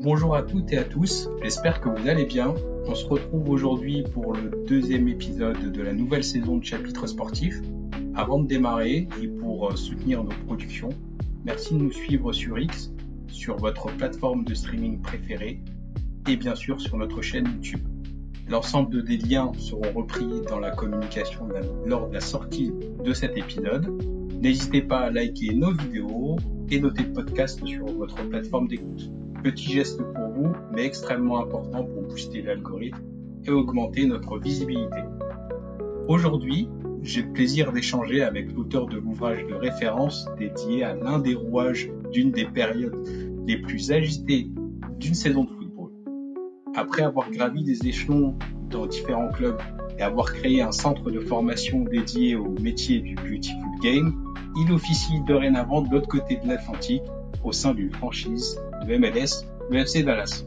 Bonjour à toutes et à tous, j'espère que vous allez bien. On se retrouve aujourd'hui pour le deuxième épisode de la nouvelle saison de Chapitre Sportif. Avant de démarrer et pour soutenir nos productions, merci de nous suivre sur X, sur votre plateforme de streaming préférée et bien sûr sur notre chaîne YouTube. L'ensemble des liens seront repris dans la communication lors de la sortie de cet épisode. N'hésitez pas à liker nos vidéos et noter le podcast sur votre plateforme d'écoute. Petit geste pour vous, mais extrêmement important pour booster l'algorithme et augmenter notre visibilité. Aujourd'hui, j'ai le plaisir d'échanger avec l'auteur de l'ouvrage de référence dédié à l'un des rouages d'une des périodes les plus agitées d'une saison de football. Après avoir gravi des échelons dans différents clubs et avoir créé un centre de formation dédié au métier du Beautiful Game, il officie dorénavant de l'autre côté de l'Atlantique au sein d'une franchise de MLS, le FC Dallas.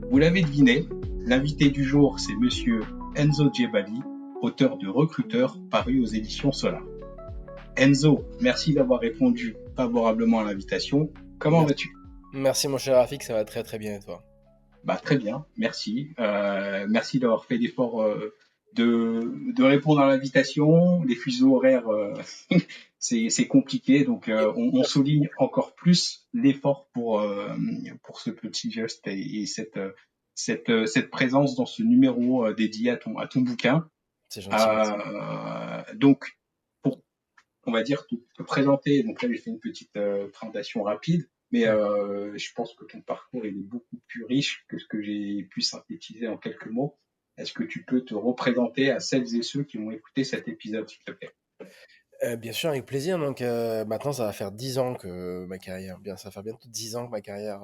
Vous l'avez deviné, l'invité du jour, c'est monsieur Enzo Djebali, auteur de Recruteur, paru aux éditions Solar. Enzo, merci d'avoir répondu favorablement à l'invitation. Comment vas-tu ? Merci mon cher Rafik, ça va très très bien et toi ? Très bien, merci. Merci d'avoir fait l'effort de répondre à l'invitation. Les fuseaux horaires, c'est compliqué, donc on souligne encore plus l'effort pour ce petit geste et cette présence dans ce numéro dédié à ton bouquin. C'est gentil, merci. Donc, pour, on va dire, te présenter, donc là j'ai fait une petite présentation rapide, mais je pense que ton parcours il est beaucoup plus riche que ce que j'ai pu synthétiser en quelques mots. Est-ce que tu peux te représenter à celles et ceux qui vont écouter cet épisode, s'il te plaît ? Bien sûr, avec plaisir. Donc maintenant, ça va faire 10 ans que ma carrière, ça va faire bientôt 10 ans que ma carrière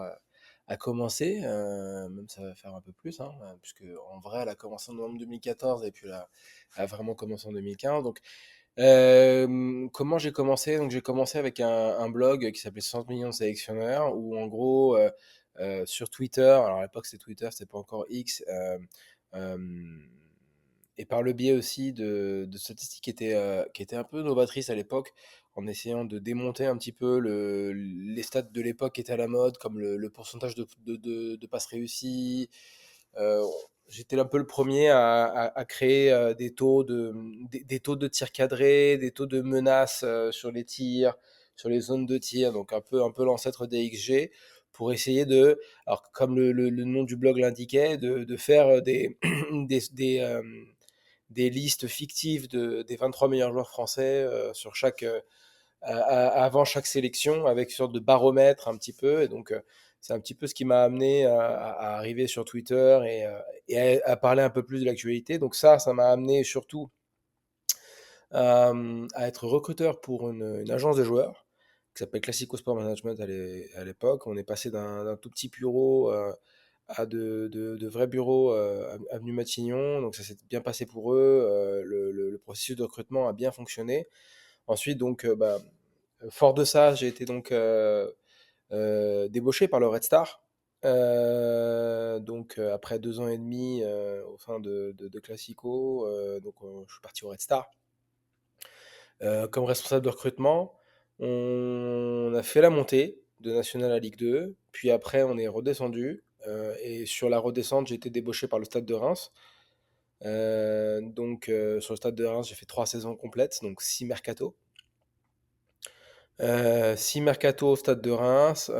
a commencé. Même ça va faire un peu plus, hein, puisque en vrai, elle a commencé en novembre 2014 et puis elle a vraiment commencé en 2015. Donc, comment j'ai commencé? Donc, j'ai commencé avec un blog qui s'appelait 60 millions de sélectionneurs, où en gros, sur Twitter, alors à l'époque c'était Twitter, c'était pas encore X, euh, et par le biais aussi de statistiques qui étaient un peu novatrices à l'époque, en essayant de démonter un petit peu les stats de l'époque qui étaient à la mode, comme le pourcentage de passes réussies. Euh, J'étais un peu le premier à créer des taux de tir cadrés, des taux de menaces sur les tirs, sur les zones de tir, donc un peu l'ancêtre des XG, pour essayer alors comme le nom du blog l'indiquait, de faire des listes fictives des 23 meilleurs joueurs français sur avant chaque sélection, avec une sorte de baromètre un petit peu. Et donc, c'est un petit peu ce qui m'a amené à arriver sur Twitter et à parler un peu plus de l'actualité. Donc ça m'a amené surtout à être recruteur pour une agence de joueurs qui s'appelle Classico Sport Management à l'époque. On est passé d'un tout petit bureau à de vrais bureaux avenue Matignon. Donc ça s'est bien passé pour eux. Le processus de recrutement a bien fonctionné. Ensuite, donc, fort de ça, j'ai été donc débauché par le Red Star. Donc après 2 ans et demi au sein de Classico, je suis parti au Red Star comme responsable de recrutement. On a fait la montée de National à Ligue 2, puis après on est redescendu. Et sur la redescente, j'ai été débauché par le Stade de Reims. Sur le Stade de Reims, j'ai fait 3 saisons complètes, donc 6 mercato. 6 mercato au Stade de Reims,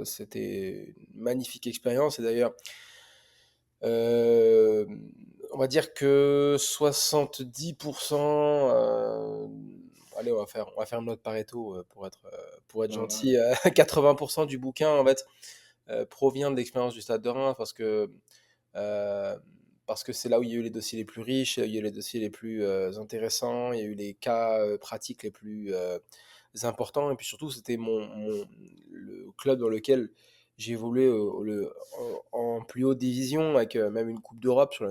c'était une magnifique expérience. Et d'ailleurs, euh, on va dire que 70%, allez, on va faire une note Pareto pour être gentil, 80% du bouquin en fait provient de l'expérience du Stade de Reims euh, parce que c'est là où il y a eu les dossiers les plus riches, il y a eu les dossiers les plus intéressants, il y a eu les cas pratiques les plus importants, et puis surtout c'était le club dans lequel j'ai évolué en plus haute division, avec même une Coupe d'Europe sur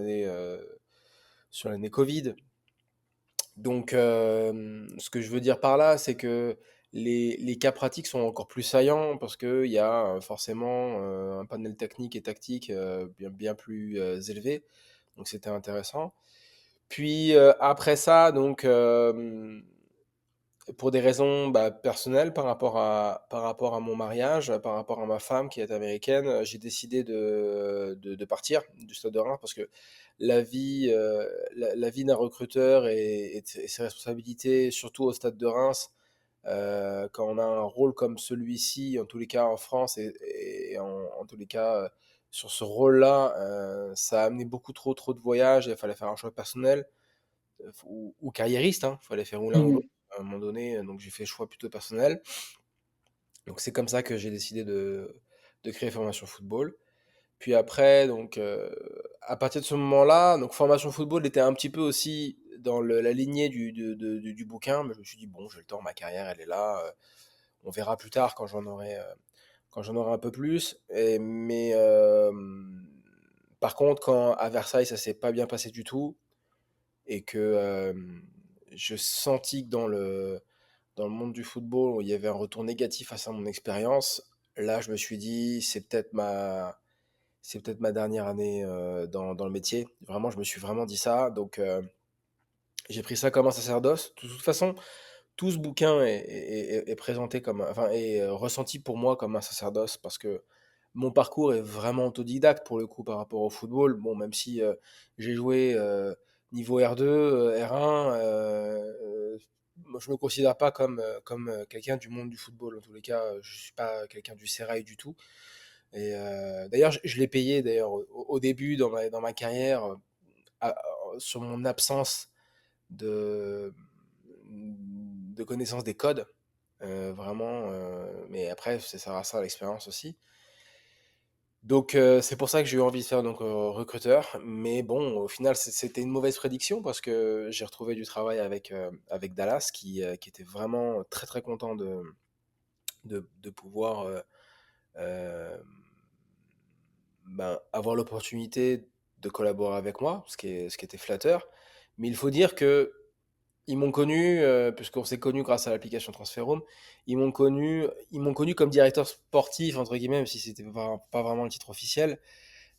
l'année Covid. Donc, ce que je veux dire par là, c'est que les cas pratiques sont encore plus saillants parce qu'il y a forcément un panel technique et tactique bien plus élevé. Donc, c'était intéressant. Puis après ça, donc pour des raisons personnelles par rapport à mon mariage, par rapport à ma femme qui est américaine, j'ai décidé de partir du Stade de Reims parce que la vie d'un recruteur et ses responsabilités, surtout au Stade de Reims, quand on a un rôle comme celui-ci, en tous les cas en France et en tous les cas sur ce rôle-là, ça a amené beaucoup trop de voyages et il fallait faire un choix personnel ou carriériste, hein, il fallait faire ou l'un ou Mhm. l'autre à un moment donné, donc j'ai fait le choix plutôt personnel. Donc c'est comme ça que j'ai décidé de créer Formation Football. Puis après, donc à partir de ce moment-là, donc Formation Football était un petit peu aussi dans la lignée du bouquin, mais je me suis dit, bon, j'ai le temps, ma carrière, elle est là, on verra plus tard quand j'en aurai un peu plus. Mais par contre, quand à Versailles, ça s'est pas bien passé du tout, et que je sentis que dans le monde du football, où il y avait un retour négatif face à mon expérience, là, je me suis dit, c'est peut-être ma dernière année dans le métier. Vraiment, je me suis vraiment dit ça. Donc, j'ai pris ça comme un sacerdoce. De toute façon, tout ce bouquin est présenté comme, enfin, est ressenti pour moi comme un sacerdoce parce que mon parcours est vraiment autodidacte pour le coup par rapport au football. Bon, même si j'ai joué niveau R2, R1, moi, je me considère pas comme quelqu'un du monde du football. En tous les cas, je suis pas quelqu'un du sérail du tout. Et d'ailleurs, je l'ai payé d'ailleurs au début dans ma carrière à- sur mon absence de, de connaissance des codes. Vraiment, mais après, ça sert à ça l'expérience aussi. Donc, c'est pour ça que j'ai eu envie de faire donc, recruteur. Mais bon, au final, c'était une mauvaise prédiction parce que j'ai retrouvé du travail avec Dallas qui était vraiment très très content de pouvoir euh, avoir l'opportunité de collaborer avec moi, ce qui était flatteur. Mais il faut dire que ils m'ont connu, puisqu'on s'est connu grâce à l'application Transferroom, ils m'ont connu comme directeur sportif, entre guillemets, même si c'était pas vraiment le titre officiel,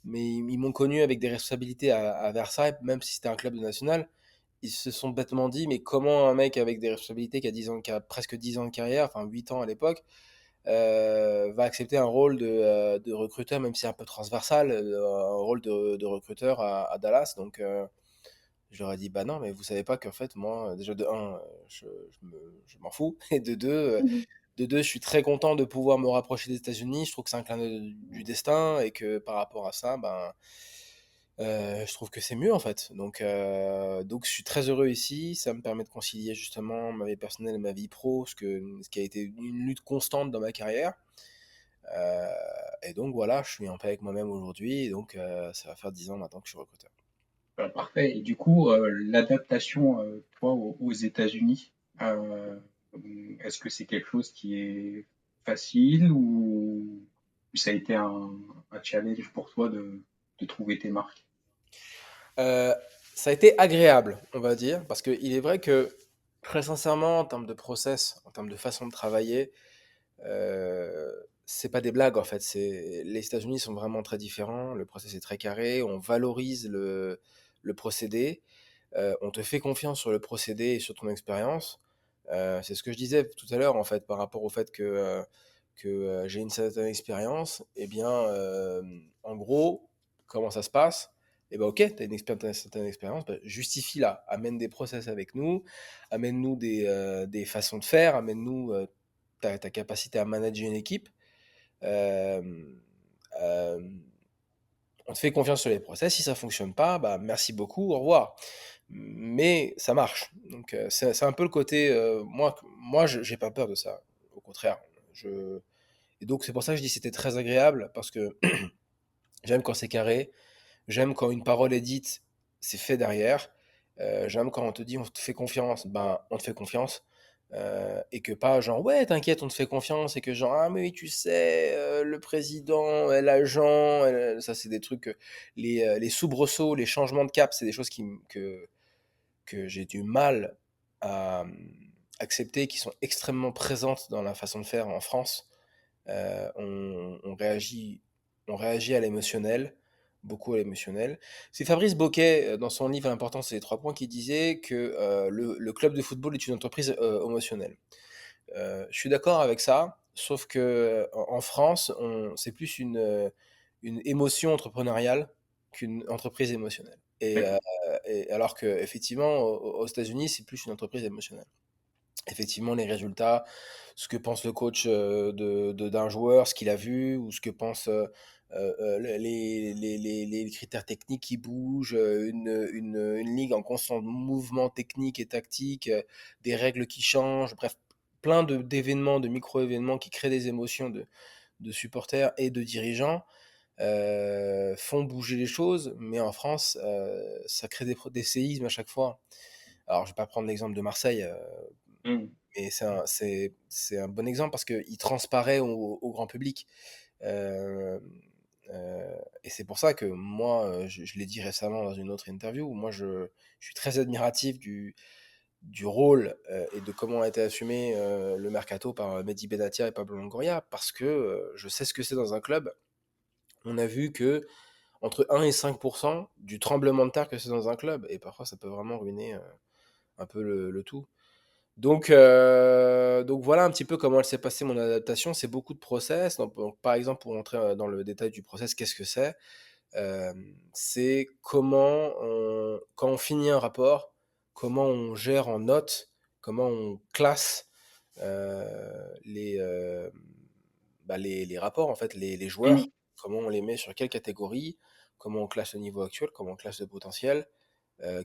mais ils m'ont connu avec des responsabilités à Versailles, même si c'était un club de national. Ils se sont bêtement dit, mais comment un mec avec des responsabilités qui a presque 10 ans de carrière, enfin 8 ans à l'époque, va accepter un rôle de recruteur, même si c'est un peu transversal, un rôle de recruteur à Dallas. Donc, je leur ai dit, bah non, mais vous savez pas qu'en fait, moi, déjà de un, je m'en fous, et Mhm. de deux, je suis très content de pouvoir me rapprocher des États-Unis. Je trouve que c'est un clin d'œil du destin et que par rapport à ça, je trouve que c'est mieux en fait. Donc je suis très heureux ici. Ça me permet de concilier justement ma vie personnelle et ma vie pro, ce qui a été une lutte constante dans ma carrière. Euh, et donc voilà, je suis en paix avec moi-même aujourd'hui. Et donc ça va faire 10 ans maintenant que je suis recruteur. Parfait. Et du coup, l'adaptation, toi, aux États-Unis, euh, est-ce que c'est quelque chose qui est facile ou ça a été un challenge pour toi de trouver tes marques? Euh, Ça a été agréable, on va dire, parce qu'il est vrai que, très sincèrement, en termes de process, en termes de façon de travailler, euh, c'est pas des blagues en fait. Les États-Unis sont vraiment très différents. Le process est très carré. On valorise le procédé. On te fait confiance sur le procédé et sur ton expérience. C'est ce que je disais tout à l'heure en fait par rapport au fait que j'ai une certaine expérience. Eh bien, en gros, comment ça se passe? Eh ben ok, tu as une certaine expérience, ben, justifie-la, amène des process avec nous, amène-nous des façons de faire, amène-nous ta capacité à manager une équipe. Euh, euh, on te fait confiance sur les process. Si ça fonctionne pas, bah merci beaucoup, au revoir. Mais ça marche. Donc c'est un peu le côté. Moi, j'ai pas peur de ça. Au contraire. Je... Et donc c'est pour ça que je dis que c'était très agréable parce que j'aime quand c'est carré. J'aime quand une parole est dite, c'est fait derrière. J'aime quand on te dit on te fait confiance, ben on te fait confiance. Et que pas genre ouais t'inquiète on te fait confiance et que genre ah mais oui tu sais le président l'agent ça c'est des trucs les soubresauts les changements de cap c'est des choses que j'ai du mal à accepter qui sont extrêmement présentes dans la façon de faire en France. On réagit à l'émotionnel, beaucoup à l'émotionnel. C'est Fabrice Boquet, dans son livre L'importance des 3 points, qui disait que le club de football est une entreprise émotionnelle. Je suis d'accord avec ça, sauf que en France, c'est plus une émotion entrepreneuriale qu'une entreprise émotionnelle. D'accord. Et alors que effectivement, aux États-Unis, c'est plus une entreprise émotionnelle. Effectivement, les résultats, ce que pense le coach d'un joueur, ce qu'il a vu, ou ce que pensent les critères techniques qui bougent, une ligue en constant mouvement technique et tactique, des règles qui changent, bref, plein d'événements, de micro-événements qui créent des émotions de supporters et de dirigeants, font bouger les choses, mais en France, ça crée des séismes à chaque fois. Alors, je vais pas prendre l'exemple de Marseille, Mm. et c'est un bon exemple parce qu'il transparaît au grand public. Euh, et c'est pour ça que moi, je l'ai dit récemment dans une autre interview, je suis très admiratif du rôle et de comment a été assumé le mercato par Mehdi Benatia et Pablo Longoria, parce que je sais ce que c'est dans un club. On a vu que entre 1 et 5% du tremblement de terre que c'est dans un club, et parfois ça peut vraiment ruiner un peu le tout. Donc voilà un petit peu comment elle s'est passée mon adaptation. C'est beaucoup de process. Donc, par exemple, pour entrer dans le détail du process, qu'est-ce que c'est? C'est quand on finit un rapport, comment on gère en notes, comment on classe les rapports, en fait, les joueurs, Mm. comment on les met sur quelle catégorie, comment on classe le niveau actuel, comment on classe le potentiel,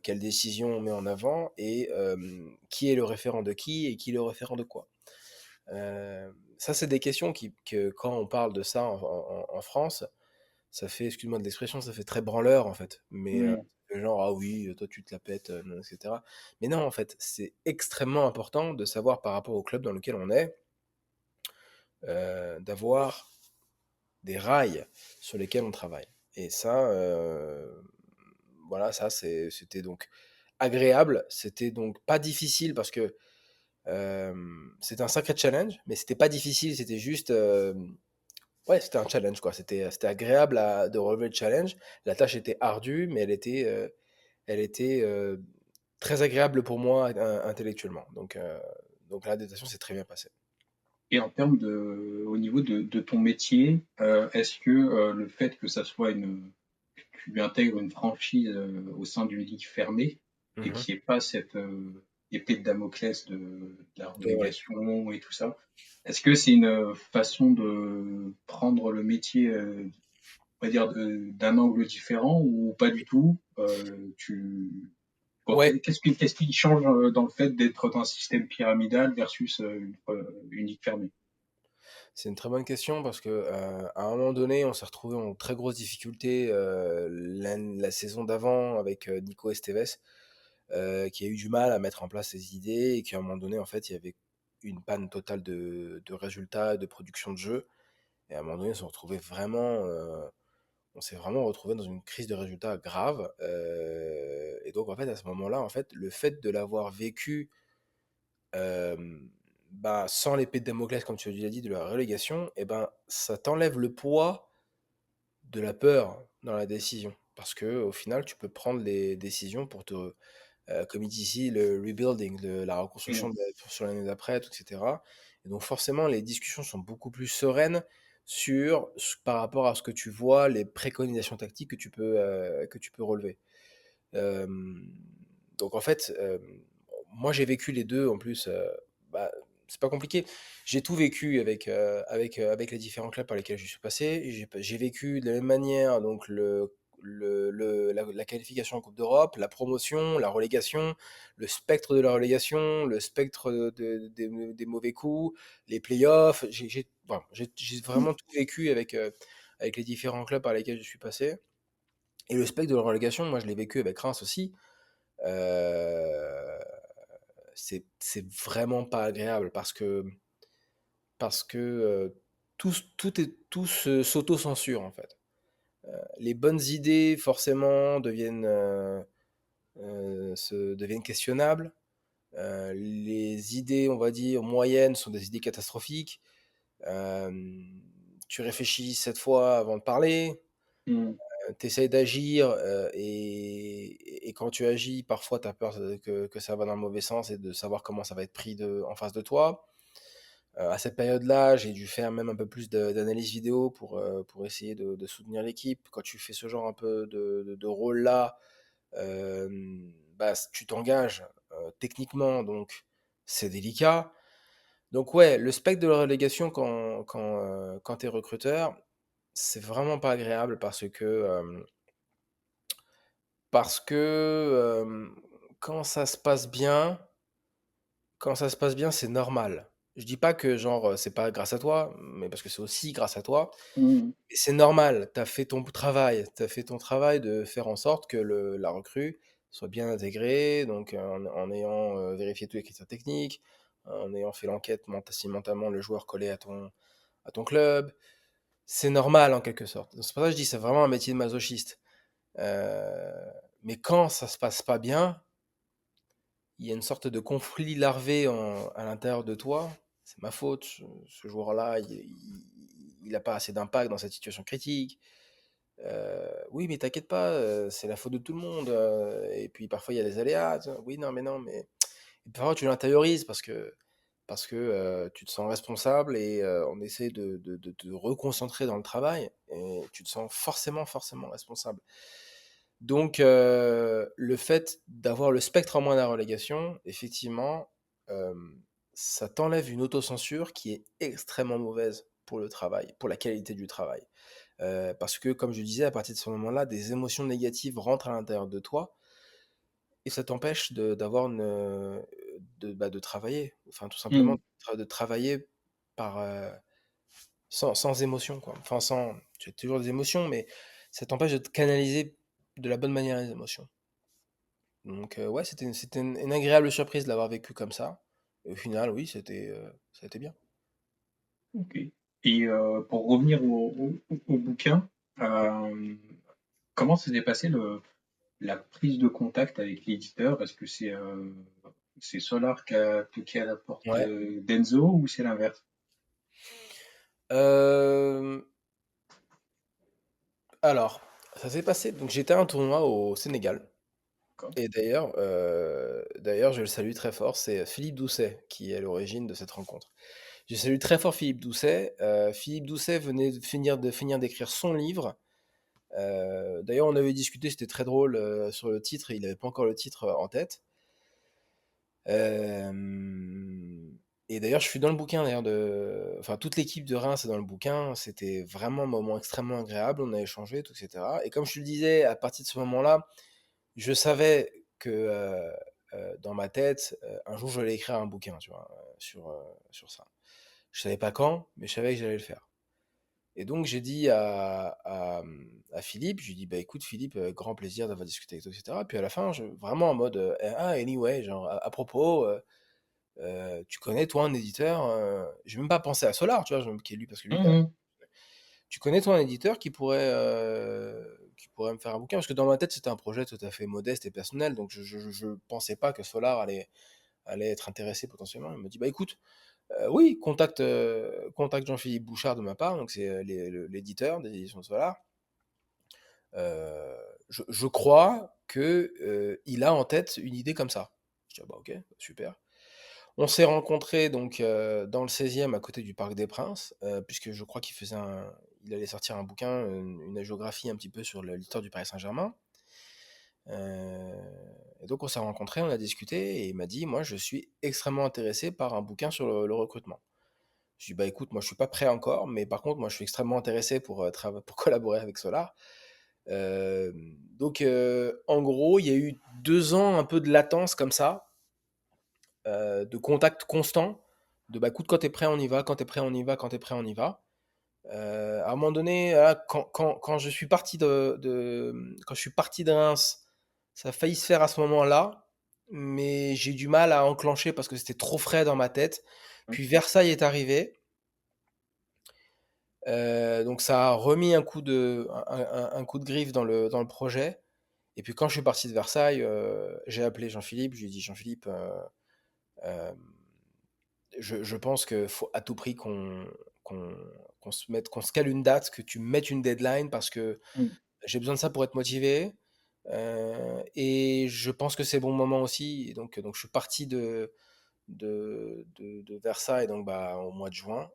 quelles décisions on met en avant et qui est le référent de qui et qui est le référent de quoi. Ça, c'est des questions que quand on parle de ça en France, ça fait, excuse-moi de l'expression, ça fait très branleur en fait. Mais Mm. genre, ah oui, toi tu te la pètes, etc. Mais non, en fait, c'est extrêmement important de savoir par rapport au club dans lequel on est, d'avoir des rails sur lesquels on travaille. Et ça, voilà, ça c'était donc agréable, c'était donc pas difficile parce que c'était un sacré challenge, mais c'était pas difficile, c'était juste, ouais, c'était un challenge quoi. C'était agréable de relever le challenge. La tâche était ardue, mais elle était très agréable pour moi intellectuellement. Donc l'adaptation s'est très bien passée. Et en termes au niveau de ton métier, est-ce que le fait que ça soit que tu intègres une franchise au sein d'une ligue fermée et Mhm. qu'il n'y ait pas cette épée de Damoclès de la Ouais. relégation et tout ça, est-ce que c'est une façon de prendre le métier, on va dire, d'un angle différent ou pas du tout? Bon, Ouais, qu'est-ce qui change dans le fait d'être dans un système pyramidal versus une ligue fermée? c'est une très bonne question parce que à un moment donné, on s'est retrouvé en très grosse difficulté la saison d'avant avec Nico Esteves, qui a eu du mal à mettre en place ses idées et qu'à un moment donné, en fait, il y avait une panne totale de résultats, de production de jeu. Et à un moment donné, on s'est vraiment retrouvé dans une crise de résultats grave. Et donc, en fait, à ce moment-là, en fait, le fait de l'avoir vécu euh, bah, sans l'épée de Damoclès, comme tu l'as dit, de la relégation, et ben, ça t'enlève le poids de la peur dans la décision. Parce que au final, tu peux prendre les décisions pour comme il dit ici, le rebuilding, la reconstruction Mm. sur l'année d'après, etc. Et donc forcément, les discussions sont beaucoup plus sereines par rapport à ce que tu vois, les préconisations tactiques que tu peux relever. Euh, donc en fait, moi j'ai vécu les deux en plus. Bah, c'est pas compliqué. J'ai tout vécu avec les différents clubs par lesquels je suis passé. J'ai vécu de la même manière donc la qualification en Coupe d'Europe, la promotion, la relégation, le spectre de la relégation, le spectre des mauvais coups, les playoffs. J'ai vraiment tout vécu avec les différents clubs par lesquels je suis passé. Et le spectre de la relégation, moi je l'ai vécu avec Reims aussi. Euh, c'est vraiment pas agréable parce que tout s'auto-censure en fait. Les bonnes idées forcément deviennent questionnables. Les idées, on va dire, moyennes sont des idées catastrophiques. Euh, Tu réfléchis 7 fois avant de parler. Mm. Tu d'agir, et quand tu agis, parfois tu as peur, que ça va dans le mauvais sens et de savoir comment ça va être pris en face de toi. À cette période-là, j'ai dû faire même un peu plus d'analyse vidéo pour essayer de soutenir l'équipe. Quand tu fais ce genre un peu de rôle-là, bah, tu t'engages techniquement, donc c'est délicat. Donc ouais, le spectre de la relégation quand tu es recruteur, c'est vraiment pas agréable parce que quand ça se passe bien, c'est normal. Je dis pas que genre c'est pas grâce à toi, mais parce que c'est aussi grâce à toi. Mhm. Et c'est normal. Tu as fait ton travail de faire en sorte que la recrue soit bien intégrée, donc en ayant vérifié tous les critères techniques, en ayant fait l'enquête si mentalement le joueur collait à ton club. C'est normal en quelque sorte. Donc, c'est pour ça que je dis c'est vraiment un métier de masochiste. Euh, mais quand ça se passe pas bien, il y a une sorte de conflit larvé à l'intérieur de toi. C'est ma faute, ce joueur-là, il n'a pas assez d'impact dans cette situation critique. Oui, mais t'inquiète pas, c'est la faute de tout le monde. Et puis parfois il y a des aléas. Oui, non, mais non, mais. Et parfois tu l'intériorises parce que tu te sens responsable et on essaie de te reconcentrer dans le travail et tu te sens forcément responsable. Donc, le fait d'avoir le spectre en moins de la relégation, effectivement, euh, ça t'enlève une autocensure qui est extrêmement mauvaise pour le travail, pour la qualité du travail. Parce que, comme je disais, à partir de ce moment-là, des émotions négatives rentrent à l'intérieur de toi et ça t'empêche de travailler. Enfin, tout simplement, Mhm. de travailler par, sans émotion, quoi. Enfin, tu as toujours des émotions, mais ça t'empêche de te canaliser de la bonne manière les émotions. Donc, ouais, c'était une agréable surprise de l'avoir vécu comme ça. Et au final, oui, ça a été bien. Ok. Et pour revenir au bouquin, euh, comment s'était passé la prise de contact avec l'éditeur? Est-ce que c'est Solar qui a toqué à la porte Ouais. d'Enzo ou c'est l'inverse? Euh, alors, ça s'est passé. Donc, j'étais à un tournoi au Sénégal. D'accord. Et d'ailleurs, je le salue très fort, c'est Philippe Doucet qui est à l'origine de cette rencontre. Je salue très fort Philippe Doucet. Philippe Doucet venait de finir d'écrire son livre. D'ailleurs, on avait discuté, c'était très drôle sur le titre, il n'avait pas encore le titre en tête. Euh, et d'ailleurs, je suis dans le bouquin, enfin, toute l'équipe de Reims est dans le bouquin. C'était vraiment un moment extrêmement agréable, on a échangé, tout, etc. Et comme je te le disais, à partir de ce moment-là, je savais que dans ma tête, un jour, j'allais écrire un bouquin, tu vois, sur ça. Je savais pas quand, mais je savais que j'allais le faire. Et donc, j'ai dit à Philippe, je lui ai dit, bah écoute, Philippe, grand plaisir d'avoir discuté avec toi, etc. Puis à la fin, vraiment en mode, ah, anyway, genre, à propos, tu connais, toi, un éditeur, j'ai même pas pensé à Solar, tu vois, qui est lui, parce que lui, Mhm. tu connais, toi, un éditeur qui pourrait me faire un bouquin? Parce que dans ma tête, c'était un projet tout à fait modeste et personnel, donc je pensais pas que Solar allait être intéressé potentiellement. Il me dit, bah écoute, oui, contacte Jean-Philippe Bouchard de ma part, donc c'est l'éditeur des éditions Solar. Je crois que il a en tête une idée comme ça. Je dis, ah bah ok, super. On s'est rencontrés donc dans le 16e à côté du Parc des Princes, puisque je crois il allait sortir un bouquin, une agiographie un petit peu sur l'histoire du Paris Saint-Germain. Euh, et donc on s'est rencontrés, on a discuté et il m'a dit, moi je suis extrêmement intéressé par un bouquin sur le recrutement. Je lui ai dit, bah écoute, moi je suis pas prêt encore, mais par contre moi je suis extrêmement intéressé pour collaborer avec Solar. Donc en gros, il y a eu 2 ans un peu de latence comme ça, de contact constant, de bah écoute, quand t'es prêt, on y va, quand t'es prêt, on y va, quand t'es prêt, on y va. À un moment donné, là, quand je suis parti quand je suis parti de Reims, ça a failli se faire à ce moment-là, mais j'ai eu du mal à enclencher parce que c'était trop frais dans ma tête. Puis Versailles est arrivé, donc ça a remis un coup de griffe dans le projet. Et puis quand je suis parti de Versailles, j'ai appelé Jean-Philippe, je lui ai dit Jean-Philippe, euh, je pense qu'il faut à tout prix qu'on se cale une date, que tu mettes une deadline parce que Mhm. J'ai besoin de ça pour être motivé. Et je pense que c'est le bon moment aussi. Et donc je suis parti de Versailles donc, bah, au mois de juin.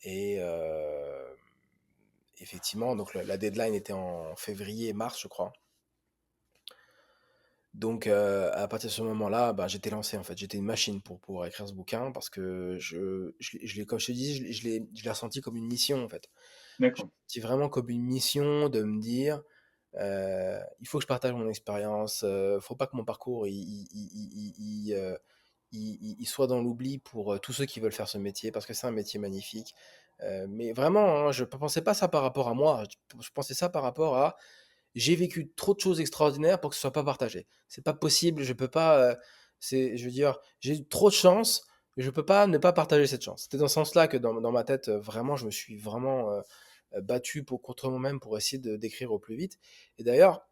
Et effectivement, donc la deadline était en février-mars, je crois. Donc, à partir de ce moment-là, bah, j'étais lancé en fait. J'étais une machine pour pouvoir écrire ce bouquin parce que comme je te dis, je l'ai ressenti comme une mission en fait. Je D'accord. l'ai ressenti vraiment comme une mission de me dire, il faut que je partage mon expérience. Faut pas que mon parcours il soit dans l'oubli pour tous ceux qui veulent faire ce métier parce que c'est un métier magnifique. Mais vraiment, hein, je ne pensais pas ça par rapport à moi. Je pensais ça par rapport à j'ai vécu trop de choses extraordinaires pour que ce soit pas partagé. C'est pas possible, je peux pas. Je veux dire, j'ai eu trop de chance, je peux pas ne pas partager cette chance. C'était dans ce sens-là que dans ma tête, vraiment, je me suis vraiment battu contre moi-même pour essayer d'écrire au plus vite. Et d'ailleurs,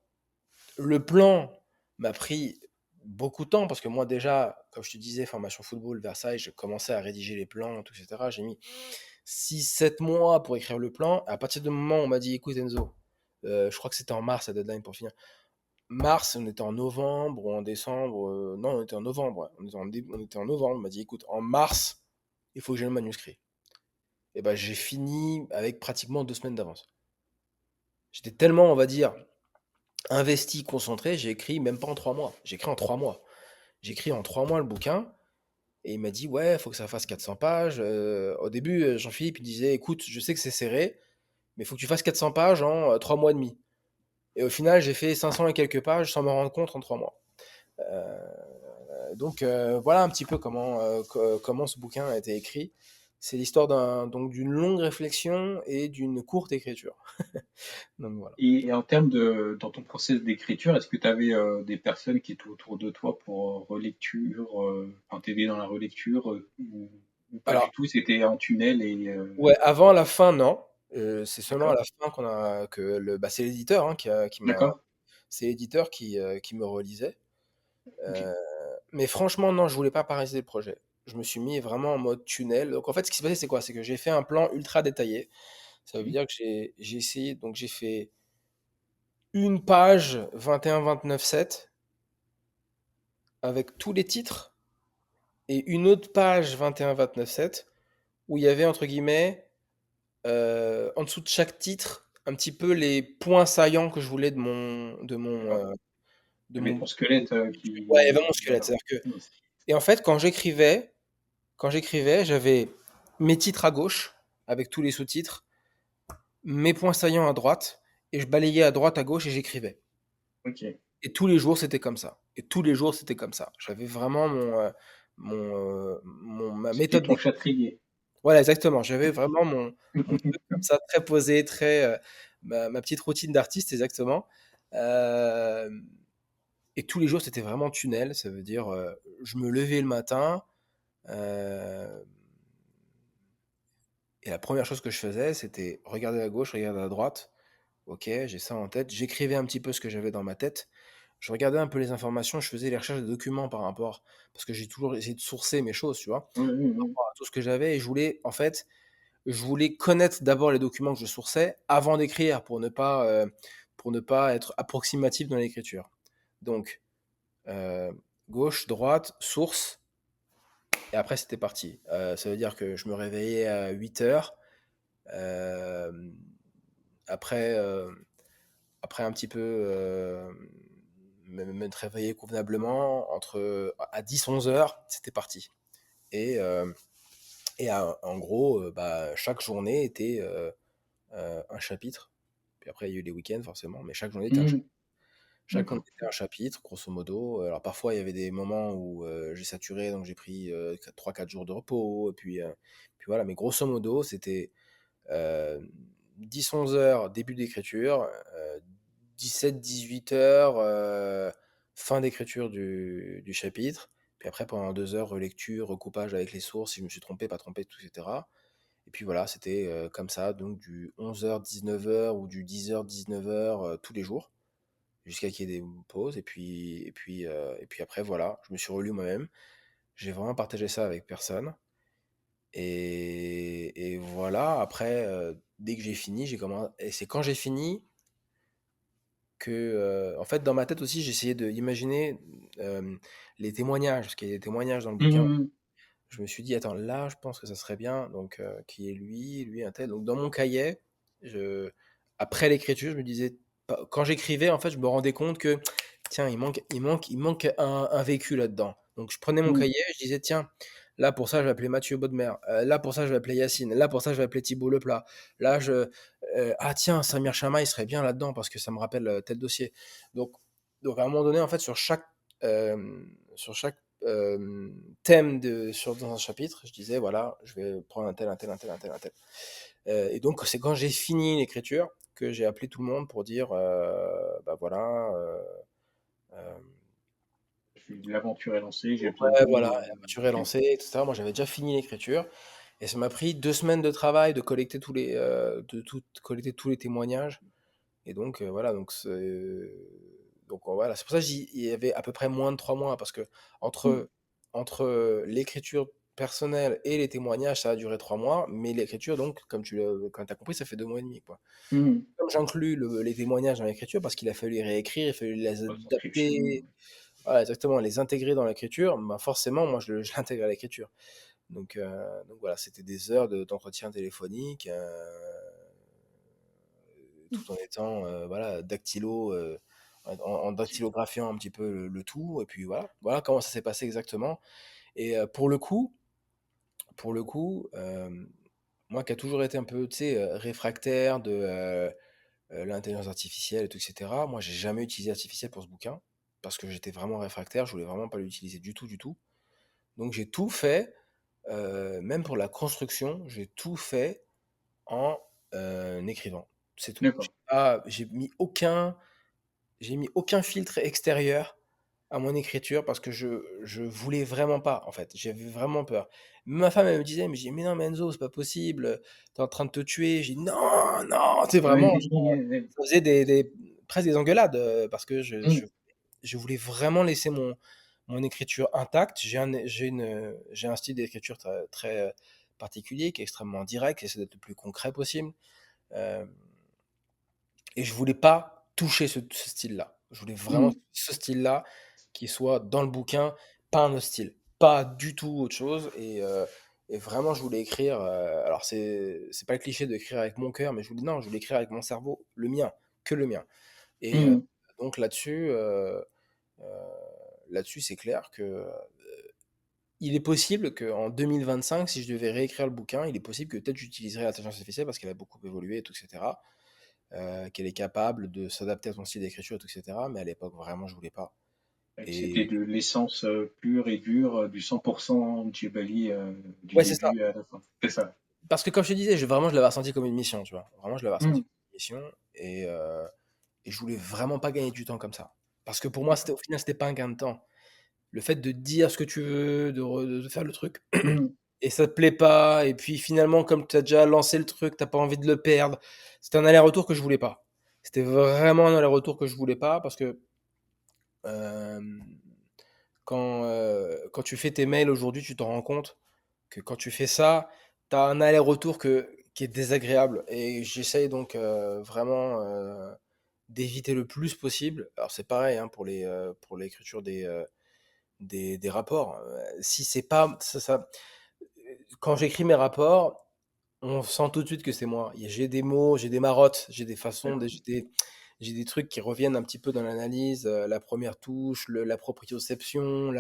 le plan m'a pris beaucoup de temps parce que moi déjà, comme je te disais, formation football, Versailles, j'ai commencé à rédiger les plans, tout, etc. J'ai mis 6 7 mois pour écrire le plan. À partir du moment où on m'a dit, écoute Enzo, je crois que c'était en mars la deadline pour finir. Mars, on était en novembre ou en décembre. Non, on était en novembre. Ouais. On était en novembre. On m'a dit, écoute, en mars, il faut que j'ai le manuscrit. Et ben, j'ai fini avec pratiquement 2 semaines d'avance. J'étais tellement, on va dire, investi, concentré, j'ai écrit même pas en 3 mois. J'ai écrit en 3 mois. J'ai écrit en 3 mois le bouquin. Et il m'a dit, ouais, il faut que ça fasse 400 pages. Au début, Jean-Philippe, il disait, écoute, je sais que c'est serré, mais il faut que tu fasses 400 pages en 3 mois et demi. Et au final, j'ai fait 500 et quelques pages sans me rendre compte en 3 mois. Euh, donc voilà un petit peu comment ce bouquin a été écrit. C'est l'histoire donc d'une longue réflexion et d'une courte écriture. Donc voilà. Et en termes dans ton process d'écriture, est-ce que tu avais des personnes qui étaient autour de toi pour relecture, enfin t'aider dans la relecture, ou pas du Alors, tout, c'était un tunnel et ouais, avant la fin, non. C'est seulement à d'accord, la fin c'est l'éditeur hein, d'accord, c'est l'éditeur qui me relisait. ok. Euh, mais franchement, non, je voulais pas paralyser le projet. Je me suis mis vraiment en mode tunnel. Donc en fait, ce qui s'est passé, c'est quoi? C'est que j'ai fait un plan ultra détaillé. Ça veut Mhm. dire que j'ai essayé, donc j'ai fait une page 21-29-7 avec tous les titres et une autre page 21-29-7 où il y avait entre guillemets en dessous de chaque titre un petit peu les points saillants que je voulais D'accord. de Il y avait mon ton squelette ouais, il y avait qui, mon squelette. voilà. C'est-à-dire que Mhm. et en fait quand j'écrivais, j'avais mes titres à gauche avec tous les sous-titres, mes points saillants à droite et je balayais à droite à gauche et j'écrivais. Ok. Et tous les jours, c'était comme ça. Et tous les jours, c'était comme ça. J'avais vraiment ma C'était méthode ton d'écriture. châtrier. Voilà, exactement. J'avais vraiment mon truc comme ça, très posé, ma petite routine d'artiste, exactement. Euh, et tous les jours, c'était vraiment tunnel. Ça veut dire, je me levais le matin, euh, et la première chose que je faisais, c'était regarder à gauche, regarder à droite. Ok, j'ai ça en tête. J'écrivais un petit peu ce que j'avais dans ma tête. Je regardais un peu les informations, je faisais les recherches de documents par rapport, parce que j'ai toujours essayé de sourcer mes choses, tu vois, Oui, oui, par oui. rapport à tout ce que j'avais. Et en fait, je voulais connaître d'abord les documents que je sourçais avant d'écrire pour ne pas être approximatif dans l'écriture. Donc, euh, gauche, droite, source, et après c'était parti. Ça veut dire que je me réveillais à 8 heures. euh, après, euh, après un petit peu me réveiller convenablement, à 10-11 heures, c'était parti. Et, euh, en gros, bah, chaque journée était un chapitre. Puis après, il y a eu les week-ends forcément, mais chaque journée était un chapitre. Mhm. Chaque journée D'accord. était un chapitre, grosso modo. Alors parfois, il y avait des moments où j'ai saturé, donc j'ai pris 3-4 jours de repos. Et puis voilà, mais grosso modo, c'était euh, 10-11 heures début d'écriture, 17-18 heures fin d'écriture du chapitre, puis après pendant 2 heures relecture, recoupage avec les sources, si je me suis trompé, pas trompé, tout, etc. Et puis voilà, c'était comme ça, donc du 11h, 19h ou du 10h, 19h tous les jours, jusqu'à qu'il y ait des pauses. Et puis après, voilà, je me suis relu moi-même. J'ai vraiment partagé ça avec personne. Et voilà, après, dès que j'ai fini, j'ai commencé. Et c'est quand j'ai fini en fait, dans ma tête aussi, j'essayais d'imaginer les témoignages, parce qu'il y a des témoignages dans le bouquin. Mhm. Je me suis dit, attends, là, je pense que ça serait bien, donc qui est lui, un tel. Donc dans mon cahier, après l'écriture, je me disais, quand j'écrivais, en fait, je me rendais compte que, tiens, il manque un vécu là-dedans. Donc je prenais mon Mhm. cahier, je disais, tiens, là pour ça, je vais appeler Mathieu Bodmer. Là pour ça, je vais appeler Yacine. Là pour ça, je vais appeler Thibault Leplat. Là, ah tiens, Samir Chama, il serait bien là-dedans parce que ça me rappelle tel dossier. Donc, donc à un moment donné, en fait, sur chaque thème dans un chapitre, je disais, voilà, je vais prendre un tel, un tel, un tel, un tel, un tel. Et donc, c'est quand j'ai fini l'écriture que j'ai appelé tout le monde pour dire, bah voilà, euh, L'aventure est lancée, j'ai besoin de ouais, vous. voilà, la voiture est Ok. lancée, etc. Moi, j'avais déjà fini l'écriture. Et ça m'a pris 2 semaines de travail de collecter collecter tous les témoignages. Et donc, voilà, donc voilà, c'est pour ça que il y avait à peu près moins de 3 mois, parce que Mhm. entre l'écriture personnelle et les témoignages, ça a duré 3 mois, mais l'écriture, donc, comme tu as compris, ça fait 2 mois et demi, quoi. Mhm. Comme j'inclus les témoignages dans l'écriture, parce qu'il a fallu les réécrire, il a fallu les Transcription. adapter, voilà, exactement, les intégrer dans l'écriture, bah forcément, moi, je l'intègre à l'écriture. Donc voilà, c'était des heures d'entretien téléphonique, tout en étant voilà, en dactylographiant un petit peu le tout, et puis voilà comment ça s'est passé exactement. Et pour le coup, moi qui a toujours été un peu, tu sais, réfractaire de l'intelligence artificielle et tout, etc. Moi, j'ai jamais utilisé artificiel pour ce bouquin parce que j'étais vraiment réfractaire, je voulais vraiment pas l'utiliser du tout, du tout. Donc j'ai tout fait, même pour la construction, j'ai tout fait en écrivant. C'est tout. D'accord. J'ai mis aucun filtre extérieur à mon écriture parce que je voulais vraiment pas, en fait. J'avais vraiment peur. Ma femme, elle me disait, mais j'ai dit, mais non, mais Enzo, c'est pas possible. T'es en train de te tuer. J'ai dit, non, non, c'est vraiment. Ça faisait presque des engueulades parce que Mhm. je voulais vraiment laisser mon écriture intacte. J'ai un style d'écriture très, très particulier qui est extrêmement direct, qui essaie d'être le plus concret possible. Euh, et je voulais pas toucher ce style-là. Je voulais vraiment Mhm. ce style-là qui soit dans le bouquin, pas un autre style, pas du tout autre chose. Et vraiment, je voulais écrire. Alors, c'est pas le cliché d'écrire avec mon cœur, mais non, je voulais écrire avec mon cerveau, le mien, que le mien. Et Mhm. donc euh, là-dessus, c'est clair que il est possible qu'en 2025, si je devais réécrire le bouquin, il est possible que peut-être j'utiliserais l'intelligence artificielle parce qu'elle a beaucoup évolué, et tout, etc. Qu'elle est capable de s'adapter à ton style d'écriture, et tout, etc. Mais à l'époque, vraiment, je voulais pas. C'était Et de l'essence pure et dure, du 100% Djebali du ouais, c'est ça. début à la fin. C'est ça. Parce que comme je te disais, vraiment, je l'avais ressenti comme une mission, tu vois. Vraiment, je l'avais ressenti Mhm. comme une mission. Et je voulais vraiment pas gagner du temps comme ça. Parce que pour moi, D'accord. au final, c'était pas un gain de temps. Le fait de dire ce que tu veux, de faire le truc, Mhm. et ça te plaît pas, et puis finalement, comme tu as déjà lancé le truc, t'as pas envie de le perdre. C'était un aller-retour que je voulais pas. C'était vraiment un aller-retour que je voulais pas parce que euh, quand tu fais tes mails aujourd'hui, tu t'en rends compte que quand tu fais ça, tu as un aller-retour qui est désagréable. Et j'essaye donc vraiment d'éviter le plus possible. Alors c'est pareil hein, pour l'écriture des rapports. Si c'est pas quand j'écris mes rapports, on sent tout de suite que c'est moi. J'ai des mots, j'ai des marottes, j'ai des façons, D'accord. j'ai des trucs qui reviennent un petit peu dans l'analyse, la première touche, la proprioception,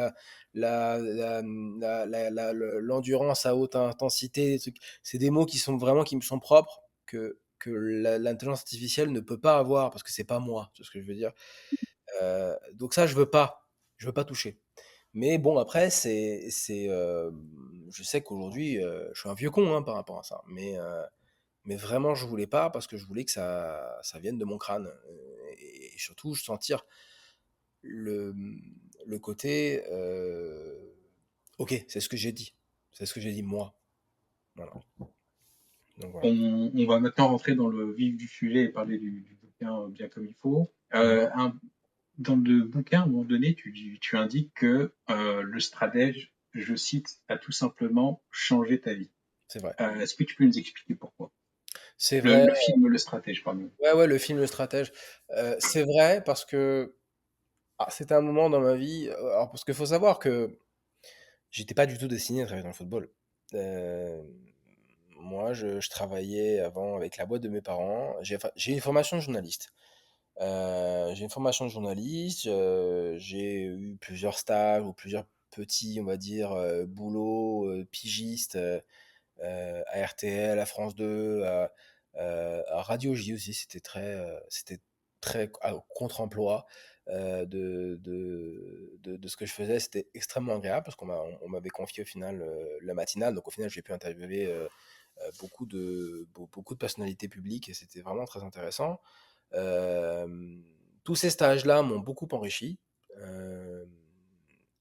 l'endurance à haute intensité, des trucs. C'est des mots qui me sont propres, que l'intelligence artificielle ne peut pas avoir, parce que c'est pas moi, c'est ce que je veux dire. Donc ça, je veux pas toucher. Mais bon, après, je sais qu'aujourd'hui, je suis un vieux con hein, par rapport à ça. Mais vraiment, je voulais pas parce que je voulais que ça vienne de mon crâne. Et surtout, je sentir le, le côté, ok, c'est ce que j'ai dit. C'est ce que j'ai dit moi. Voilà. Donc voilà. On va maintenant rentrer dans le vif du sujet et parler du bouquin bien comme il faut. Mhm. Dans le bouquin, à un moment donné, tu indiques que le stratège, je cite, a tout simplement changé ta vie. C'est vrai. Est-ce que tu peux nous expliquer pourquoi? C'est Le, vrai, le film Le Stratège, pardon. ouais, ouais, le film Le Stratège. C'est vrai parce que c'était un moment dans ma vie. Alors, parce qu'il faut savoir que j'étais pas du tout destiné à travailler dans le football. Euh, Moi, je travaillais avant avec la boîte de mes parents. J'ai une formation de journaliste. J'ai eu plusieurs stages ou plusieurs petits, on va dire, boulots, pigistes à RTL, à France 2, à Radio J aussi. C'était très à contre-emploi de ce que je faisais. C'était extrêmement agréable parce on m'avait confié au final la matinale. Donc au final, j'ai pu interviewer beaucoup de personnalités publiques et c'était vraiment très intéressant. Euh, Tous ces stages-là m'ont beaucoup enrichi.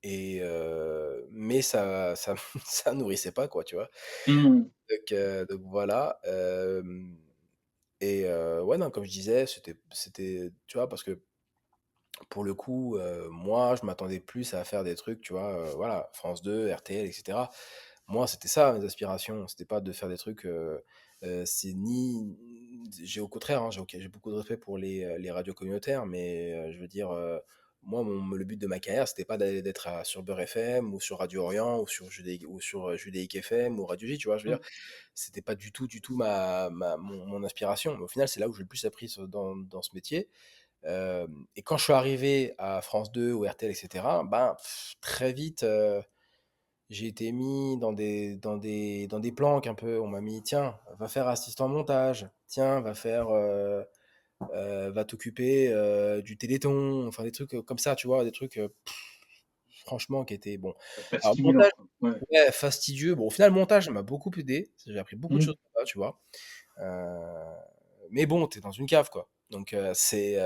euh, mais ça, ça nourrissait pas, quoi, tu vois. Hmm. Donc voilà. Ouais, non, comme je disais, tu vois, parce que pour le coup, moi, je m'attendais plus à faire des trucs, tu vois, voilà, France 2, RTL, etc. Moi, c'était ça mes aspirations. C'était pas de faire des trucs. C'est ni. J'ai au contraire, hein, j'ai beaucoup de respect pour les radios communautaires, mais je veux dire, moi, le but de ma carrière, c'était pas d'être sur Beurre FM ou sur Radio Orient ou sur Judéique FM ou Radio J, tu vois. Je veux dire, c'était pas du tout mon inspiration. Mais au final, c'est là où j'ai le plus appris dans ce métier. Et quand je suis arrivé à France 2 ou RTL, etc., ben, très vite, j'ai été mis dans des planques un peu. On m'a mis, tiens, va faire assistant montage, tiens, va t'occuper du Téléthon, enfin des trucs comme ça, tu vois, des trucs franchement qui étaient bon. Pas Alors, stimulant, montage, quoi. Ouais. ouais, fastidieux. Bon, au final, montage, ça m'a beaucoup aidé. J'ai appris beaucoup de Hmm. choses là, tu vois. Euh, mais bon, t'es dans une cave, quoi. Donc, c'était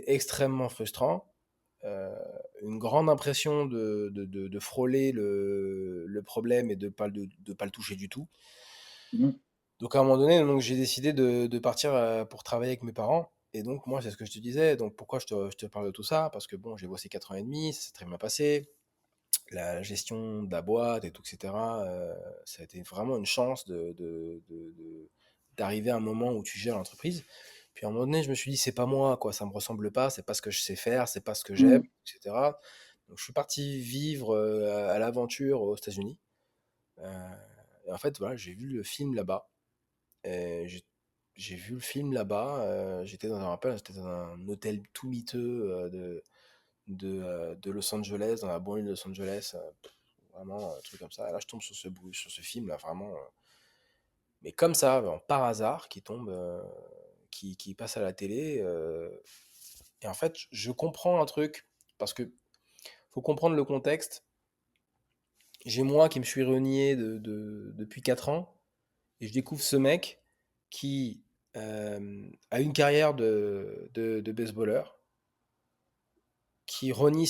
extrêmement frustrant. Euh, une grande impression de frôler le problème et de pas le toucher du tout. Hmm. Donc, à un moment donné, donc, j'ai décidé de partir pour travailler avec mes parents. Et donc, moi, c'est ce que je te disais. Donc, pourquoi je te parle de tout ça? Parce que bon, j'ai bossé 4 ans et demi, ça s'est très bien passé. La gestion de la boîte et tout, etc., ça a été vraiment une chance d'arriver à un moment où tu gères l'entreprise. Puis à un moment donné, je me suis dit, c'est pas moi, quoi, ça me ressemble pas, c'est pas ce que je sais faire, c'est pas ce que j'aime, Hmm. etc. Donc je suis parti vivre à l'aventure aux États-Unis. Et en fait, voilà, j'ai vu le film là-bas. Et j'ai vu le film là-bas. J'étais dans un rappel, j'étais dans un hôtel tout miteux de Los Angeles, dans la banlieue de Los Angeles. Vraiment, un truc comme ça. Et là, je tombe sur ce film, là, vraiment. Mais comme ça, par hasard, qui tombe, qui passe à la télé. Et en fait, je comprends un truc, parce que faut comprendre le contexte. J'ai moi qui me suis renié depuis 4 ans, et je découvre ce mec qui a une carrière de baseballeur, qui renie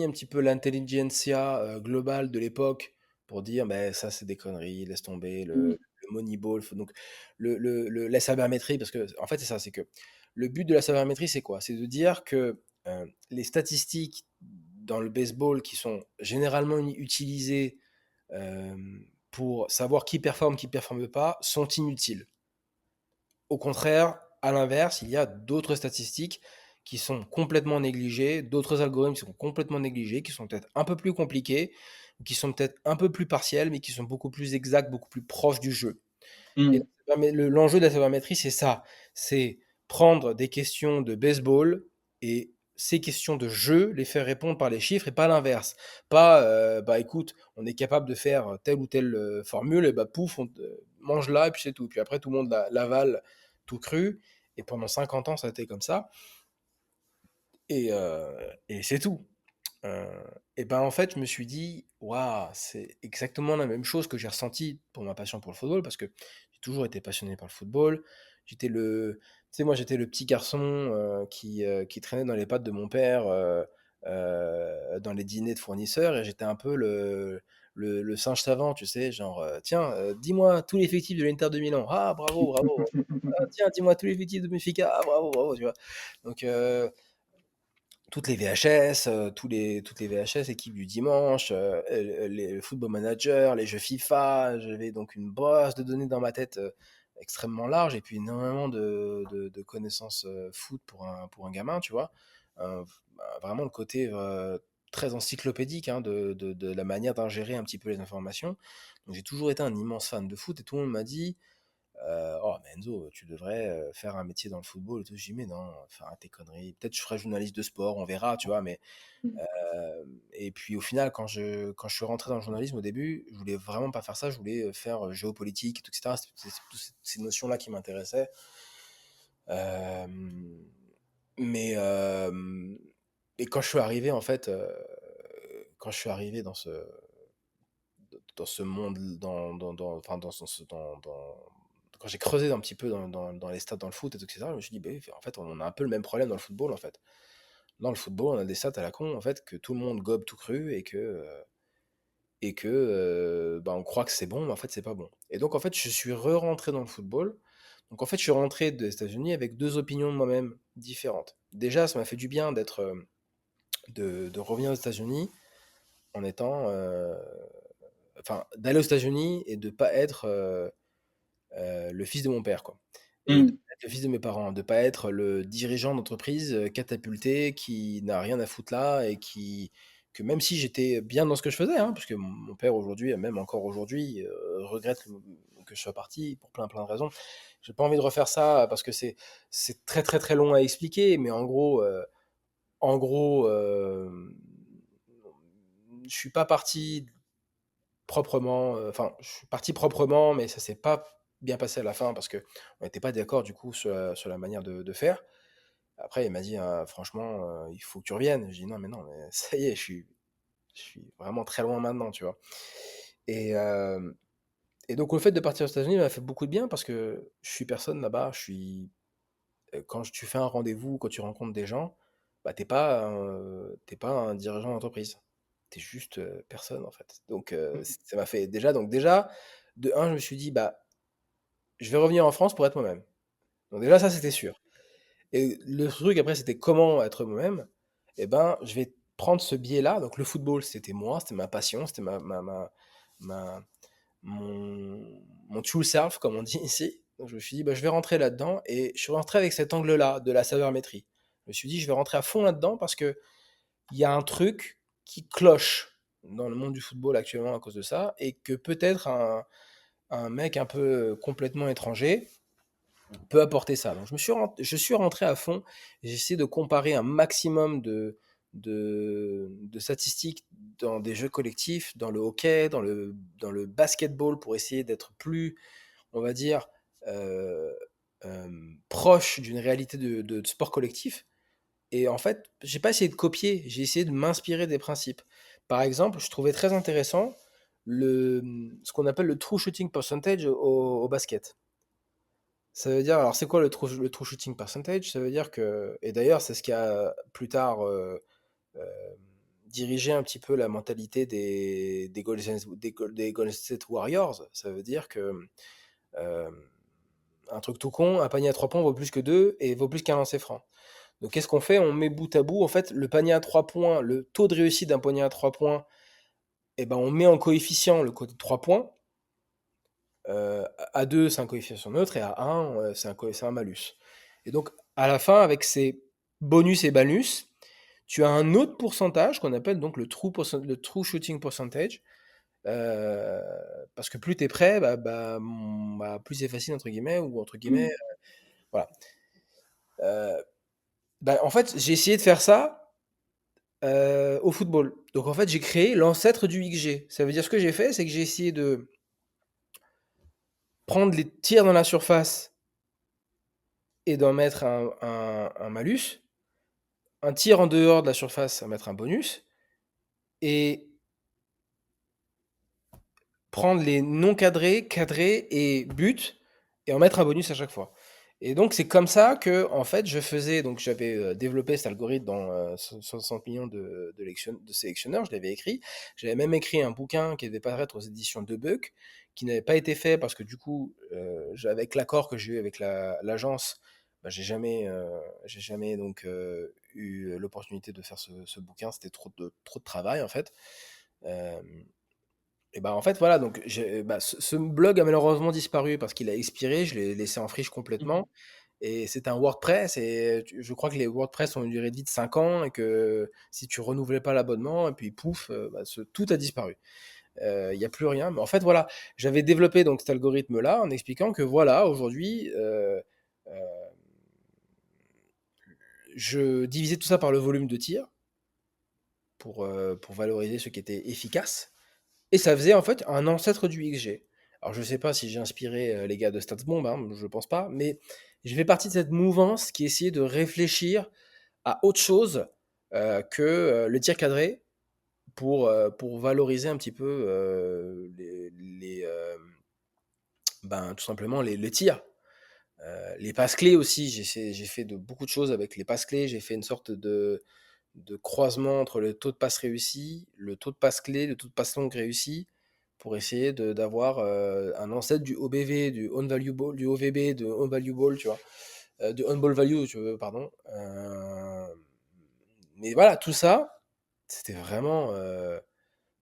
un petit peu l'intelligentsia globale de l'époque pour dire mais ça c'est des conneries, laisse tomber Hmm. le Moneyball. Donc la sabermétrie, parce que en fait c'est ça, c'est que le but de la sabermétrie c'est quoi? C'est de dire que les statistiques dans le baseball qui sont généralement utilisées euh, pour savoir qui performe pas sont inutiles. Au contraire, à l'inverse, il y a d'autres statistiques qui sont complètement négligées, d'autres algorithmes qui sont complètement négligés, qui sont peut-être un peu plus compliqués, qui sont peut-être un peu plus partiels, mais qui sont beaucoup plus exacts, beaucoup plus proches du jeu. Et Hmm. l'enjeu de la sabermétrie, c'est ça. C'est prendre des questions de baseball et ces questions de jeu, les faire répondre par les chiffres et pas l'inverse. Pas, bah écoute, on est capable de faire telle ou telle formule, et bah pouf, mange là et puis c'est tout. Puis après, tout le monde l'avale tout cru. Et pendant 50 ans, ça a été comme ça. Et c'est tout. Euh, et ben en fait, je me suis dit, waouh, c'est exactement la même chose que j'ai ressenti pour ma passion pour le football, parce que j'ai toujours été passionné par le football. Tu sais, moi, j'étais le petit garçon qui traînait dans les pattes de mon père dans les dîners de fournisseurs, et j'étais un peu le singe savant, tu sais, genre, tiens, dis-moi tous les effectifs de l'Inter de Milan. Ah, bravo, bravo. Ah, tiens, dis-moi tous les effectifs de Benfica. Ah, bravo, bravo, tu vois. Donc, toutes les VHS, toutes les VHS, équipe du dimanche, le Football Manager, les jeux FIFA. J'avais donc une base de données dans ma tête extrêmement large et puis énormément de connaissances foot pour un gamin, tu vois. Euh, Vraiment le côté très encyclopédique hein, de la manière d'ingérer un petit peu les informations. Donc j'ai toujours été un immense fan de foot et tout le monde m'a dit oh, mais Enzo, tu devrais faire un métier dans le football et tout. J'ai dit, mais non, enfin, tes conneries. Peut-être je ferai journaliste de sport, on verra, tu vois. Mais, et puis au final, quand je suis rentré dans le journalisme au début, je voulais vraiment pas faire ça. Je voulais faire géopolitique, et tout, etc. C'est toutes ces notions-là qui m'intéressaient. Euh, mais et quand je suis arrivé, en fait, quand je suis arrivé dans ce monde, enfin, quand j'ai creusé un petit peu dans les stats dans le foot, et tout, etc., je me suis dit, bah, oui, en fait, on a un peu le même problème dans le football, en fait. Dans le football, on a des stats à la con, en fait, que tout le monde gobe tout cru et que bah, on croit que c'est bon, mais en fait, c'est pas bon. Et donc, en fait, je suis re-rentré dans le football. Donc, en fait, je suis rentré des États-Unis avec deux opinions de moi-même différentes. Déjà, ça m'a fait du bien de revenir aux États-Unis en étant, enfin, d'aller aux États-Unis et de pas être le fils de mon père, quoi. Et de Hmm. pas être le fils de mes parents, de pas être le dirigeant d'entreprise catapulté qui n'a rien à foutre là et que même si j'étais bien dans ce que je faisais, hein, parce que mon père aujourd'hui, même encore aujourd'hui, regrette que je sois parti pour plein de raisons. J'ai pas envie de refaire ça parce que c'est très très très long à expliquer, mais en gros, je suis pas parti proprement, enfin, je suis parti proprement, mais ça s'est pas bien passé à la fin parce que on n'était pas d'accord du coup sur la manière de faire. Après, il m'a dit, franchement, il faut que tu reviennes. J'ai dit, non, mais non, mais ça y est, je suis vraiment très loin maintenant, tu vois. Et, euh, et donc, le fait de partir aux États-Unis m'a fait beaucoup de bien parce que je suis personne là-bas. Quand tu fais un rendez-vous, quand tu rencontres des gens, bah, t'es pas un dirigeant d'entreprise. T'es juste personne, en fait. Donc, ça m'a fait déjà, de un, je me suis dit, bah, je vais revenir en France pour être moi-même. Donc, déjà, ça, c'était sûr. Et le truc, après, c'était comment être moi-même. Eh ben, je vais prendre ce biais-là. Donc, le football, c'était moi, c'était ma passion, c'était ma, mon true self, comme on dit ici. Donc je me suis dit, bah, je vais rentrer là-dedans et je suis rentré avec cet angle-là de la sabermétrie. Je me suis dit, je vais rentrer à fond là-dedans parce que il y a un truc qui cloche dans le monde du football actuellement à cause de ça et que peut-être un mec un peu complètement étranger peut apporter ça. Donc je suis rentré à fond, j'ai essayé de comparer un maximum de statistiques dans des jeux collectifs, dans le hockey, dans le basketball, pour essayer d'être plus, on va dire, euh, proche d'une réalité de sport collectif. Et en fait, j'ai pas essayé de copier, j'ai essayé de m'inspirer des principes. Par exemple, je trouvais très intéressant ce qu'on appelle le true shooting percentage au basket. Ça veut dire, alors c'est quoi le true shooting percentage? Ça veut dire que, et d'ailleurs c'est ce qui a plus tard euh, dirigé un petit peu la mentalité des Golden State Warriors. Ça veut dire que euh, un truc tout con, un panier à 3 points vaut plus que 2 et vaut plus qu'un lancer franc. Donc qu'est-ce qu'on fait? On met bout à bout, en fait, le panier à 3 points, le taux de réussite d'un panier à 3 points, eh ben, on met en coefficient le côté de 3 points. À 2, c'est un coefficient neutre, et à 1, c'est un malus. Et donc, à la fin, avec ces bonus et malus, tu as un autre pourcentage qu'on appelle donc le true shooting percentage. euh, Parce que plus tu es prêt, plus c'est facile, entre guillemets, ou entre guillemets, voilà. Euh, En fait, j'ai essayé de faire ça au football. Donc, en fait, j'ai créé l'ancêtre du XG. Ça veut dire ce que j'ai fait, c'est que j'ai essayé de prendre les tirs dans la surface et d'en mettre un malus, un tir en dehors de la surface, à mettre un bonus, et prendre les non cadrés, cadrés et buts, et en mettre un bonus à chaque fois. Et donc c'est comme ça que en fait je faisais, donc j'avais développé cet algorithme dans 60 millions de sélectionneurs, je l'avais écrit. J'avais même écrit un bouquin qui devait paraître aux éditions de Buck, qui n'avait pas été fait parce que du coup, avec l'accord que j'ai eu avec l'agence, bah, j'ai jamais donc eu l'opportunité de faire ce bouquin. C'était trop de travail, en fait. Euh, et bah, en fait, voilà, donc ce blog a malheureusement disparu parce qu'il a expiré. Je l'ai laissé en friche Mhm. complètement. Et c'est un WordPress. Et je crois que les WordPress ont une durée de vie de 5 ans et que si tu renouvelais pas l'abonnement, et puis pouf, tout a disparu. Il n'y a plus rien. Mais en fait, voilà, j'avais développé donc cet algorithme-là en expliquant que voilà, aujourd'hui, euh, je divisais tout ça par le volume de tir pour valoriser ce qui était efficace. Et ça faisait en fait un ancêtre du XG. Alors je ne sais pas si j'ai inspiré les gars de StatsBomb, hein, je ne pense pas, mais je fais partie de cette mouvance qui essayait de réfléchir à autre chose que le tir cadré pour valoriser un petit peu tout simplement les tirs. Les passes clés aussi, j'ai fait de beaucoup de choses avec les passes clés. J'ai fait une sorte de croisement entre le taux de passe réussi, le taux de passe clé, le taux de passe longue réussi, pour essayer d'avoir un ancêtre du OBV, du on value ball, du OVB, de on value ball, tu vois, de on ball value, tu veux, pardon. Mais voilà, tout ça, c'était vraiment,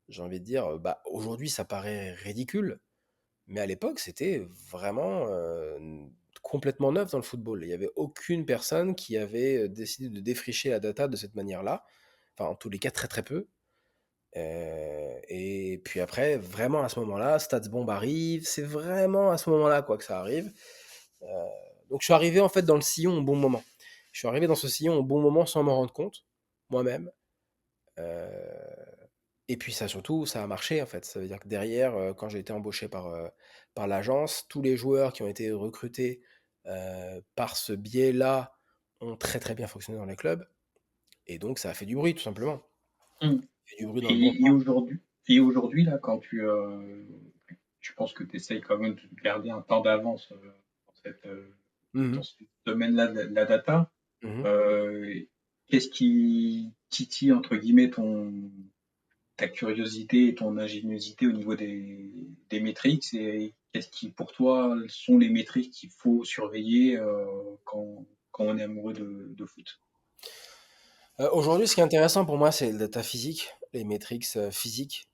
j'ai envie de dire, aujourd'hui ça paraît ridicule, mais à l'époque, c'était vraiment complètement neuf dans le football. Il n'y avait aucune personne qui avait décidé de défricher la data de cette manière-là. Enfin, en tous les cas, très très peu. Et puis après, vraiment à ce moment-là, StatsBomb arrive. C'est vraiment à ce moment-là quoi que ça arrive. Euh, donc je suis arrivé en fait dans le sillon au bon moment. Je suis arrivé dans ce sillon au bon moment sans m'en rendre compte, moi-même. Euh, et puis ça surtout, ça a marché en fait. Ça veut dire que derrière, quand j'ai été embauché par l'agence, tous les joueurs qui ont été recrutés par ce biais-là ont très très bien fonctionné dans les clubs. Et donc ça a fait du bruit tout simplement. Mhm. Ça fait du bruit dans le bon Et sens. aujourd'hui, là, quand tu penses que tu essayes quand même de garder un temps d'avance dans dans Mhm. ce domaine-là de la data, Mhm. euh, qu'est-ce qui titille, entre guillemets, ta curiosité et ton ingéniosité au niveau des métriques, et qu'est-ce qui, pour toi, sont les métriques qu'il faut surveiller quand on est amoureux de foot? Aujourd'hui, ce qui est intéressant pour moi, c'est le data physique, les métriques physiques,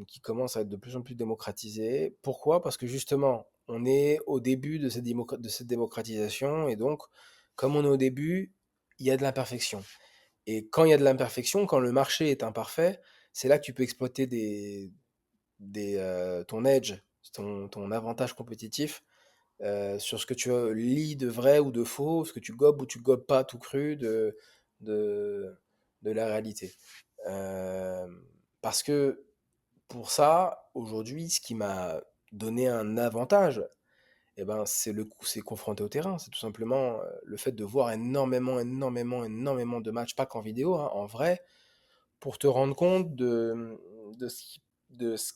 qui commencent à être de plus en plus démocratisées. Pourquoi? Parce que justement, on est au début de cette démocratisation, et donc, comme on est au début, il y a de l'imperfection. Et quand il y a de l'imperfection, quand le marché est imparfait, c'est là que tu peux exploiter ton edge, ton avantage compétitif sur ce que tu lis de vrai ou de faux, ce que tu gobes ou tu gobes pas tout cru de, de la réalité. Euh, Parce que pour ça, aujourd'hui, ce qui m'a donné un avantage, eh ben, c'est confronté au terrain. C'est tout simplement le fait de voir énormément de matchs, pas qu'en vidéo, hein, en vrai, pour te rendre compte de de ce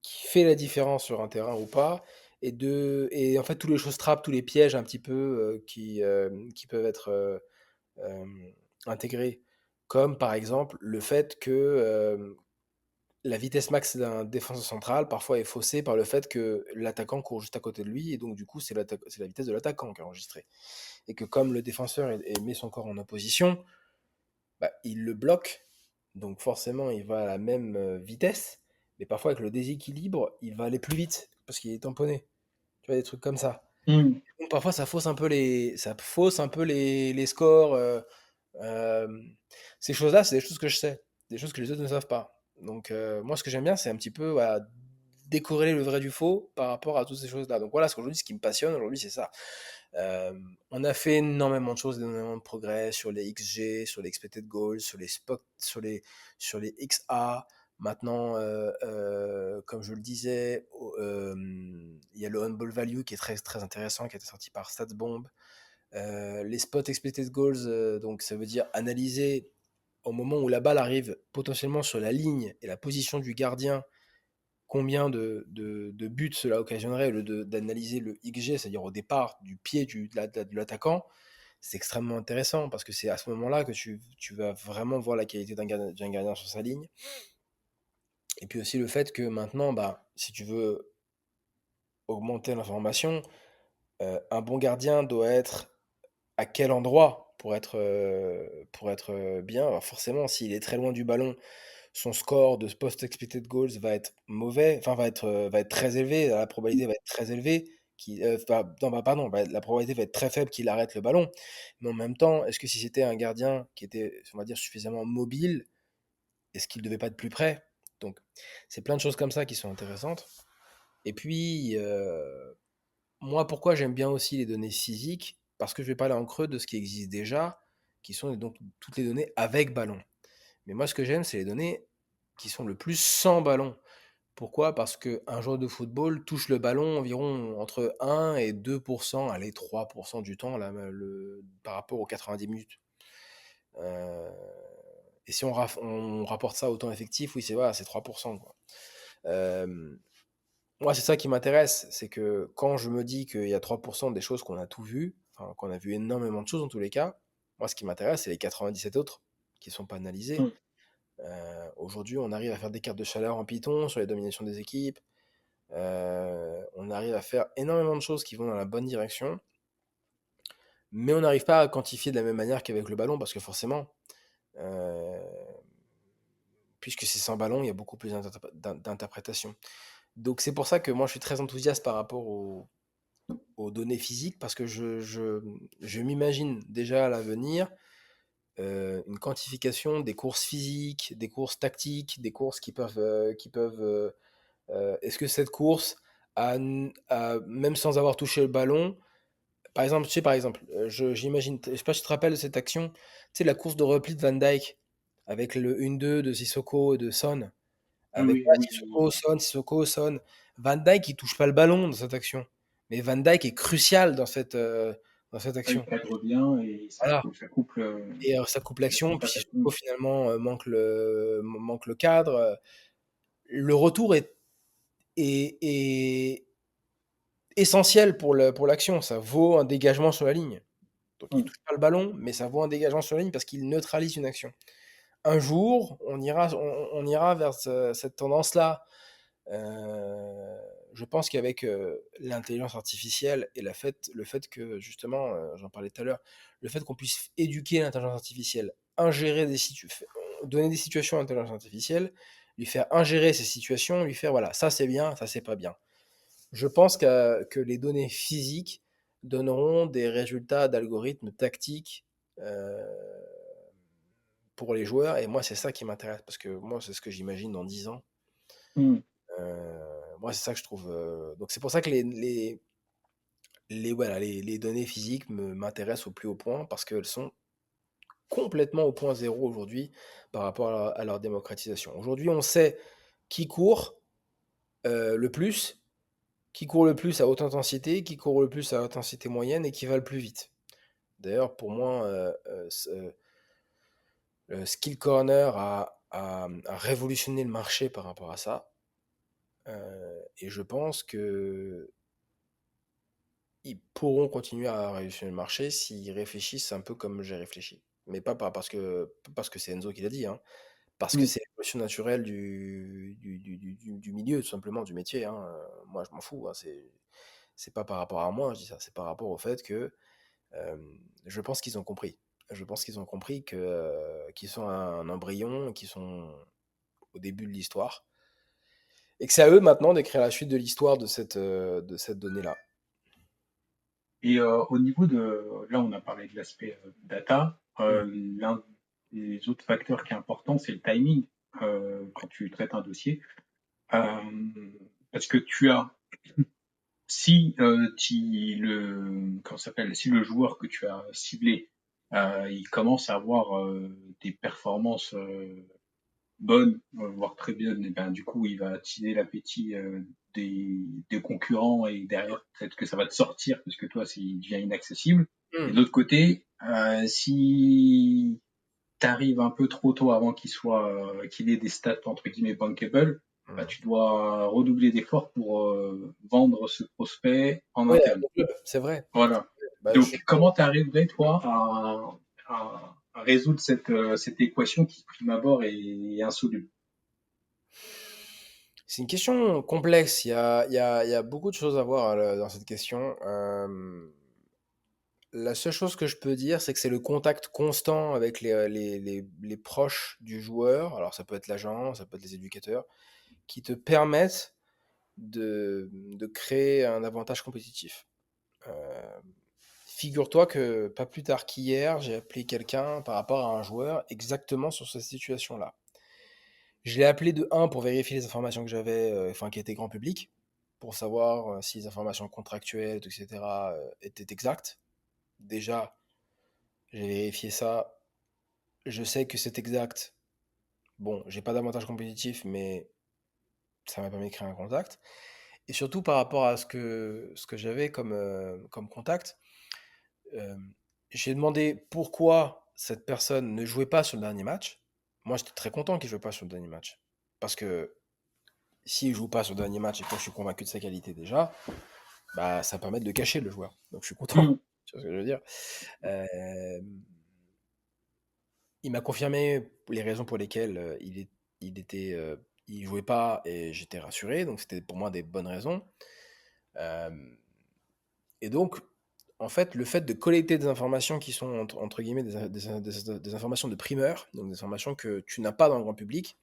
qui fait la différence sur un terrain ou pas, et en fait tous les choses trappes, tous les pièges un petit peu qui peuvent être euh, intégrés, comme par exemple le fait que la vitesse max d'un défenseur central parfois est faussée par le fait que l'attaquant court juste à côté de lui, et donc du coup c'est la vitesse de l'attaquant qui est enregistrée. Et que comme le défenseur met son corps en opposition, il le bloque, donc forcément il va à la même vitesse, mais parfois avec le déséquilibre, il va aller plus vite parce qu'il est tamponné. Tu vois, des trucs comme ça. Hmm. Donc parfois ça fausse un peu les scores. Euh, Ces choses-là, c'est des choses que je sais, des choses que les autres ne savent pas. Donc moi, ce que j'aime bien, c'est un petit peu voilà, décorréler le vrai du faux par rapport à toutes ces choses-là. Donc voilà, ce qui me passionne aujourd'hui, c'est ça. Euh, on a fait énormément de choses, énormément de progrès sur les XG, sur les expected goals, sur les spots, sur les XA. Maintenant, comme je le disais, il y a le on-ball value qui est très, très intéressant, qui a été sorti par StatsBomb. Les spots expected goals, donc ça veut dire analyser au moment où la balle arrive potentiellement sur la ligne et la position du gardien, combien de buts cela occasionnerait, au lieu d'analyser le XG, c'est-à-dire au départ du pied de l'attaquant. C'est extrêmement intéressant parce que c'est à ce moment-là que tu vas vraiment voir la qualité d'un gardien sur sa ligne. Et puis aussi le fait que maintenant, si tu veux augmenter l'information, un bon gardien doit être à quel endroit pour être bien. Alors forcément, s'il est très loin du ballon, son score de post-expected goals va être mauvais, enfin va être très élevé, la probabilité va être très élevée, non, bah, pardon, la probabilité va être très faible qu'il arrête le ballon. Mais en même temps, est-ce que si c'était un gardien qui était, on va dire, suffisamment mobile, est-ce qu'il ne devait pas être plus près? Donc, c'est plein de choses comme ça qui sont intéressantes. Et puis, moi, pourquoi j'aime bien aussi les données physiques? Parce que je vais parler en creux de ce qui existe déjà, qui sont donc toutes les données avec ballon. Mais moi, ce que j'aime, c'est les données qui sont le plus sans ballon. Pourquoi? Parce qu'un joueur de football touche le ballon environ entre 1 et 2%, allez 3% du temps là, par rapport aux 90 minutes. Euh, et si on rapporte ça au temps effectif, oui, c'est voilà, c'est 3%, quoi. Euh, Moi, c'est ça qui m'intéresse, c'est que quand je me dis qu'il y a 3% des choses qu'on a tout vu, enfin, qu'on a vu énormément de choses dans tous les cas, moi, ce qui m'intéresse, c'est les 97 autres qui ne sont pas analysés. Mm. Aujourd'hui, on arrive à faire des cartes de chaleur en Python sur les dominations des équipes. On arrive à faire énormément de choses qui vont dans la bonne direction, mais on n'arrive pas à quantifier de la même manière qu'avec le ballon, parce que forcément, euh, puisque c'est sans ballon, il y a beaucoup plus d'interprétation. Donc c'est pour ça que moi je suis très enthousiaste par rapport aux données physiques, parce que je m'imagine déjà à l'avenir une quantification des courses physiques, des courses tactiques, des courses est-ce que cette course, même sans avoir touché le ballon, par exemple, tu sais, par exemple, j'imagine, je sais pas si tu te rappelles de cette action, tu sais, la course de repli de Van Dijk, avec le 1-2 de Sissoko et de Son, avec Oui, oui, oui. Sissoko, Son, Sissoko, Son. Van Dijk, il touche pas le ballon dans cette action. Mais Van Dijk est crucial dans cette Ouais, il action. cadre bien et Voilà. ça couple, Et ça coupe l'action, puis si l'attaquant. Sissoko finalement manque le cadre, le retour est essentiel pour l'action. Ça vaut un dégagement sur la ligne. Donc il Mm. touche pas le ballon, mais ça vaut un dégagement sur la ligne parce qu'il neutralise une action. Un jour, on ira vers cette tendance-là. Je pense qu'avec l'intelligence artificielle et le fait que, justement, j'en parlais tout à l'heure, le fait qu'on puisse éduquer l'intelligence artificielle, ingérer donner des situations à l'intelligence artificielle, lui faire ingérer ces situations, lui faire, voilà, ça c'est bien, ça c'est pas bien. Je pense que les données physiques donneront des résultats d'algorithmes tactiques euh, pour les joueurs, et moi c'est ça qui m'intéresse, parce que moi c'est ce que j'imagine dans 10 ans. Mm. Moi c'est ça que je trouve. Donc c'est pour ça que voilà, les données physiques m'intéressent au plus haut point, parce qu'elles sont complètement au point zéro aujourd'hui par rapport à leur démocratisation. Aujourd'hui on sait qui court le plus, qui court le plus à haute intensité, qui court le plus à intensité moyenne et qui va le plus vite. D'ailleurs, pour moi, Skill Corner a révolutionné le marché par rapport à ça. Et je pense que ils pourront continuer à révolutionner le marché s'ils réfléchissent un peu comme j'ai réfléchi. Mais parce que c'est Enzo qui l'a dit, hein, parce que Mm. c'est l'évolution naturelle du milieu, tout simplement, du métier. Hein. Moi, je m'en fous. Hein, c'est pas par rapport à moi, je dis ça, c'est par rapport au fait que je pense qu'ils ont compris. Je pense qu'ils ont compris qu'ils sont un embryon, qu'ils sont au début de l'histoire, et que c'est à eux maintenant d'écrire la suite de l'histoire de cette donnée-là. Et au niveau de, là, on a parlé de l'aspect data. Mm. L'un des autres facteurs qui est important, c'est le timing quand tu traites un dossier. Euh, Parce que si comment ça s'appelle, si le joueur que tu as ciblé, il commence à avoir des performances bonne, voire très bonne, et ben du coup il va attiser l'appétit des concurrents et derrière peut-être que ça va te sortir parce que toi il devient inaccessible. Et de Mm. l'autre côté, si t'arrives un peu trop tôt avant qu'il ait des stats entre guillemets bankable, bah, Mm. tu dois redoubler d'efforts pour vendre ce prospect en Ouais, interne. c'est vrai. Voilà. Bah, Donc, comment tu arriverais, toi, à résoudre cette équation qui, de prime abord, est insoluble? c'est une question complexe. Il y a beaucoup de choses à voir dans cette question. La seule chose que je peux dire, c'est que c'est le contact constant avec les proches du joueur. Alors, ça peut être l'agent, ça peut être les éducateurs, qui te permettent de créer un avantage compétitif. Euh, Figure-toi que pas plus tard qu'hier, j'ai appelé quelqu'un par rapport à un joueur exactement sur cette situation-là. Je l'ai appelé de un pour vérifier les informations que j'avais, enfin qui étaient grand public, pour savoir si les informations contractuelles, etc., étaient exactes. Déjà, j'ai vérifié ça. Je sais que c'est exact. Bon, j'ai pas d'avantage compétitif, mais ça m'a permis de créer un contact. Et surtout par rapport à ce que j'avais comme contact, euh, j'ai demandé pourquoi cette personne ne jouait pas sur le dernier match. Moi, j'étais très content qu'il ne joue pas sur le dernier match. Parce que s'il joue pas sur le dernier match et que je suis convaincu de sa qualité déjà, bah, ça permet de cacher le joueur. Donc je suis content. Mm. Tu vois ce que je veux dire? Euh, il m'a confirmé les raisons pour lesquelles il était, il jouait pas et j'étais rassuré. Donc c'était pour moi des bonnes raisons. Euh, et donc, en fait, le fait de collecter des informations qui sont entre guillemets des informations de primeur, donc des informations que tu n'as pas dans le grand public,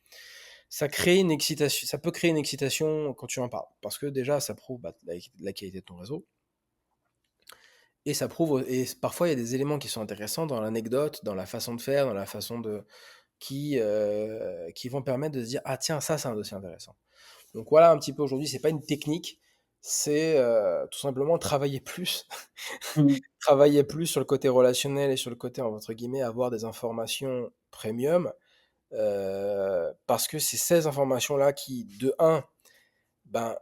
ça crée une excitation, ça peut créer une excitation quand tu en parles, parce que déjà, ça prouve bah, la qualité de ton réseau, et ça prouve, et parfois il y a des éléments qui sont intéressants dans l'anecdote, dans la façon de faire, dans la façon de qui vont permettre de se dire ah tiens ça c'est un dossier intéressant. Donc voilà un petit peu aujourd'hui, c'est pas une technique, c'est tout simplement travailler plus, Mm. travailler plus sur le côté relationnel et sur le côté entre guillemets avoir des informations premium, parce que c'est ces informations là qui de un ben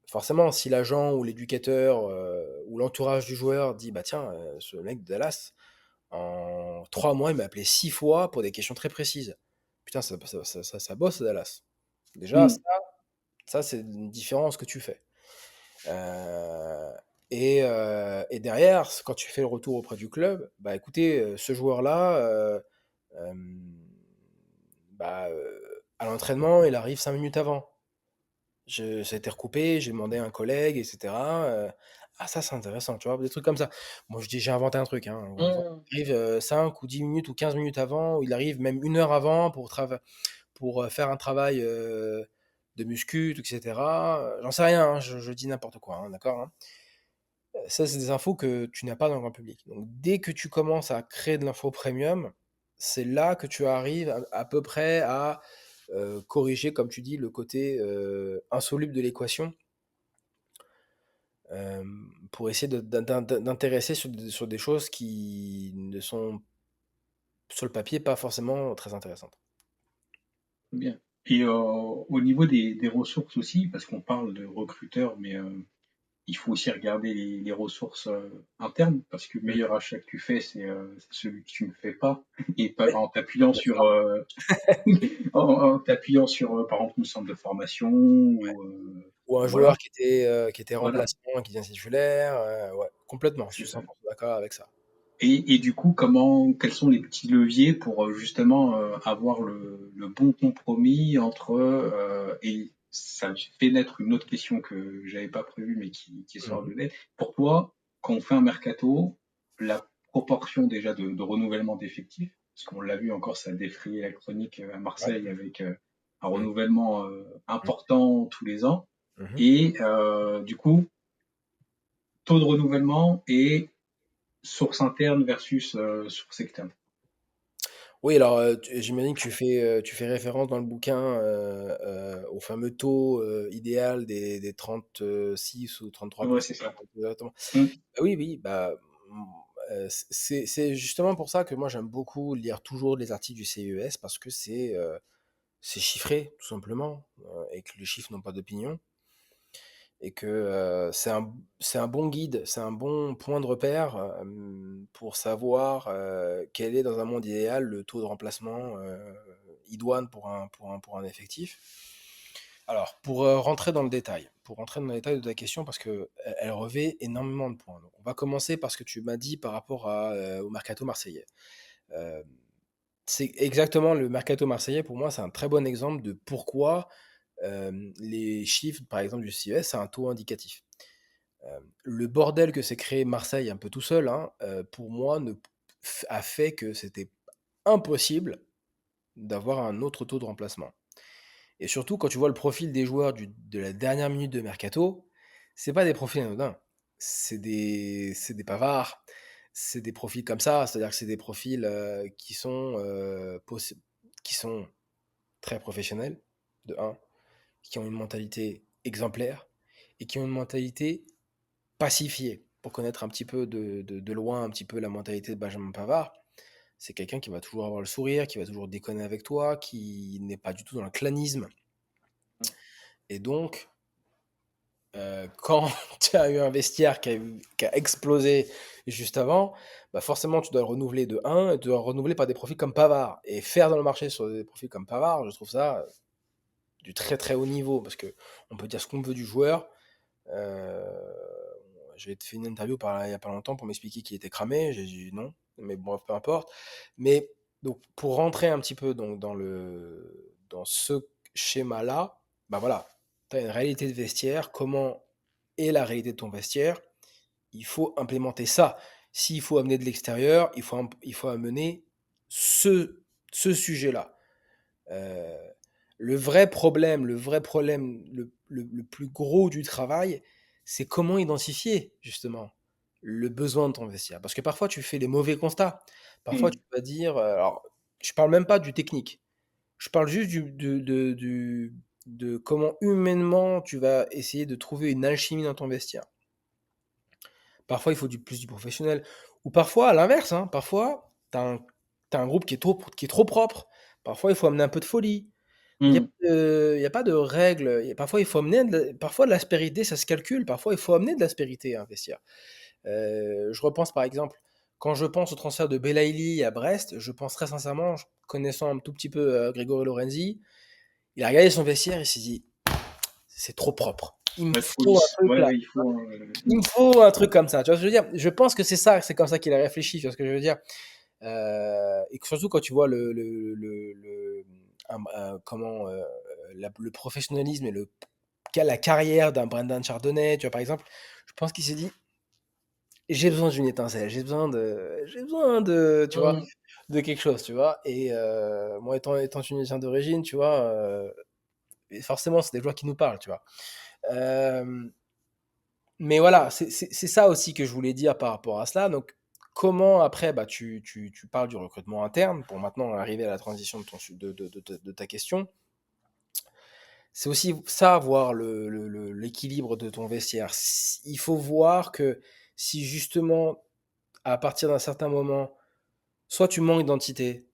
forcément, si l'agent ou l'éducateur ou l'entourage du joueur dit bah tiens, ce mec de Dallas, en 3 mois, il m'a appelé 6 fois pour des questions très précises. Putain, ça bosse Dallas. Déjà, Mm. ça c'est une différence que tu fais. Euh, et derrière, quand tu fais le retour auprès du club, bah écoutez, ce joueur-là, euh, bah, à l'entraînement, il arrive 5 minutes avant. Ça a été recoupé, j'ai demandé à un collègue, etc. Ah, ça, c'est intéressant, tu vois, des trucs comme ça. Moi, je dis, j'ai inventé un truc, hein. Mm. Il arrive 5 ou 10 minutes ou 15 minutes avant, ou il arrive même 1 heure avant pour faire un travail de muscu, etc. J'en sais rien, hein, je dis n'importe quoi, hein, d'accord, hein. Ça, c'est des infos que tu n'as pas dans le grand public. Donc, dès que tu commences à créer de l'info premium, c'est là que tu arrives à peu près à corriger, comme tu dis, le côté insoluble de l'équation euh, pour essayer d'intéresser sur des choses qui ne sont sur le papier pas forcément très intéressantes. Bien. Et au niveau des ressources aussi, parce qu'on parle de recruteurs, mais il faut aussi regarder les ressources internes, parce que le Mhm. meilleur achat que tu fais, c'est celui que tu ne fais pas, et pas en t'appuyant sur, D'accord. en t'appuyant sur, par exemple, une centre de formation, Ou un ou voilà, joueur qui était voilà, remplaçant, qui devient titulaire. Ouais, complètement, je c'est suis ça. 100% d'accord avec ça. Et du coup, quels sont les petits leviers pour justement avoir le bon compromis entre et ça fait naître une autre question que j'avais pas prévue mais qui sort Mhm. de net. Pour toi, quand on fait un mercato, la proportion déjà de renouvellement d'effectifs, parce qu'on l'a vu encore, ça a défrayé la chronique à Ouais. Marseille avec un Mhm. renouvellement important tous les ans, Mhm. et du coup, taux de renouvellement et source interne versus source externe. Oui, alors j'imagine que tu fais référence dans le bouquin au fameux taux idéal des 36 ou Ouais, 33%. c'est ça. Exactement. Mm. Ah oui, oui, bah, c'est justement pour ça que moi j'aime beaucoup lire toujours les articles du CES parce que c'est chiffré, tout simplement, et que les chiffres n'ont pas d'opinion, et que c'est un bon guide, c'est un bon point de repère pour savoir quel est dans un monde idéal le taux de remplacement idoine pour un effectif. Alors, pour rentrer dans le détail de ta question, parce que elle revêt énormément de points. Donc, on va commencer par ce que tu m'as dit par rapport au mercato marseillais. Euh, c'est exactement le mercato marseillais, pour moi, c'est un très bon exemple de pourquoi les chiffres, par exemple, du CES, c'est un taux indicatif. Le bordel que s'est créé Marseille un peu tout seul, hein, pour moi, a fait que c'était impossible d'avoir un autre taux de remplacement. Et surtout, quand tu vois le profil des joueurs de la dernière minute de Mercato, c'est pas des profils anodins. C'est des Pavard, c'est des profils comme ça. C'est-à-dire que c'est des profils qui sont très professionnels, de un, qui ont une mentalité exemplaire et qui ont une mentalité pacifiée. Pour connaître un petit peu de loin, un petit peu la mentalité de Benjamin Pavard, c'est quelqu'un qui va toujours avoir le sourire, qui va toujours déconner avec toi, qui n'est pas du tout dans le clanisme. Et donc, quand tu as eu un vestiaire qui a explosé juste avant, bah forcément, tu dois le renouveler de un et tu dois le renouveler par des profils comme Pavard. Et faire dans le marché sur des profils comme Pavard, je trouve ça du très très haut niveau, parce que on peut dire ce qu'on veut du joueur. Euh, j'ai fait une interview il n'y a pas longtemps pour m'expliquer qu'il était cramé. J'ai dit non, mais bon, peu importe. Mais donc, pour rentrer un petit peu dans ce schéma-là, bah voilà, tu as une réalité de vestiaire. Comment est la réalité de ton vestiaire? Il faut implémenter ça. S'il faut amener de l'extérieur, il faut amener ce sujet-là. Euh, le plus gros du travail, c'est comment identifier justement le besoin de ton vestiaire. Parce que parfois, tu fais les mauvais constats. Parfois, tu Mm. vas dire, alors, je parle même pas du technique. Je parle juste de comment humainement tu vas essayer de trouver une alchimie dans ton vestiaire. Parfois, il faut plus du professionnel. Ou parfois, à l'inverse, hein, parfois, t'as un groupe qui est trop propre. Parfois, il faut amener un peu de folie. Mm. Il y a pas de règles. Parfois, il faut amener parfois de l'aspérité, ça se calcule. Parfois, il faut amener de l'aspérité à investir. Je repense par exemple, quand je pense au transfert de Belaïli à Brest, je pense très sincèrement, connaissant un tout petit peu Grégory Lorenzi, il a regardé son vestiaire et s'est dit, c'est trop propre. La folie. Ouais, ouais, il faut. Il me faut un truc comme ça. Tu vois ce que je veux dire? Je pense que c'est comme ça qu'il a réfléchi. Tu vois ce que je veux dire? Et que surtout quand tu vois comment le professionnalisme et la carrière d'un Brendan Chardonnay, tu vois par exemple, je pense qu'il s'est dit j'ai besoin d'une étincelle, j'ai besoin de, tu vois, Mm. de quelque chose, tu vois. Et moi étant tunisien d'origine, tu vois, et forcément c'est des joueurs qui nous parlent, tu vois. Euh, Mais voilà, c'est ça aussi que je voulais dire par rapport à cela. Donc, comment après, bah, tu parles du recrutement interne pour maintenant arriver à la transition de ta question. C'est aussi ça, voir l'équilibre de ton vestiaire. Il faut voir que si justement, à partir d'un certain moment, soit tu manques d'identité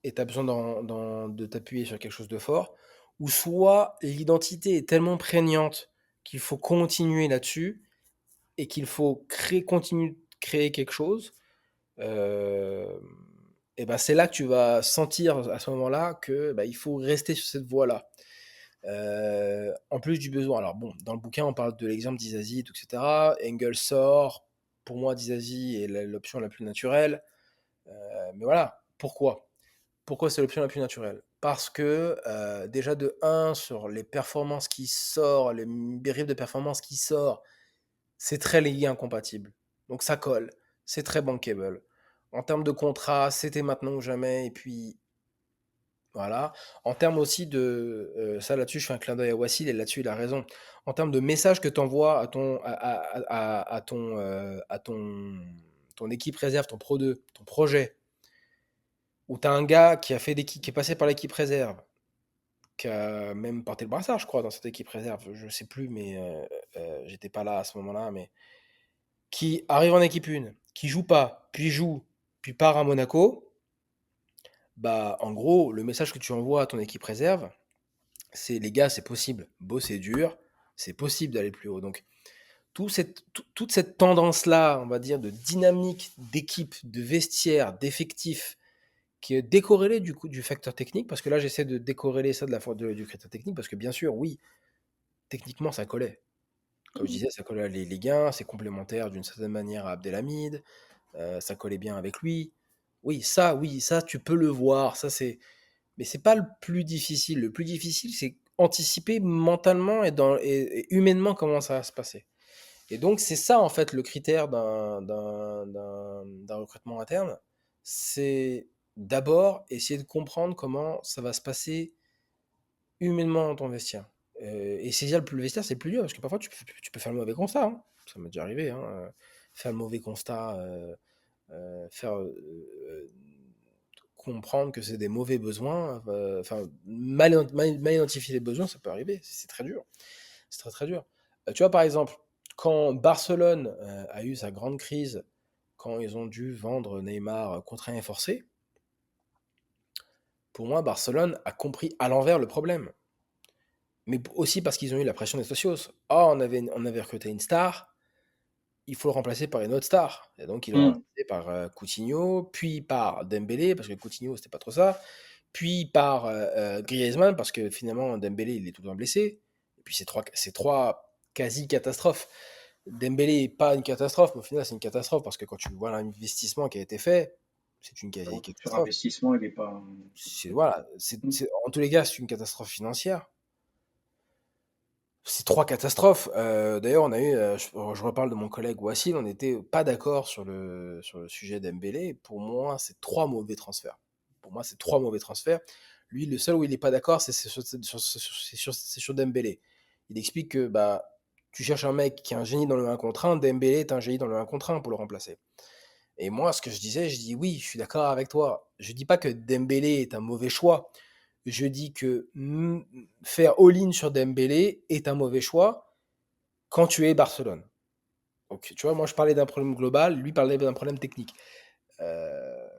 et tu as besoin de t'appuyer sur quelque chose de fort, ou soit l'identité est tellement prégnante qu'il faut continuer là-dessus et qu'il faut continuer de créer quelque chose, euh, et ben c'est là que tu vas sentir à ce moment-là que bah, il faut rester sur cette voie-là. En plus du besoin. Alors bon, dans le bouquin, on parle de l'exemple d'Izazi, etc. Engels sort. Pour moi, Dizazi est l'option la plus naturelle. Mais voilà, pourquoi? Pourquoi c'est l'option la plus naturelle? Parce que déjà de un sur les performances qui sortent, les briefs de performance qui sortent, c'est très Ligue 1 compatible. Donc ça colle. C'est très bankable. En termes de contrat, c'était maintenant ou jamais. Et puis voilà. En termes aussi ça là-dessus, je fais un clin d'œil à Wassil et là-dessus, il a raison. En termes de messages que tu envoies ton équipe réserve, ton Pro 2, ton projet, où tu as un gars qui est passé par l'équipe réserve, qui a même porté le brassard, je crois, dans cette équipe réserve. Je sais plus, mais j'étais pas là à ce moment-là. Mais qui arrive en équipe 1, qui joue, puis part à Monaco, bah en gros, le message que tu envoies à ton équipe réserve, c'est les gars, c'est possible. Bosser dur, c'est possible d'aller plus haut. Donc, toute cette tendance-là, on va dire, de dynamique d'équipe, de vestiaire, d'effectif, qui est décorrélée du coup du facteur technique, parce que là, j'essaie de décorréler ça du critère technique, parce que bien sûr, oui, techniquement, ça collait. Comme je disais, ça collait à les gains, c'est complémentaire d'une certaine manière à Abdelhamid, ça collait bien avec lui. Oui, ça, tu peux le voir. Mais c'est pas le plus difficile. Le plus difficile, c'est anticiper mentalement et humainement comment ça va se passer. Et donc, c'est ça, en fait, le critère d'un recrutement interne. C'est d'abord essayer de comprendre comment ça va se passer humainement dans ton vestiaire. Et c'est déjà le vestiaire, c'est le plus dur, parce que parfois, tu peux faire le mauvais constat, hein. Ça m'est déjà arrivé, hein, faire le mauvais constat, faire comprendre que c'est des mauvais besoins, enfin, mal identifier les besoins, ça peut arriver, c'est très dur. C'est très très dur. Tu vois, par exemple, quand Barcelone a eu sa grande crise, quand ils ont dû vendre Neymar contraint et forcé, pour moi, Barcelone a compris à l'envers le problème. Mais aussi parce qu'ils ont eu la pression des socios. Oh, on avait recruté une star, il faut le remplacer par une autre star. Et donc, ils l'ont Hmm. remplacé par Coutinho, puis par Dembélé, parce que Coutinho, c'était pas trop ça, puis par Griezmann, parce que finalement, Dembélé, il est tout le temps blessé. Et puis, c'est trois quasi-catastrophes. Dembélé n'est pas une catastrophe, mais au final, c'est une catastrophe, parce que quand tu vois l'investissement qui a été fait, c'est une Sur quasi-catastrophe. investissement, il n'est pas. Voilà, Hmm. en tous les cas, c'est une catastrophe financière. C'est trois catastrophes. D'ailleurs, on a eu, je reparle de mon collègue Wassil, on n'était pas d'accord sur le sujet d'Embélé. Pour moi, c'est trois mauvais transferts. Pour moi, c'est trois mauvais transferts. Lui, le seul où il n'est pas d'accord, c'est sur Dembélé. Il explique que bah, tu cherches un mec qui est un génie dans le 1 contre 1, Dembélé est un génie dans le 1 contre 1 pour le remplacer. Et moi, ce que je disais, je dis oui, je suis d'accord avec toi. Je dis pas que Dembélé est un mauvais choix. Je dis que faire all-in sur Dembélé est un mauvais choix quand tu es Barcelone. Donc, tu vois, moi je parlais d'un problème global, lui parlait d'un problème technique. Euh,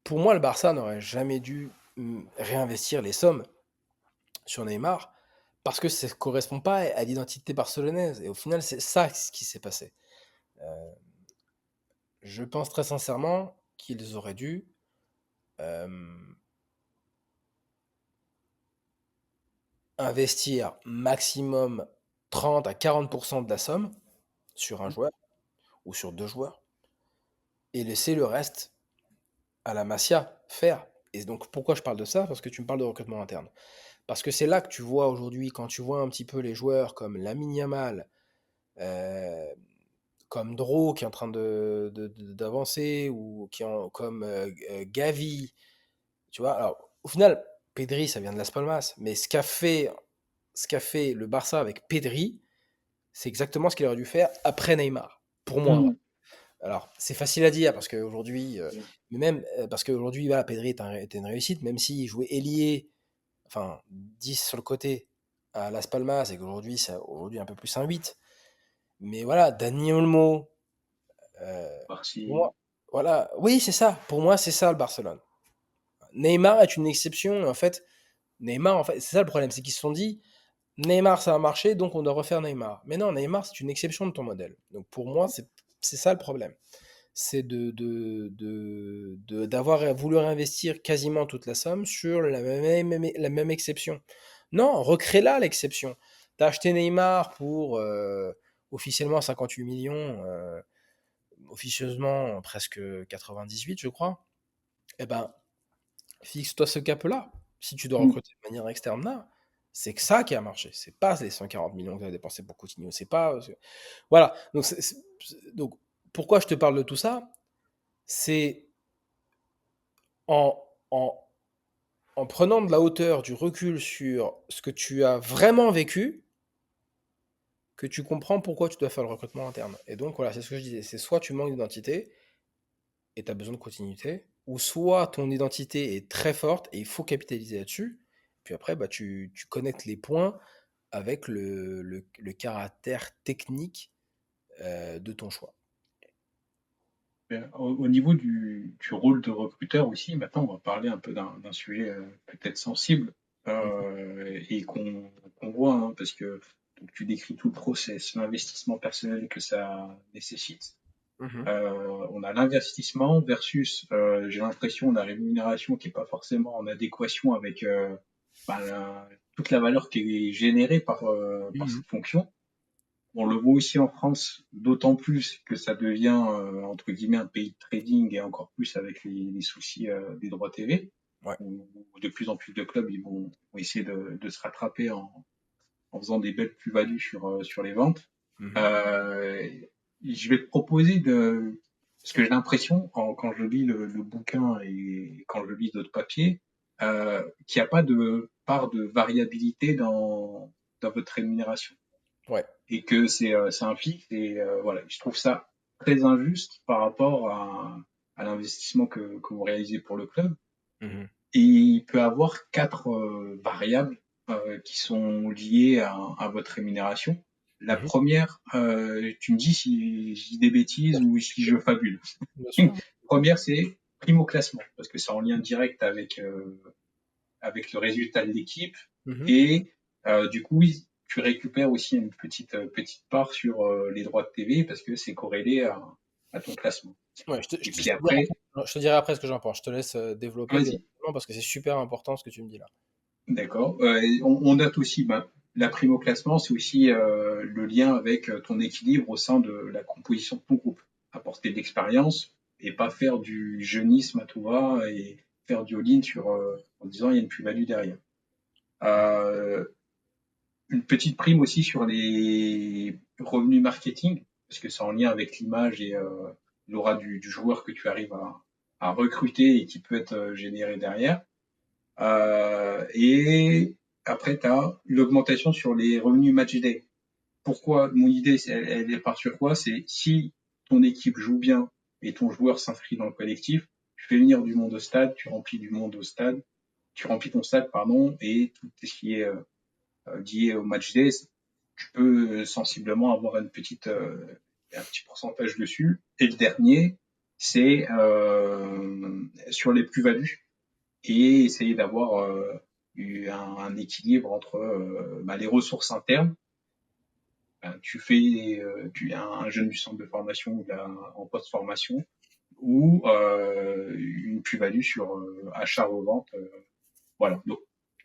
pour moi, le Barça n'aurait jamais dû réinvestir les sommes sur Neymar parce que ça ne correspond pas à l'identité barcelonaise. Et au final, c'est ça ce qui s'est passé. Euh, je pense très sincèrement qu'ils auraient dû euh, investir maximum 30 à 40% de la somme sur un joueur ou sur deux joueurs et laisser le reste à la Masia faire. Et donc pourquoi je parle de ça? Parce que tu me parles de recrutement interne. Parce que c'est là que tu vois aujourd'hui, quand tu vois un petit peu les joueurs comme Lamine Yamal, euh, comme Dro qui est en train d'avancer, ou comme Gavi, tu vois. Alors au final, Pedri, ça vient de Las Palmas, mais ce qu'a fait le Barça avec Pedri, c'est exactement ce qu'il aurait dû faire après Neymar, pour moi. Hmm. Alors, c'est facile à dire parce qu'aujourd'hui, mais même parce qu'aujourd'hui, voilà, Pedri était une réussite, même s'il jouait ailier, enfin 10 sur le côté à Las Palmas, et qu'aujourd'hui, c'est aujourd'hui un peu plus un 8. Mais voilà, Dani Olmo, pour Parti. moi, voilà, oui, c'est ça. Pour moi, c'est ça le Barcelone. Neymar est une exception. En fait, Neymar, en fait, c'est ça le problème, c'est qu'ils se sont dit, Neymar, ça a marché, donc on doit refaire Neymar. Mais non, Neymar, c'est une exception de ton modèle. Donc pour moi, c'est ça le problème. C'est d'avoir voulu réinvestir quasiment toute la somme sur la même exception. Non, recrée-la l'exception. T'as acheté Neymar pour officiellement 58 millions, officieusement presque 98, je crois. Eh ben, fixe-toi ce cap-là. Si tu dois Hmm. recruter de manière externe là, c'est que ça qui a marché. C'est pas les 140 millions que tu as dépensé pour Coutinho. C'est pas. Voilà. Donc, pourquoi je te parle de tout ça? C'est en, en, en prenant de la hauteur, du recul sur ce que tu as vraiment vécu, que tu comprends pourquoi tu dois faire le recrutement interne. Et donc, voilà, c'est ce que je disais. C'est soit tu manques d'identité et tu as besoin de continuité, ou soit ton identité est très forte et il faut capitaliser là-dessus. Puis après, bah, tu connectes les points avec le caractère technique de ton choix. Au niveau du rôle de recruteur aussi, maintenant on va parler un peu d'un sujet peut-être sensible et qu'on voit, hein, parce que donc, tu décris tout le process, l'investissement personnel que ça nécessite. Mhm. On a l'investissement versus, j'ai l'impression, la rémunération qui est pas forcément en adéquation avec bah, toute la valeur qui est générée par Mhm. cette fonction. On le voit aussi en France, d'autant plus que ça devient entre guillemets un pays de trading et encore plus avec les soucis des droits TV, Ouais. où de plus en plus de clubs ils vont essayer de se rattraper en faisant des belles plus-values sur les ventes. Mhm. Euh, je vais te proposer de, parce que j'ai l'impression, quand je lis le bouquin et quand je lis d'autres papiers, qu'il n'y a pas de part de variabilité dans votre rémunération Ouais. et que c'est un fixe et voilà, je trouve ça très injuste par rapport à l'investissement que vous réalisez pour le club. Mhm. Et il peut avoir quatre variables qui sont liées à votre rémunération. La Mhm. première, tu me dis si je dis des bêtises ou si je fabule. Bien sûr. Première, c'est primo classement, parce que c'est en lien direct avec le résultat de l'équipe. Mhm. Et du coup, oui, tu récupères aussi une petite part sur les droits de TV parce que c'est corrélé à ton classement. Ouais, Et puis après, je te dirai après ce que j'en pense. Je te laisse développer bien vas-y. évidemment, parce que c'est super important ce que tu me dis là. D'accord. On note aussi, ben, la prime au classement, c'est aussi le lien avec ton équilibre au sein de la composition de ton groupe. Apporter de l'expérience et pas faire du jeunisme à tout va et faire du all-in en disant il y a une plus-value derrière. Euh, une petite prime aussi sur les revenus marketing, parce que c'est en lien avec l'image et l'aura du joueur que tu arrives à recruter et qui peut être généré derrière. Et après, tu as l'augmentation sur les revenus match day. Pourquoi mon idée, elle est part sur quoi? C'est si ton équipe joue bien et ton joueur s'inscrit dans le collectif, tu fais venir du monde au stade, tu remplis du monde au stade, tu remplis ton stade, pardon, et tout ce qui est lié au match day, tu peux sensiblement avoir un petit pourcentage dessus. Et le dernier, c'est sur les plus-values et essayer d'avoir un équilibre entre bah, les ressources internes. Tu fais un jeune du centre de formation ou en post-formation ou une plus-value sur achat-revente. Voilà. Donc,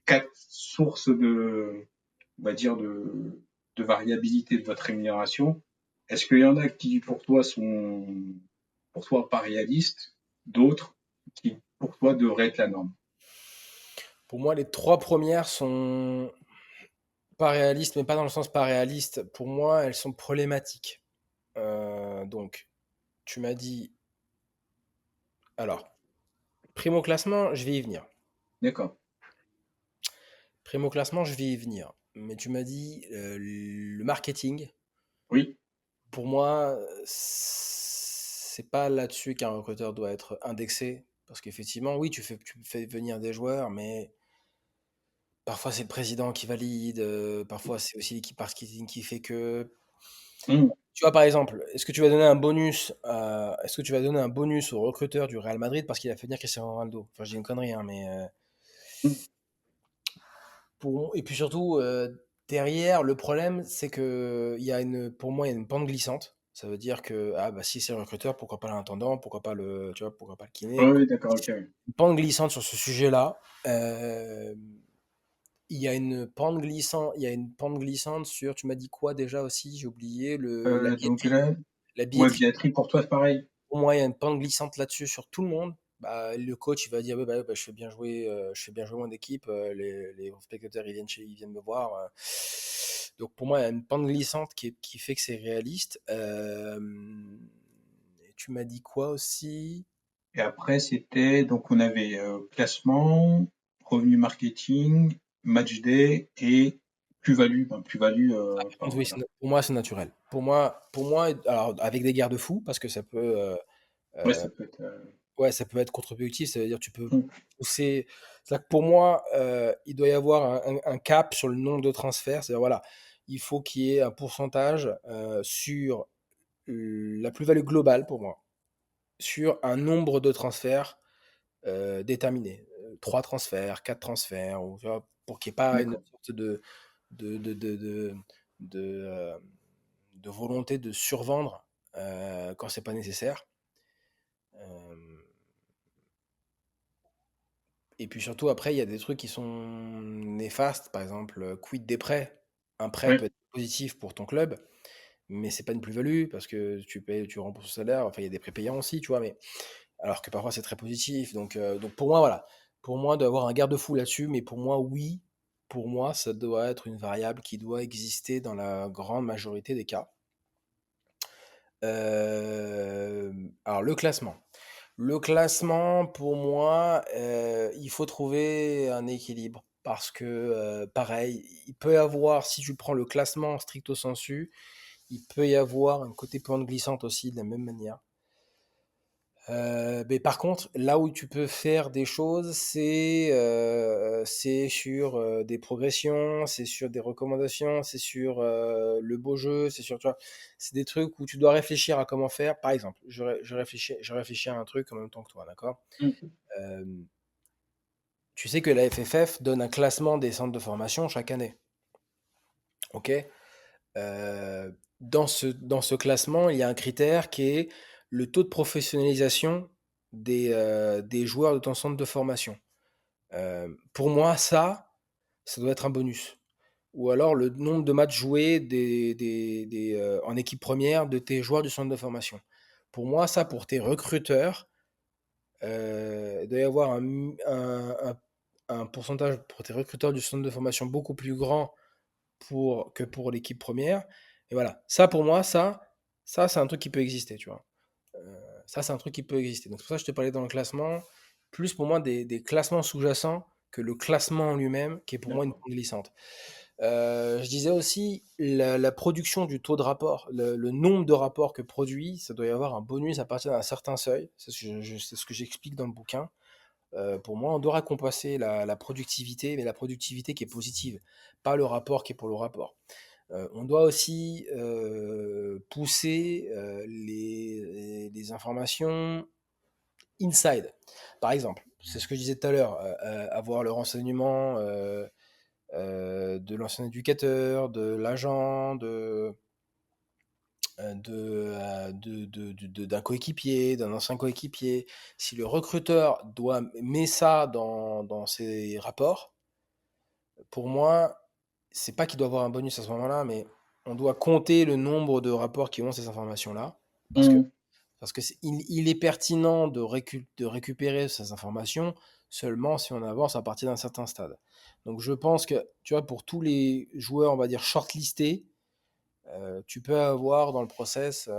quatre sources on va dire, de variabilité de votre rémunération. Est-ce qu'il y en a qui, pour toi, sont, pour toi, pas réalistes, d'autres qui, pour toi, devraient être la norme? Pour moi, les trois premières sont pas réalistes, mais pas dans le sens pas réaliste. Pour moi, elles sont problématiques. Donc, tu m'as dit, alors, primo classement, je vais y venir. D'accord. Primo classement, je vais y venir. Mais tu m'as dit le marketing. Oui. Pour moi, c'est pas là-dessus qu'un recruteur doit être indexé. Parce qu'effectivement, oui, tu fais venir des joueurs, mais parfois c'est le président qui valide, parfois c'est aussi l'équipe marketing qui fait que. Mmh. Tu vois, par exemple, est-ce que tu vas donner un bonus au recruteur du Real Madrid parce qu'il a fait venir Cristiano Ronaldo? Enfin, je dis une connerie, hein, mais Mmh. et puis surtout, derrière, le problème, c'est que pour moi, il y a une pente glissante. Ça veut dire que, ah, bah, si c'est le recruteur, pourquoi pas l'intendant, tu vois, pourquoi pas le kiné. Oui, oui, d'accord, ok. Une pente glissante sur ce sujet-là. Il y a une pente glissante sur, tu m'as dit quoi déjà aussi? J'ai oublié, la Donc billetterie. là, La ouais, billetterie. billetterie pour toi, c'est pareil. Pour moi, il y a une pente glissante là-dessus sur tout le monde. Bah, le coach, il va dire, ouais, bah, je fais bien jouer mon équipe, les spectateurs, ils viennent me voir. Donc pour moi, il y a une pente glissante qui fait que c'est réaliste. Et tu m'as dit quoi aussi? Et après, c'était, donc on avait classement, revenu marketing, match day et plus-value. Ben, plus-value, enfin, Oui, voilà. pour moi, c'est naturel. Pour moi, alors avec des garde-fous, parce que ça peut, Ouais, euh, ça peut être. ouais, ça peut être contre-productif. Ça veut dire tu peux Mmh. pousser. C'est-à-dire que pour moi, il doit y avoir un cap sur le nombre de transferts. C'est-à-dire voilà, il faut qu'il y ait un pourcentage sur la plus-value globale pour moi, sur un nombre de transferts déterminé. 3 transferts, 4 transferts, ou, tu vois, pour qu'il n'y ait pas une D'accord. sorte de, de, de, de, de, euh, de volonté de survendre quand c'est pas nécessaire. Euh, et puis surtout, après, il y a des trucs qui sont néfastes. Par exemple, quid des prêts? Un prêt Oui. peut être positif pour ton club, mais c'est pas une plus-value parce que tu payes, tu rembourses le salaire. Enfin, il y a des prêts payants aussi, tu vois. Mais alors que parfois c'est très positif. Donc pour moi, voilà. Pour moi, d'avoir un garde-fou là-dessus, mais pour moi, oui. pour moi, ça doit être une variable qui doit exister dans la grande majorité des cas. Alors le classement. Le classement, pour moi, il faut trouver un équilibre parce que, pareil, il peut y avoir, si tu prends le classement stricto sensu, il peut y avoir un côté pente glissante aussi de la même manière. Mais par contre, là où tu peux faire des choses, c'est sur des progressions, c'est sur des recommandations, c'est sur le beau jeu, c'est sur, tu vois, c'est des trucs où tu dois réfléchir à comment faire. Par exemple, je réfléchis à un truc en même temps que toi, d'accord? Mm. Euh, Tu sais que la FFF donne un classement des centres de formation chaque année, ok? Dans ce classement, il y a un critère qui est le taux de professionnalisation des joueurs de ton centre de formation. Pour moi, ça doit être un bonus. Ou alors le nombre de matchs joués en équipe première de tes joueurs du centre de formation. Pour moi, ça, pour tes recruteurs, il doit y avoir un pourcentage pour tes recruteurs du centre de formation beaucoup plus grand que pour l'équipe première. Et voilà, ça pour moi, ça c'est un truc qui peut exister, tu vois. Ça, c'est un truc qui peut exister. Donc c'est pour ça que je te parlais dans le classement, plus pour moi des classements sous-jacents que le classement en lui-même, qui est pour moi une D'accord. pente glissante. Je disais aussi la production du taux de rapport, le nombre de rapports que produit, ça doit y avoir un bonus à partir d'un certain seuil. C'est ce que j'explique dans le bouquin. Pour moi, on doit récompenser la productivité, mais la productivité qui est positive, pas le rapport qui est pour le rapport. On doit aussi pousser les informations inside. Par exemple, c'est ce que je disais tout à l'heure, avoir le renseignement de l'ancien éducateur, de l'agent, d'un coéquipier, d'un ancien coéquipier. Si le recruteur doit mettre ça dans ses rapports, pour moi, c'est pas qu'il doit avoir un bonus à ce moment-là, mais on doit compter le nombre de rapports qui ont ces informations-là, parce que Mm. il est pertinent de récupérer ces informations seulement si on avance à partir d'un certain stade. Donc je pense que, tu vois, pour tous les joueurs, on va dire shortlistés, tu peux avoir dans le process, tu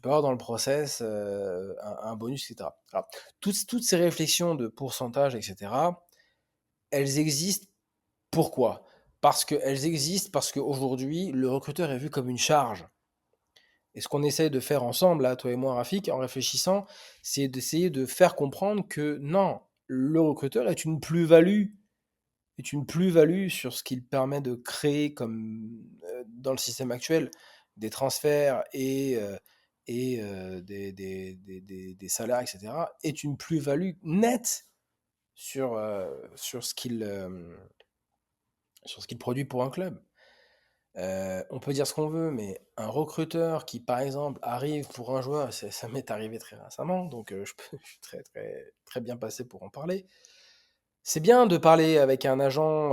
peux avoir dans le process un bonus, etc. Alors, toutes ces réflexions de pourcentage, etc., elles existent. Pourquoi? Parce qu'elles existent, parce qu'aujourd'hui, le recruteur est vu comme une charge. Et ce qu'on essaie de faire ensemble, là, toi et moi, Rafik, en réfléchissant, c'est d'essayer de faire comprendre que non, le recruteur est une plus-value sur ce qu'il permet de créer comme dans le système actuel, des transferts et des salaires, etc., est une plus-value nette sur ce qu'il produit pour un club. On peut dire ce qu'on veut, mais un recruteur qui, par exemple, arrive pour un joueur, ça m'est arrivé très récemment, donc je suis très, très, très bien passé pour en parler. C'est bien de parler avec un agent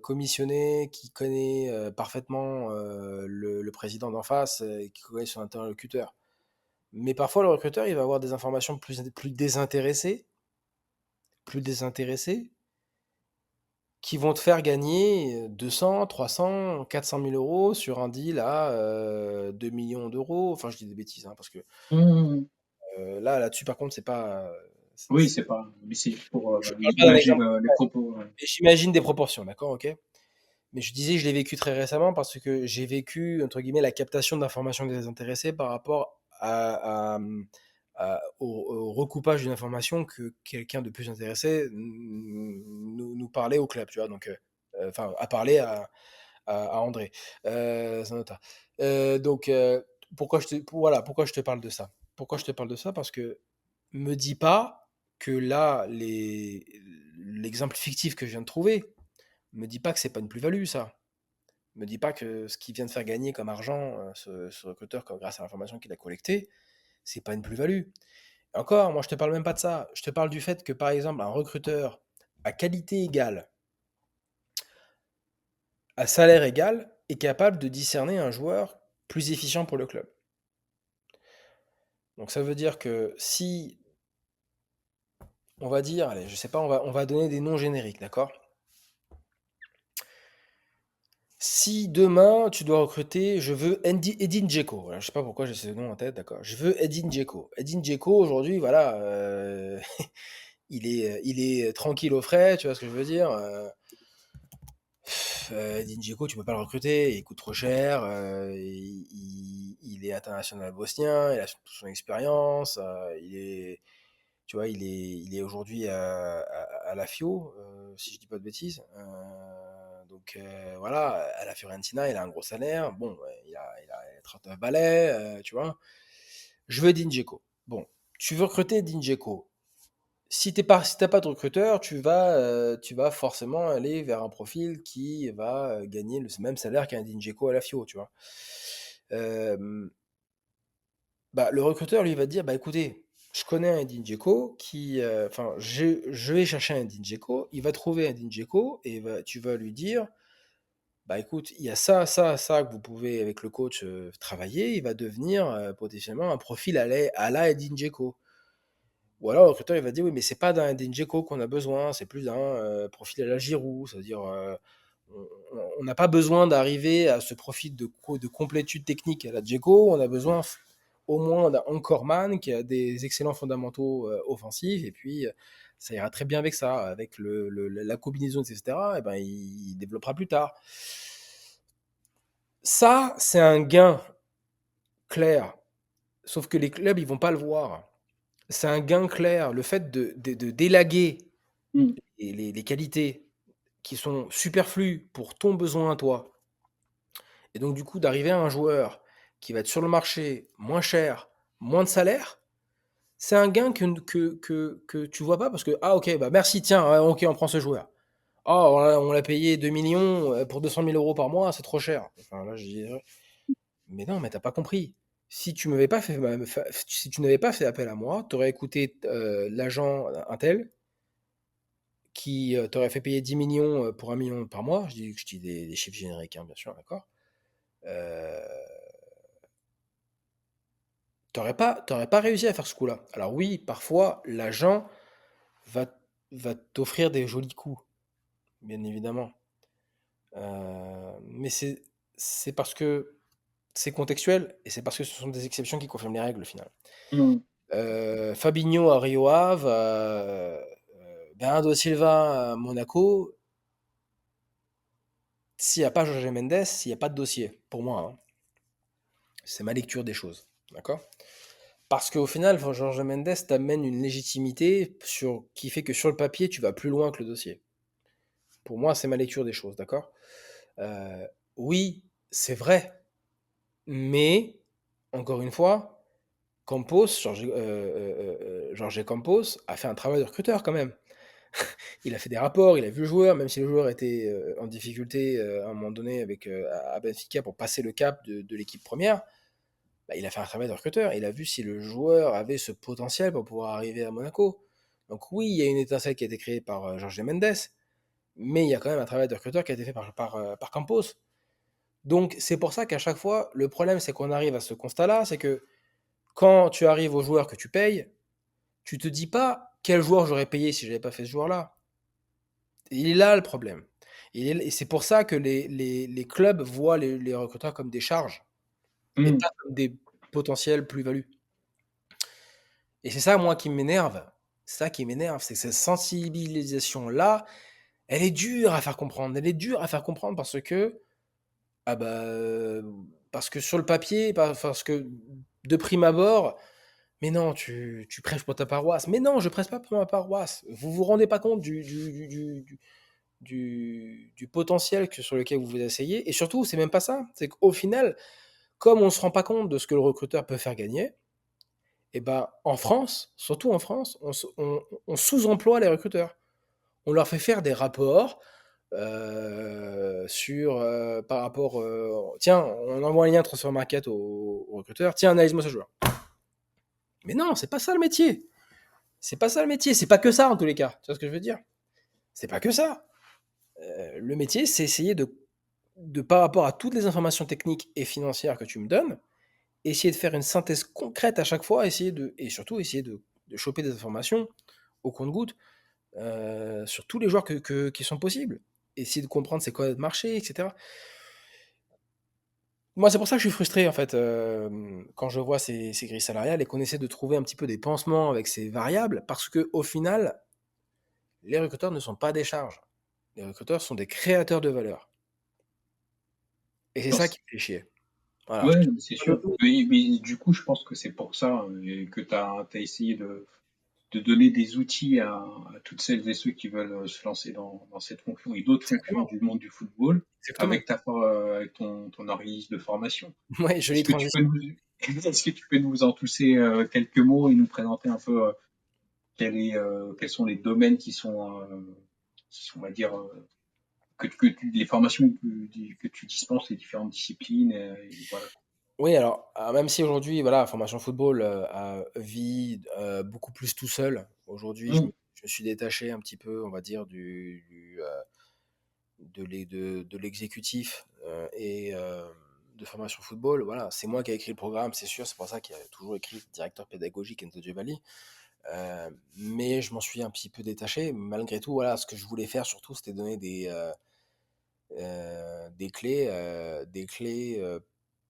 commissionné qui connaît parfaitement le président d'en face et qui connaît son interlocuteur. Mais parfois, le recruteur, il va avoir des informations plus désintéressées, qui vont te faire gagner 200, 300, 400 000 euros sur un deal à 2 millions d'euros. Enfin, je dis des bêtises, hein, parce que Mm. là-dessus, par contre, c'est pas. Oui, c'est pas. Mais c'est juste pour Je parle pas d'un imager exemple, les propos. Ouais. mais j'imagine des proportions, d'accord, ok? Mais je disais, je l'ai vécu très récemment parce que j'ai vécu, entre guillemets, la captation d'informations des intéressés par rapport au recoupage d'une information que quelqu'un de plus intéressé nous parlait au club, tu vois, donc, enfin, a parlé à André, Zanota. Donc, pourquoi je te parle de ça? Pourquoi je te parle de ça? Parce que me dis pas que là, l'exemple fictif que je viens de trouver, me dis pas que c'est pas une plus-value, ça. Me dis pas que ce qu'il vient de faire gagner comme argent, ce recruteur, grâce à l'information qu'il a collectée, c'est pas une plus-value. Encore, moi, je te parle même pas de ça. Je te parle du fait que, par exemple, un recruteur à qualité égale, à salaire égal, est capable de discerner un joueur plus efficient pour le club. Donc ça veut dire que si on va dire, allez, je sais pas, on va donner des noms génériques, d'accord? Si demain tu dois recruter, je veux Edin Dzeko. Voilà, je sais pas pourquoi j'ai ce nom en tête, d'accord. Je veux Edin Dzeko. Edin Dzeko aujourd'hui, voilà, il est tranquille au frais, tu vois ce que je veux dire. Edin Dzeko, tu peux pas le recruter, il coûte trop cher. Il est international bosnien, il a toute son expérience, tu vois, il est aujourd'hui à la Fio, si je dis pas de bêtises. Donc voilà, à la Fiorentina, il a un gros salaire. Bon, ouais, il a 39 balais, tu vois. Je veux Edin Dzeko. Bon, tu veux recruter Edin Dzeko. Si t'as pas de recruteur, tu vas forcément aller vers un profil qui va gagner le même salaire qu'un Edin Dzeko à la Fio, tu vois. Euh, Bah, le recruteur, lui, va te dire, bah écoutez, je connais un Edin Dzeko qui, enfin, je vais chercher un Edin Dzeko, il va trouver un Edin Dzeko et tu vas lui dire, bah écoute, il y a ça, ça, ça que vous pouvez avec le coach travailler, il va devenir potentiellement un profil à la Edin Dzeko. Ou alors le recruteur, il va dire, oui, mais c'est pas d'un Edin Dzeko qu'on a besoin, c'est plus d'un profil à la Giroud, c'est-à-dire on n'a pas besoin d'arriver à ce profil de complétude technique à la Dzeko, on a besoin au moins d'un Anchorman qui a des excellents fondamentaux offensifs, et puis ça ira très bien avec ça, avec la combinaison, etc. Et ben, il développera plus tard. Ça, c'est un gain clair, sauf que les clubs, ils vont pas le voir. C'est un gain clair, le fait de d'élaguer Mm. les qualités qui sont superflues pour ton besoin à toi, et donc du coup d'arriver à un joueur qui va être sur le marché moins cher, moins de salaire, c'est un gain que tu vois pas parce que, ah ok, bah merci, tiens, ouais, ok, on prend ce joueur. Ah, on l'a payé 2 millions pour 200 000 euros par mois, c'est trop cher. Enfin, là, je dirais, mais non, mais t'as pas compris. Si tu n'avais pas fait appel à moi, tu aurais écouté l'agent un tel qui t'aurait fait payer 10 millions pour 1 million par mois. Je dis des chiffres génériques, hein, bien sûr, d'accord. Euh, t'aurais pas réussi à faire ce coup-là. Alors oui, parfois, l'agent va, va t'offrir des jolis coups, bien évidemment. Mais c'est parce que c'est contextuel et c'est parce que ce sont des exceptions qui confirment les règles au final. Mm. Fabinho à Rio Ave, Bernardo Silva à Monaco, s'il n'y a pas Jorge Mendes, il n'y a pas de dossier, pour moi, hein. C'est ma lecture des choses. D'accord. Parce qu'au final, Jorge Mendes t'amène une légitimité qui fait que sur le papier, tu vas plus loin que le dossier. Pour moi, c'est ma lecture des choses, d'accord. Euh, Oui, c'est vrai, mais encore une fois, Jorge Campos a fait un travail de recruteur quand même. Il a fait des rapports, il a vu le joueur, même si le joueur était en difficulté à un moment donné à Benfica pour passer le cap de l'équipe première. Bah, il a fait un travail de recruteur. Il a vu si le joueur avait ce potentiel pour pouvoir arriver à Monaco. Donc oui, il y a une étincelle qui a été créée par Jorge Mendes, mais il y a quand même un travail de recruteur qui a été fait par Campos. Donc c'est pour ça qu'à chaque fois, le problème c'est qu'on arrive à ce constat-là, c'est que quand tu arrives au joueur que tu payes, tu te dis pas quel joueur j'aurais payé si j'avais pas fait ce joueur-là. Il est là le problème. Et c'est pour ça que les clubs voient les recruteurs comme des charges et Mm. pas comme des potentiels plus-values. Et c'est ça, moi, qui m'énerve. C'est ça qui m'énerve, c'est que cette sensibilisation-là, elle est dure à faire comprendre. Elle est dure à faire comprendre ah bah, parce que sur le papier, parce que de prime abord, mais non, tu prêches pour ta paroisse. Mais non, je prêche pas pour ma paroisse. Vous vous rendez pas compte du potentiel sur lequel vous vous asseyez. Et surtout, c'est même pas ça. C'est qu'au final, comme on se rend pas compte de ce que le recruteur peut faire gagner, et ben en France, surtout en France, on sous-emploie les recruteurs. On leur fait faire des rapports par rapport. Tiens, on envoie un lien transfer market au recruteur. Tiens, analyse-moi ce joueur. Mais non, c'est pas ça le métier. C'est pas ça le métier. C'est pas que ça en tous les cas. Tu vois ce que je veux dire? C'est pas que ça. Le métier, c'est essayer par rapport à toutes les informations techniques et financières que tu me donnes, essayer de faire une synthèse concrète à chaque fois, et surtout essayer de choper des informations au compte-gouttes sur tous les joueurs qui sont possibles. Essayer de comprendre c'est quoi le marché, etc. Moi, c'est pour ça que je suis frustré, en fait, quand je vois ces grilles salariales et qu'on essaie de trouver un petit peu des pansements avec ces variables, parce que au final, les recruteurs ne sont pas des charges. Les recruteurs sont des créateurs de valeur. Et c'est Non, ça qui me fait chier. Voilà. ouais, c'est sûr. Mais du coup, je pense que c'est pour ça que tu as essayé de donner des outils à toutes celles et ceux qui veulent se lancer dans cette fonction et d'autres fonctions Exactement, du monde du football exactement. avec ton organisme de formation. Ouais, jolie Est-ce que tu peux transition. nous, est-ce que tu peux nous en tousser quelques mots et nous présenter un peu quels sont les domaines qui sont, on va dire, les formations que tu dispenses, les différentes disciplines, et voilà. Oui, alors, même si aujourd'hui, voilà, formation football vit beaucoup plus tout seul. Aujourd'hui, Mmh, je me suis détaché un petit peu, on va dire, de l'exécutif et de formation football. Voilà, c'est moi qui ai écrit le programme, c'est sûr. C'est pour ça qu'il y a toujours écrit directeur pédagogique Enzo Giovanni. Mais je m'en suis un petit peu détaché. Malgré tout, voilà, ce que je voulais faire surtout, c'était donner des clés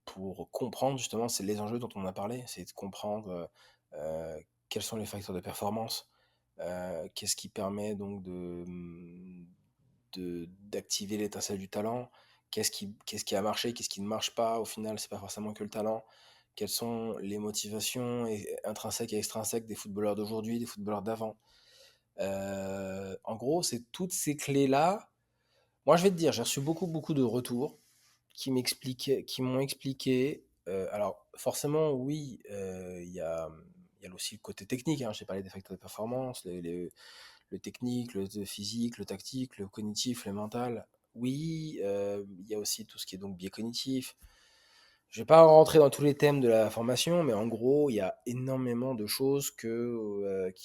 pour comprendre justement c'est les enjeux dont on a parlé, c'est de comprendre quels sont les facteurs de performance, qu'est-ce qui permet donc d'activer l'étincelle du talent, qu'est-ce qui a marché, qu'est-ce qui ne marche pas, au final c'est pas forcément que le talent, quelles sont les motivations intrinsèques et extrinsèques des footballeurs d'aujourd'hui, des footballeurs d'avant. En gros, c'est toutes ces clés-là. Moi, je vais te dire, j'ai reçu beaucoup, beaucoup de retours qui m'ont expliqué. Alors, forcément, oui, il y a aussi le côté technique. Hein, j'ai parlé des facteurs de performance, le technique, le physique, le tactique, le cognitif, le mental. Oui, il y a aussi tout ce qui est donc biais cognitif. Je vais pas rentrer dans tous les thèmes de la formation, mais en gros, il y a énormément de choses qui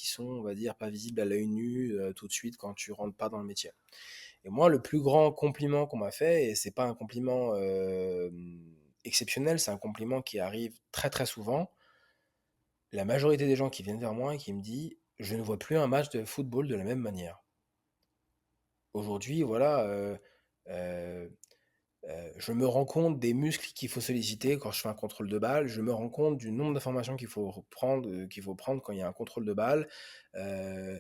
sont, on va dire, pas visibles à l'œil nu tout de suite quand tu rentres pas dans le métier. Et moi, le plus grand compliment qu'on m'a fait, et c'est pas un compliment exceptionnel, c'est un compliment qui arrive très très souvent. La majorité des gens qui viennent vers moi et qui me disent, je ne vois plus un match de football de la même manière. Aujourd'hui, voilà, euh, je me rends compte des muscles qu'il faut solliciter quand je fais un contrôle de balle. Je me rends compte du nombre d'informations qu'il faut prendre quand il y a un contrôle de balle. Euh,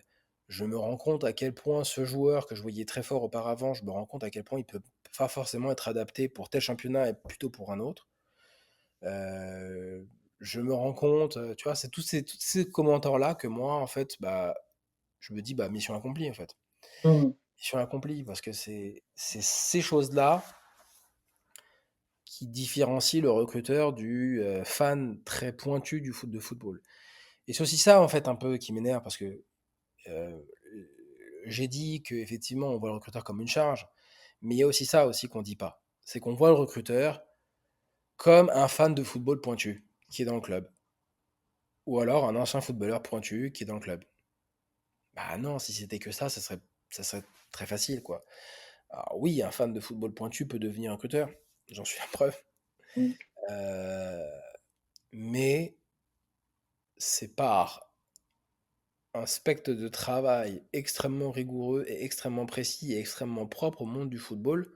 je me rends compte à quel point ce joueur que je voyais très fort auparavant, je me rends compte à quel point il peut pas forcément être adapté pour tel championnat et plutôt pour un autre. Euh, je me rends compte, tu vois, c'est tous ces commentaires-là que moi, en fait, bah, je me dis, bah, mission accomplie, en fait. mmh, Mission accomplie, parce que c'est ces choses-là qui différencie le recruteur du fan très pointu du foot de football. Et c'est aussi ça en fait un peu qui m'énerve parce que euh, j'ai dit que effectivement on voit le recruteur comme une charge, mais il y a aussi ça aussi qu'on dit pas, c'est qu'on voit le recruteur comme un fan de football pointu qui est dans le club, ou alors un ancien footballeur pointu qui est dans le club. Bah non, si c'était que ça serait très facile quoi. Alors oui, un fan de football pointu peut devenir recruteur, j'en suis la preuve. mmh, Euh, mais c'est par un spectre de travail extrêmement rigoureux et extrêmement précis et extrêmement propre au monde du football,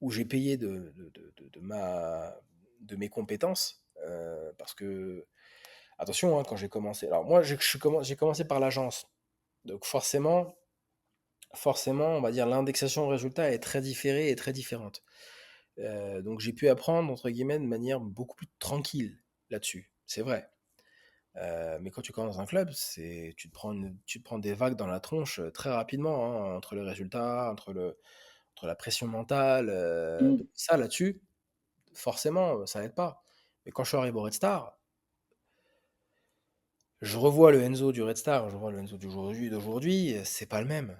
où j'ai payé de mes compétences. Parce que, attention, hein, quand j'ai commencé. Alors, moi, j'ai commencé par l'agence. Donc, forcément, on va dire, l'indexation au résultat est très différée et très différente. Donc, j'ai pu apprendre, entre guillemets, de manière beaucoup plus tranquille là-dessus. C'est vrai. Mais quand tu commences dans un club, tu te prends des vagues dans la tronche très rapidement, hein, entre les résultats, entre la pression mentale. mmh. Donc ça, là-dessus, forcément, ça n'aide pas. Mais quand je suis arrivé au Red Star, je revois le Enzo du Red Star, je vois le Enzo d'aujourd'hui, c'est pas le même.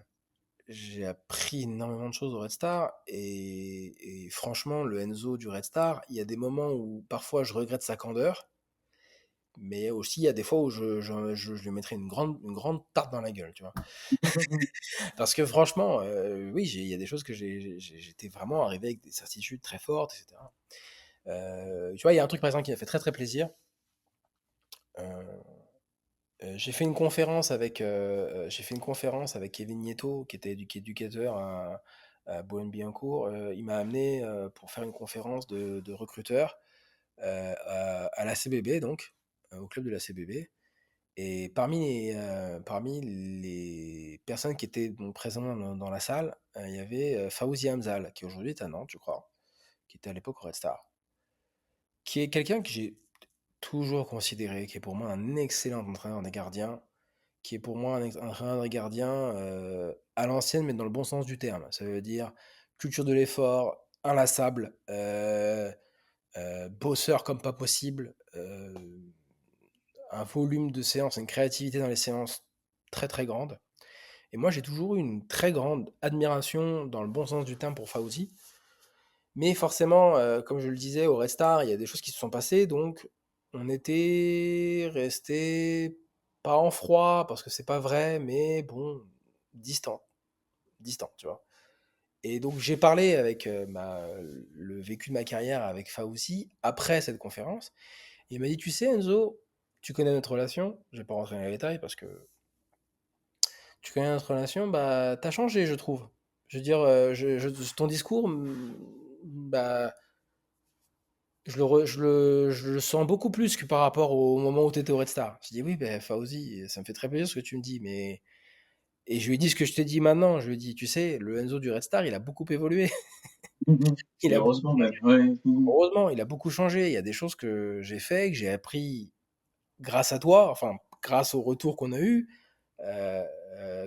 J'ai appris énormément de choses au Red Star et franchement, le Enzo du Red Star, il y a des moments où parfois je regrette sa candeur. Mais aussi, il y a des fois où je lui mettrais une grande tarte dans la gueule, tu vois. Parce que franchement, oui, il y a des choses que j'étais vraiment arrivé avec des certitudes très fortes, etc. Tu vois, il y a un truc par exemple qui m'a fait très très plaisir. Euh, j'ai fait une conférence avec Kevin Nieto, qui est éducateur à Boulogne-Billancourt. Il m'a amené pour faire une conférence de recruteurs à la CBB, donc, au club de la CBB. Et parmi les personnes qui étaient donc présentes dans la salle, il y avait Fawzi Hamzal, qui aujourd'hui est à Nantes, je crois, qui était à l'époque au Red Star, qui est quelqu'un que j'ai toujours considéré, qui est pour moi un excellent entraîneur des gardiens, qui est pour moi un entraîneur des gardiens à l'ancienne, mais dans le bon sens du terme. Ça veut dire culture de l'effort, inlassable, bosseur comme pas possible, un volume de séances, une créativité dans les séances très très grande. Et moi, j'ai toujours eu une très grande admiration, dans le bon sens du terme, pour Fauzi. Mais forcément, comme je le disais, au Restart, il y a des choses qui se sont passées, donc on était resté pas en froid, parce que c'est pas vrai, mais bon, distant, distant, tu vois. Et donc j'ai parlé avec le vécu de ma carrière avec Fauzi après cette conférence. Et il m'a dit, tu sais Enzo, tu connais notre relation, je vais pas rentrer dans les détails parce que tu connais notre relation, bah t'as changé, je trouve. Je veux dire, ton discours, bah je le sens beaucoup plus que par rapport au moment où tu étais au Red Star. Je dis oui, ben Fauzi, ça me fait très plaisir ce que tu me dis, mais et je lui ai dit ce que je t'ai dit maintenant. Je lui ai dit, tu sais, le Enzo du Red Star, il a beaucoup évolué. Il Et a beaucoup heureusement même, changé. ouais. Heureusement, il a beaucoup changé. Il y a des choses que j'ai fait, que j'ai appris grâce à toi, enfin grâce au retour qu'on a eu,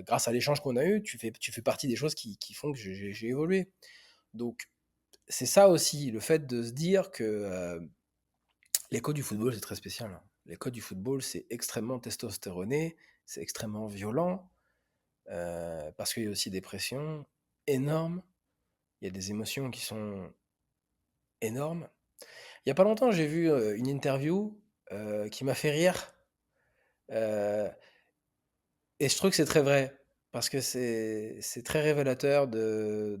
grâce à l'échange qu'on a eu. Tu fais partie des choses qui font que j'ai évolué. Donc c'est ça aussi, le fait de se dire que les codes du football, c'est très spécial, hein. Les codes du football, c'est extrêmement testostéroné, c'est extrêmement violent, parce qu'il y a aussi des pressions énormes, il y a des émotions qui sont énormes. Il y a pas longtemps, j'ai vu une interview qui m'a fait rire, euh, et je trouve que c'est très vrai, parce que c'est très révélateur des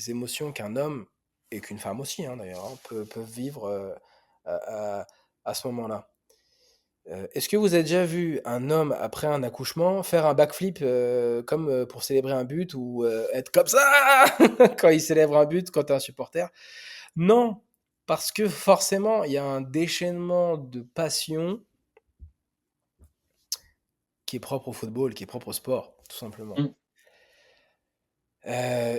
émotions qu'un homme, et qu'une femme aussi, hein, d'ailleurs, hein, peuvent vivre à ce moment-là. Est-ce que vous avez déjà vu un homme, après un accouchement, faire un backflip comme pour célébrer un but ou être comme ça quand il célèbre un but, quand tu es un supporter? Non, parce que forcément, il y a un déchaînement de passion qui est propre au football, qui est propre au sport, tout simplement. Mm.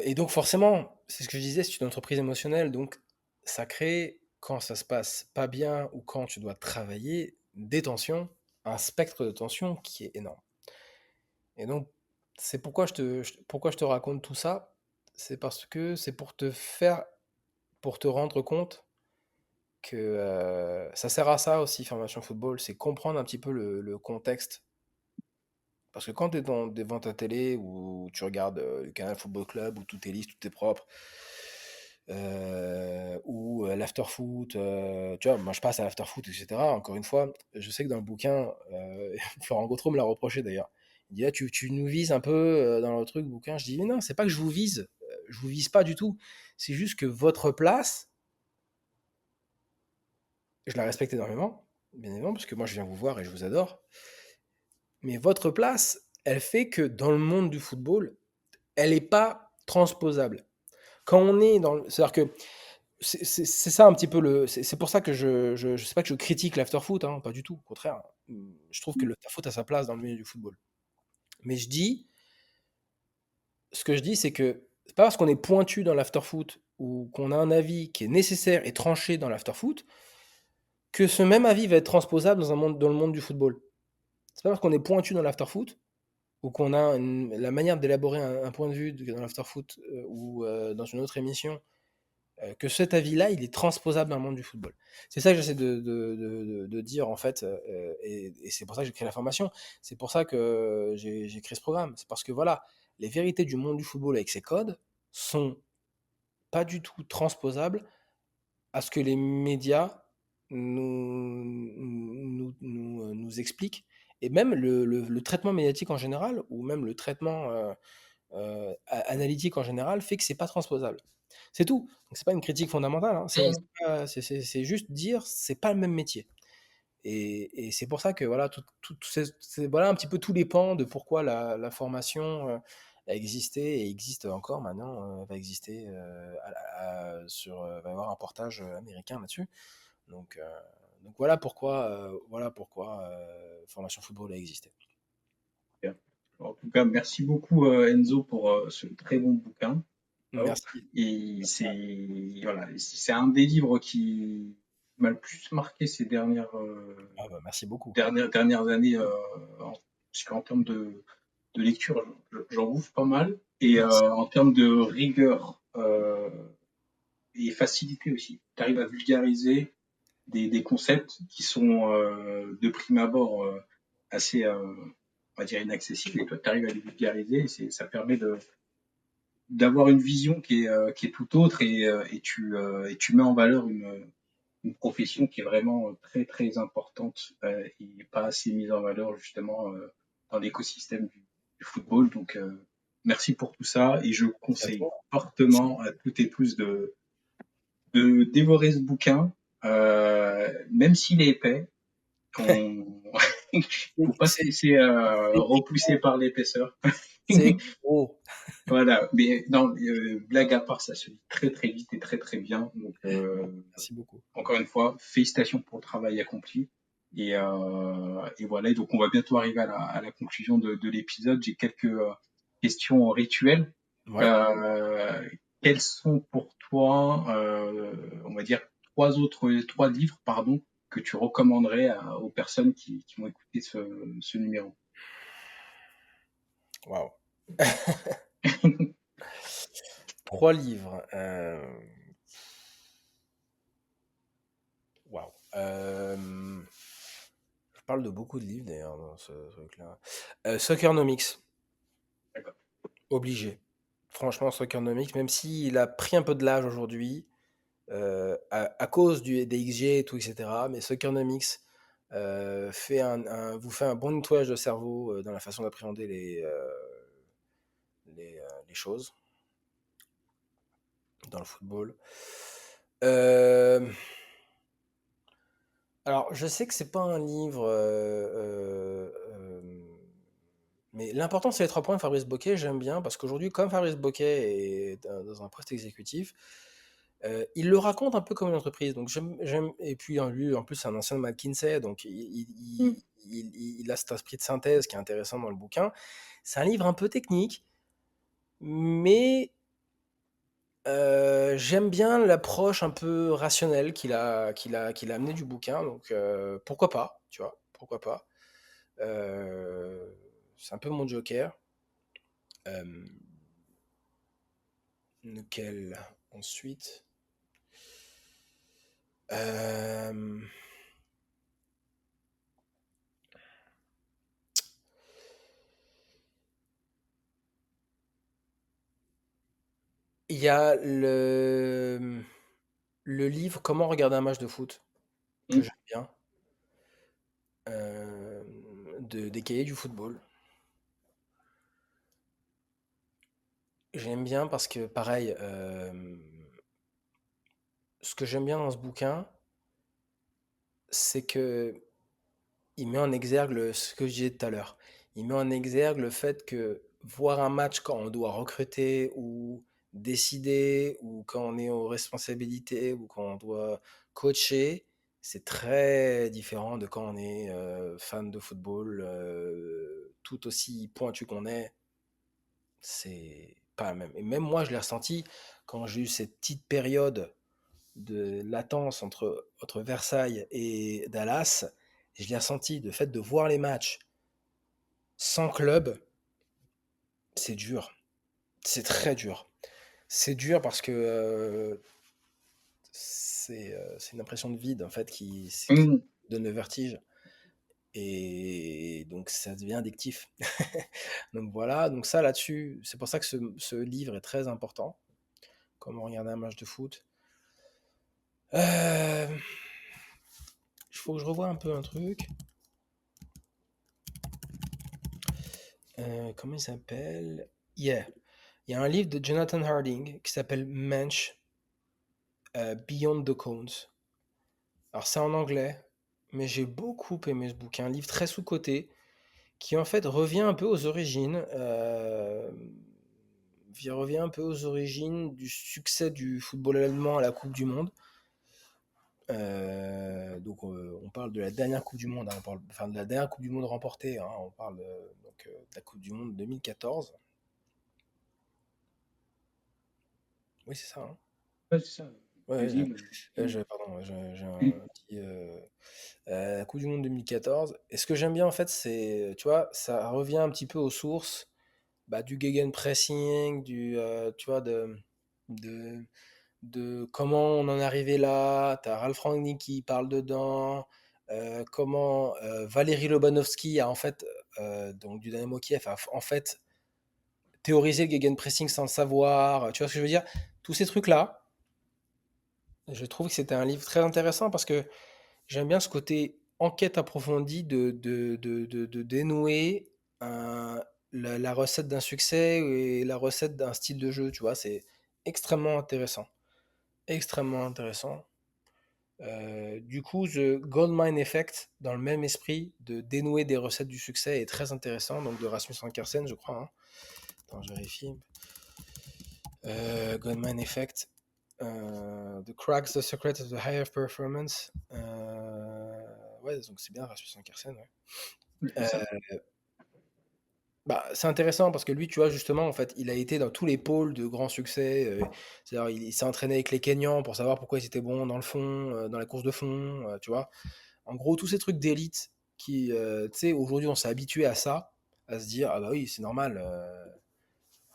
Et donc forcément, c'est ce que je disais, c'est une entreprise émotionnelle, donc ça crée, quand ça se passe pas bien ou quand tu dois travailler, des tensions, un spectre de tension qui est énorme. Et donc, c'est pourquoi je te raconte tout ça. C'est parce que c'est pour te rendre compte que ça sert à ça aussi, formation football, c'est comprendre un petit peu le contexte. Parce que quand tu es devant ta télé ou tu regardes le Canal Football Club où tout est lisse, tout est propre, ou l'after-foot, tu vois, moi je passe à l'after-foot, etc. Encore une fois, je sais que dans le bouquin, Florent Gautreau me l'a reproché d'ailleurs. Il dit, ah, tu nous vises un peu dans le truc bouquin. Je dis, mais non, c'est pas que je vous vise, je vous vise pas du tout. C'est juste que votre place, je la respecte énormément, bien évidemment, parce que moi je viens vous voir et je vous adore, mais votre place, elle fait que dans le monde du football, elle n'est pas transposable. Quand on est dans c'est-à-dire que c'est ça un petit peu c'est pour ça que je sais pas que je critique l'after-foot, hein, pas du tout, au contraire. Je trouve que l'after-foot a sa place dans le milieu du football. Mais ce que je dis, c'est que c'est pas parce qu'on est pointu dans l'after-foot ou qu'on a un avis qui est nécessaire et tranché dans l'after-foot que ce même avis va être transposable dans le monde du football. C'est pas parce qu'on est pointu dans l'after-foot ou qu'on a la manière d'élaborer un point de vue dans l'after-foot ou dans une autre émission que cet avis-là, il est transposable dans le monde du football. C'est ça que j'essaie de dire en fait, et c'est pour ça que j'ai créé la formation. C'est pour ça que j'ai créé ce programme. C'est parce que voilà, les vérités du monde du football avec ses codes sont pas du tout transposables à ce que les médias nous expliquent. Et même le traitement médiatique en général, ou même le traitement analytique en général, fait que c'est pas transposable. C'est tout. Donc c'est pas une critique fondamentale, hein. Mm. C'est juste dire c'est pas le même métier. Et c'est pour ça que voilà, voilà un petit peu tous les pans de pourquoi la formation a existé et existe encore maintenant, va exister, va y avoir un portage américain là-dessus. Donc, euh, donc voilà pourquoi Formation Football a existé. Bien. En tout cas, merci beaucoup Enzo pour ce très bon bouquin. Hop. Merci. Et c'est voilà, c'est un des livres qui m'a le plus marqué ces Ah bah, merci beaucoup. dernières années, parce qu'en termes de lecture, j'en bouffe pas mal. Et Merci. en termes de rigueur et facilité aussi, tu arrives à vulgariser des concepts qui sont de prime abord assez, on va dire, inaccessibles. Et toi, tu arrives à les vulgariser et ça permet d'avoir une vision qui est tout autre et tu mets en valeur une profession qui est vraiment très très importante et pas assez mise en valeur justement dans l'écosystème du football. Donc merci pour tout ça et je Merci à conseille toi. fortement à toutes et tous de dévorer ce bouquin, même s'il est épais. On faut pas se C'est laisser c'est repousser par l'épaisseur. c'est gros. Voilà, mais non, blague à part, ça se lit très très vite et très très bien. Donc Merci beaucoup. encore une fois, félicitations pour le travail accompli. Et voilà, et donc on va bientôt arriver à la conclusion de l'épisode. J'ai quelques questions rituelles. Ouais. Euh, Quels sont pour toi, on va dire, trois livres, pardon, que tu recommanderais aux personnes qui vont écouter ce numéro? Waouh. 3 livres. Waouh. Je parle de beaucoup de livres d'ailleurs dans ce truc-là. Soccernomics, D'accord. obligé. Franchement, Soccernomics, même s'il a pris un peu de l'âge aujourd'hui, à cause des XG et tout, etc. Mais Soccernomics vous fait un bon nettoyage de cerveau dans la façon d'appréhender les choses dans le football. Euh, alors, je sais que c'est pas un livre, mais l'important c'est les 3 points de Fabrice Boquet. J'aime bien parce qu'aujourd'hui, comme Fabrice Boquet est dans un poste exécutif, il le raconte un peu comme une entreprise. Donc et puis lui, en plus, c'est un ancien de McKinsey, donc Mm. il a cet esprit de synthèse qui est intéressant dans le bouquin. C'est un livre un peu technique, mais j'aime bien l'approche un peu rationnelle qu'il a amené du bouquin, donc pourquoi pas, tu vois, pourquoi pas. Euh, c'est un peu mon joker. Euh, lequel ensuite Euh, Il y a le livre Comment regarder un match de foot, que Mm. j'aime bien, des cahiers du football. J'aime bien parce que, pareil, ce que j'aime bien dans ce bouquin, c'est que il met en exergue ce que je disais tout à l'heure. Il met en exergue le fait que voir un match quand on doit recruter ou décider ou quand on est aux responsabilités ou quand on doit coacher, c'est très différent de quand on est fan de football, tout aussi pointu qu'on est. C'est pas la même. Et même moi, je l'ai ressenti quand j'ai eu cette petite période de latence entre Versailles et Dallas. Je l'ai ressenti, le fait de voir les matchs sans club, c'est dur. C'est très dur. C'est dur parce que c'est une impression de vide en fait qui Mm. donne le vertige. Et donc ça devient addictif. Donc voilà, donc ça là-dessus, c'est pour ça que ce livre est très important. Comment regarder un match de foot. Il faut que je revoie un peu un truc. Comment il s'appelle? Yeah. Il y a un livre de Jonathan Harding qui s'appelle Mensch, Beyond the Cones. Alors c'est en anglais, mais j'ai beaucoup aimé ce bouquin. Un livre très sous-coté, qui en fait revient un peu aux origines, il revient un peu aux origines du succès du football allemand à la Coupe du Monde. Donc on parle de la dernière Coupe du Monde, hein, on parle, enfin de la dernière Coupe du Monde remportée, hein, on parle donc, de la Coupe du Monde 2014. Oui, c'est ça, hein. Ouais, c'est ça. Ouais, ouais, Brésil. pardon, j'ai un petit. La Coupe du Monde 2014. Et ce que j'aime bien en fait, c'est, tu vois, ça revient un petit peu aux sources, bah, du gegenpressing, tu vois, de, de comment on en est arrivé là. T'as Ralph Rangnick qui parle dedans. Comment Valérie Lobanovsky a en fait, donc du Dynamo Kiev, a en fait théorisé le gegenpressing sans le savoir. Tu vois ce que je veux dire? Tous ces trucs-là, je trouve que c'était un livre très intéressant parce que j'aime bien ce côté enquête approfondie de dénouer la recette d'un succès et la recette d'un style de jeu, tu vois, c'est extrêmement intéressant. Extrêmement intéressant. Du coup, The Goldmine Effect, dans le même esprit de dénouer des recettes du succès, est très intéressant, donc de Rasmus Ankersen, je crois, hein. Attends, je vérifie. Goldmine Effect. The Cracks, The Secret of the Higher Performance. Ouais, donc c'est bien Rasmus Ankersen, ouais. Ouais, c'est ça. Bah, c'est intéressant parce que lui, tu vois, justement, en fait, il a été dans tous les pôles de grands succès. C'est-à-dire, il s'est entraîné avec les Kenyans pour savoir pourquoi ils étaient bons dans le fond, dans la course de fond, tu vois. En gros, tous ces trucs d'élite qui, tu sais, aujourd'hui, on s'est habitué à ça, à se dire, ah bah oui, c'est normal,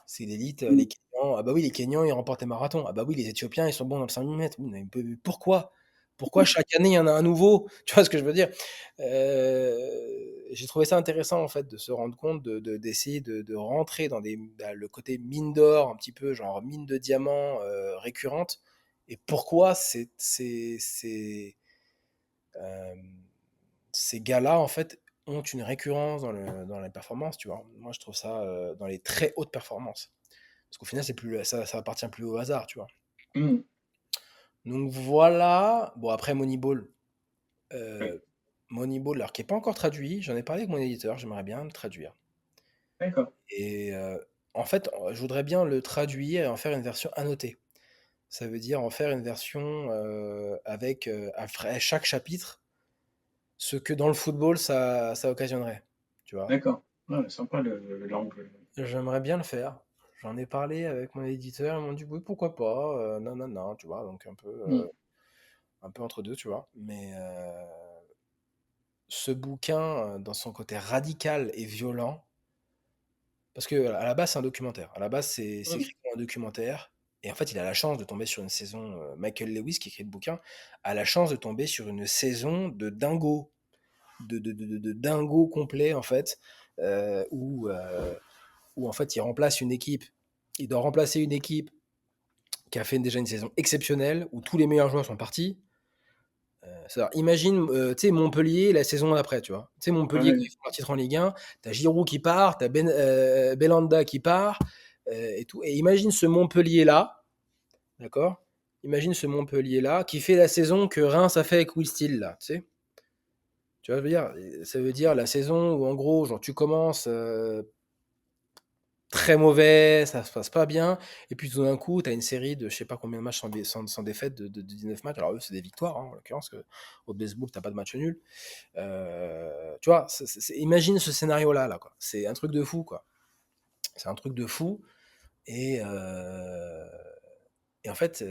c'est l'élite, les Mm. Kenyans. Ah bah oui, les Kenyans, ils remportent les marathons. Ah bah oui, les Éthiopiens, ils sont bons dans le 5000 mètres. Oui, mais pourquoi? Pourquoi chaque année, il y en a un nouveau? Tu vois ce que je veux dire? J'ai trouvé ça intéressant, en fait, de se rendre compte, d'essayer de rentrer dans le côté mine d'or, un petit peu, genre mine de diamants récurrente. Et pourquoi euh, ces gars-là, en fait, ont une récurrence dans les performances, tu vois. Moi, je trouve ça dans les très hautes performances. Parce qu'au final, ça appartient plus au hasard, tu vois. Mm. Donc voilà. Bon, après Moneyball. Ouais. euh, Moneyball, alors qui n'est pas encore traduit, j'en ai parlé avec mon éditeur, j'aimerais bien le traduire. D'accord. Et en fait, je voudrais bien le traduire et en faire une version annotée. Ça veut dire en faire une version avec après chaque chapitre ce que dans le football ça occasionnerait. Tu vois. D'accord. Ouais, sympa l'angle. J'aimerais bien le faire. J'en ai parlé avec mon éditeur, ils m'ont dit oui, pourquoi pas, non, non, non, tu vois, donc Mm. un peu entre deux, tu vois. Mais ce bouquin, dans son côté radical et violent, parce que à la base, c'est un documentaire. À la base, c'est Mm. écrit comme un documentaire. Et en fait, il a la chance de tomber sur une saison. Michael Lewis, qui écrit le bouquin, a la chance de tomber sur une saison de dingo, de dingo complet, en fait, où en fait, il remplace une équipe. Il doit remplacer une équipe qui a fait déjà une saison exceptionnelle, où tous les meilleurs joueurs sont partis. Imagine, tu sais, Montpellier la saison d'après, tu vois. Tu sais, Montpellier, quand Ouais. ils font leur titre en Ligue 1, t'as Giroud qui part, t'as Belanda qui part, et tout. Et imagine ce Montpellier-là, d'accord. Imagine ce Montpellier-là qui fait la saison que Reims a fait avec Will Steele, là, tu sais. Tu vois, ça veut dire la saison où, en gros, genre, tu commences très mauvais, ça se passe pas bien. Et puis tout d'un coup, tu as une série de je sais pas combien de matchs sans défaite, de 19 matchs. Alors eux, c'est des victoires, hein, en l'occurrence, que au baseball, t'as pas de match nul. Tu vois, imagine ce scénario-là, là, quoi. C'est un truc de fou, quoi. C'est un truc de fou. Et, euh, et en fait,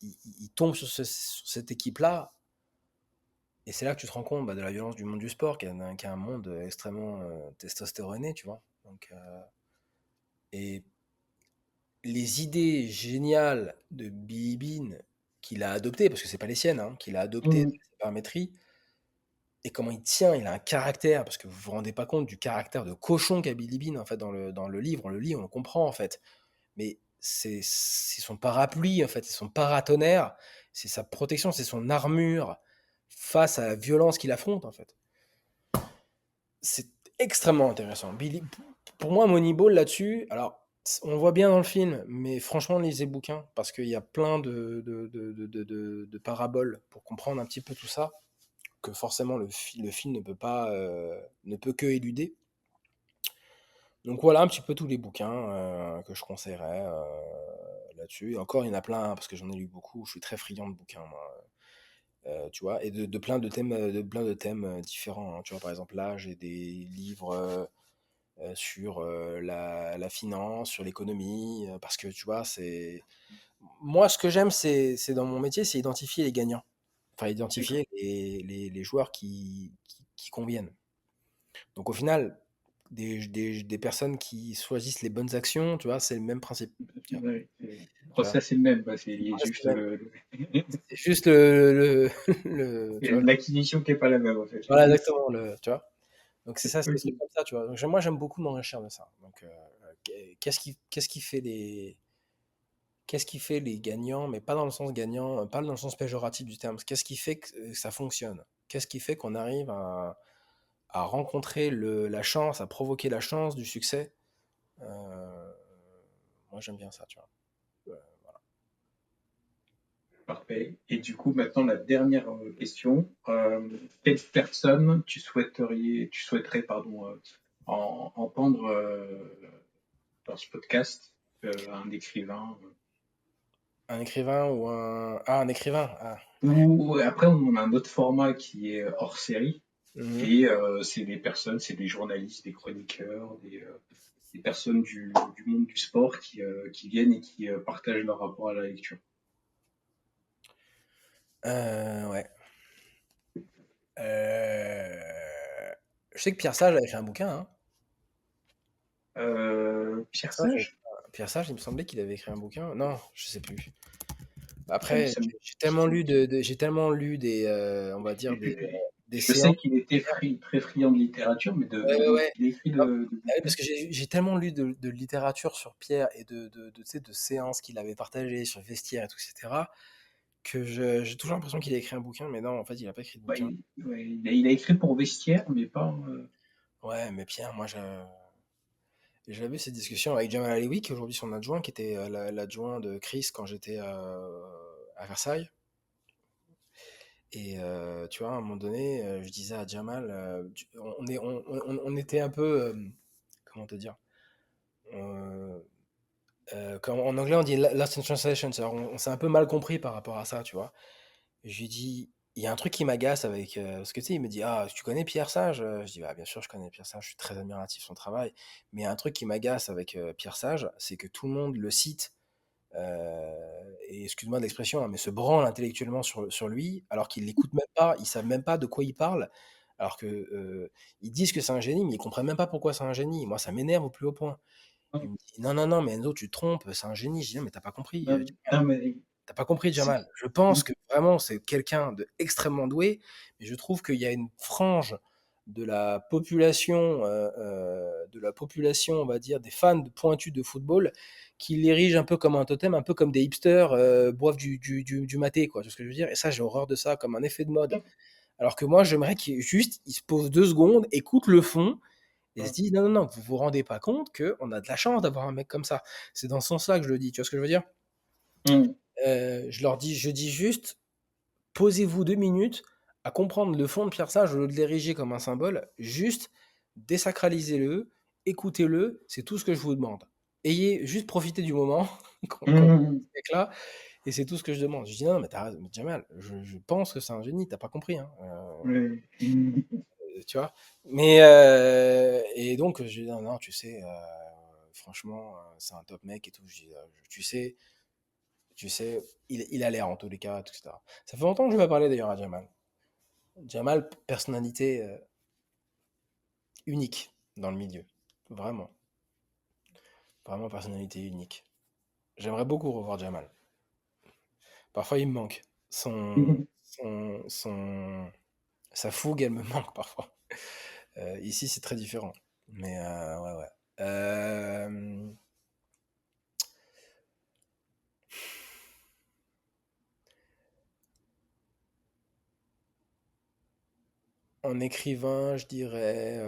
il tombe sur cette équipe-là. Et c'est là que tu te rends compte bah, de la violence du monde du sport, qui est un monde extrêmement testostéroné, tu vois. Donc, et les idées géniales de Billy Bean qu'il a adoptées, parce que c'est pas les siennes, hein, qu'il a adoptées Mm. dans sa paramétrie, et comment il tient, il a un caractère, parce que vous vous rendez pas compte du caractère de cochon qu'a Billy Bean en fait dans le livre, on le lit, on le comprend en fait, mais c'est son parapluie en fait, c'est son paratonnerre, c'est sa protection, c'est son armure face à la violence qu'il affronte en fait. C'est extrêmement intéressant. Pour moi, Moneyball là-dessus, alors on le voit bien dans le film, mais franchement, lisez le bouquin parce qu'il y a plein de paraboles pour comprendre un petit peu tout ça. que forcément le film ne peut que éluder. Donc voilà un petit peu tous les bouquins que je conseillerais là-dessus. Et encore, il y en a plein, hein, parce que j'en ai lu beaucoup. Je suis très friand de bouquins, moi. Tu vois, et de plein de thèmes différents, hein. Tu vois, par exemple, là, j'ai des livres sur la finance, sur l'économie, parce que tu vois, moi, ce que j'aime, c'est dans mon métier, c'est identifier les gagnants. Enfin, D'accord. identifier les joueurs qui conviennent. Donc, au final, des personnes qui choisissent les bonnes actions, tu vois, c'est le même principe. Tiens, Ouais, le tu vois. process est le même, bah, c'est Ouais, c'est juste le même. le C'est juste tu vois, l'acquisition qui est pas la même, en fait. voilà, exactement, tu vois. Donc c'est ça, c'est des trucs OK. comme ça, tu vois. Donc moi, j'aime beaucoup m'enrichir de ça. Donc qu'est-ce qui fait les gagnants, mais pas dans le sens gagnant, pas dans le sens péjoratif du terme. Qu'est-ce qui fait que ça fonctionne? Qu'est-ce qui fait qu'on arrive à rencontrer la chance, à provoquer la chance du succès? Euh, Moi, j'aime bien ça, tu vois. Voilà. Parfait. Et du coup, maintenant, la dernière question. Quelle personne tu souhaiterais, pardon, entendre dans ce podcast? Un écrivain. Un écrivain ou un... Ah, un écrivain. Ah. Ou après, on a un autre format qui est hors série. Mhm. Et c'est des personnes, c'est des journalistes, des chroniqueurs, des personnes du monde du sport qui viennent et qui partagent leur rapport à la lecture. Ouais. Euh, Je sais que Pierre Sage a écrit un bouquin, hein. Pierre Pierre Sage, Sage? Pierre Sage, il me semblait qu'il avait écrit un bouquin. Non, je sais plus. Ça me, Après, ça me- j'ai tellement lu j'ai tellement lu des, on va dire des Je séances. sais qu'il était très friand de littérature, mais Ouais, ouais, ouais. il a écrit Non, de ah oui, bouquins. parce que j'ai tellement lu de littérature sur Pierre et tu sais, de séances qu'il avait partagées sur Vestiaire et tout, etc., que j'ai toujours l'impression qu'il a écrit un bouquin, mais non, en fait, il a pas écrit de Ouais, bouquin. il a écrit pour Vestiaire, mais pas. Ouais, mais Pierre, moi, j'avais eu cette discussion avec Jamal Aliwi, qui est aujourd'hui son adjoint, qui était l'adjoint de Chris quand j'étais à Versailles. Et tu vois, à un moment donné, je disais à Jamal, on était un peu, comment te dire, euh, en anglais on dit lost in translation, c'est-à-dire on s'est un peu mal compris par rapport à ça, tu vois. Et je lui dis, il y a un truc qui m'agace avec, parce que tu sais, il me dit, ah, tu connais Pierre Sage? Je dis, bah, bien sûr, je connais Pierre Sage, je suis très admiratif de son travail. Mais il y a un truc qui m'agace avec Pierre Sage, c'est que tout le monde le cite et excuse-moi de l'expression, hein, mais se branle intellectuellement sur lui, alors qu'ils l'écoutent même pas, ils savent même pas de quoi il parle, alors que ils disent que c'est un génie, mais ils comprennent même pas pourquoi c'est un génie. Moi, ça m'énerve au plus haut point. Il me dit non, non, non, mais Enzo, tu te trompes, c'est un génie. Je dis non, mais t'as pas compris, Non, non, mais t'as pas compris, c'est- Jamal. Je pense que vraiment c'est quelqu'un de extrêmement doué, mais je trouve qu'il y a une frange de la population, on va dire, des fans pointus de football, qui l'érigent un peu comme un totem, un peu comme des hipsters boivent du maté, quoi. Tu vois ce que je veux dire? Et ça, j'ai horreur de ça, comme un effet de mode. Alors que moi, j'aimerais qu'il juste, il se pose 2 secondes, écoute le fond, et se dit, non, non, non, vous vous rendez pas compte qu'on a de la chance d'avoir un mec comme ça. C'est dans ce sens-là que je le dis. Tu vois ce que je veux dire? Hum, Je dis juste, posez-vous 2 minutes à comprendre le fond de Pierre Sage au lieu de l'ériger comme un symbole. Juste, désacralisez-le, écoutez-le, c'est tout ce que je vous demande. Ayez juste profité du moment qu'on hum, est là, et c'est tout ce que je demande. Je dis non, mais t'as raison, mais Jamal, je pense que c'est un génie, t'as pas compris, hein. ouais, Tu vois. Mais et donc je dis non, non, tu sais, franchement, c'est un top mec et tout. Je dis, tu sais, il a l'air en tous les cas, etc. Ça fait longtemps que je vais pas parler d'ailleurs à Jamal. Jamal, personnalité unique dans le milieu. Vraiment. Vraiment personnalité unique. J'aimerais beaucoup revoir Jamal. Parfois, il me manque. Sa fougue, elle me manque parfois. Ici, c'est très différent. Mais ouais, ouais. En écrivain, je dirais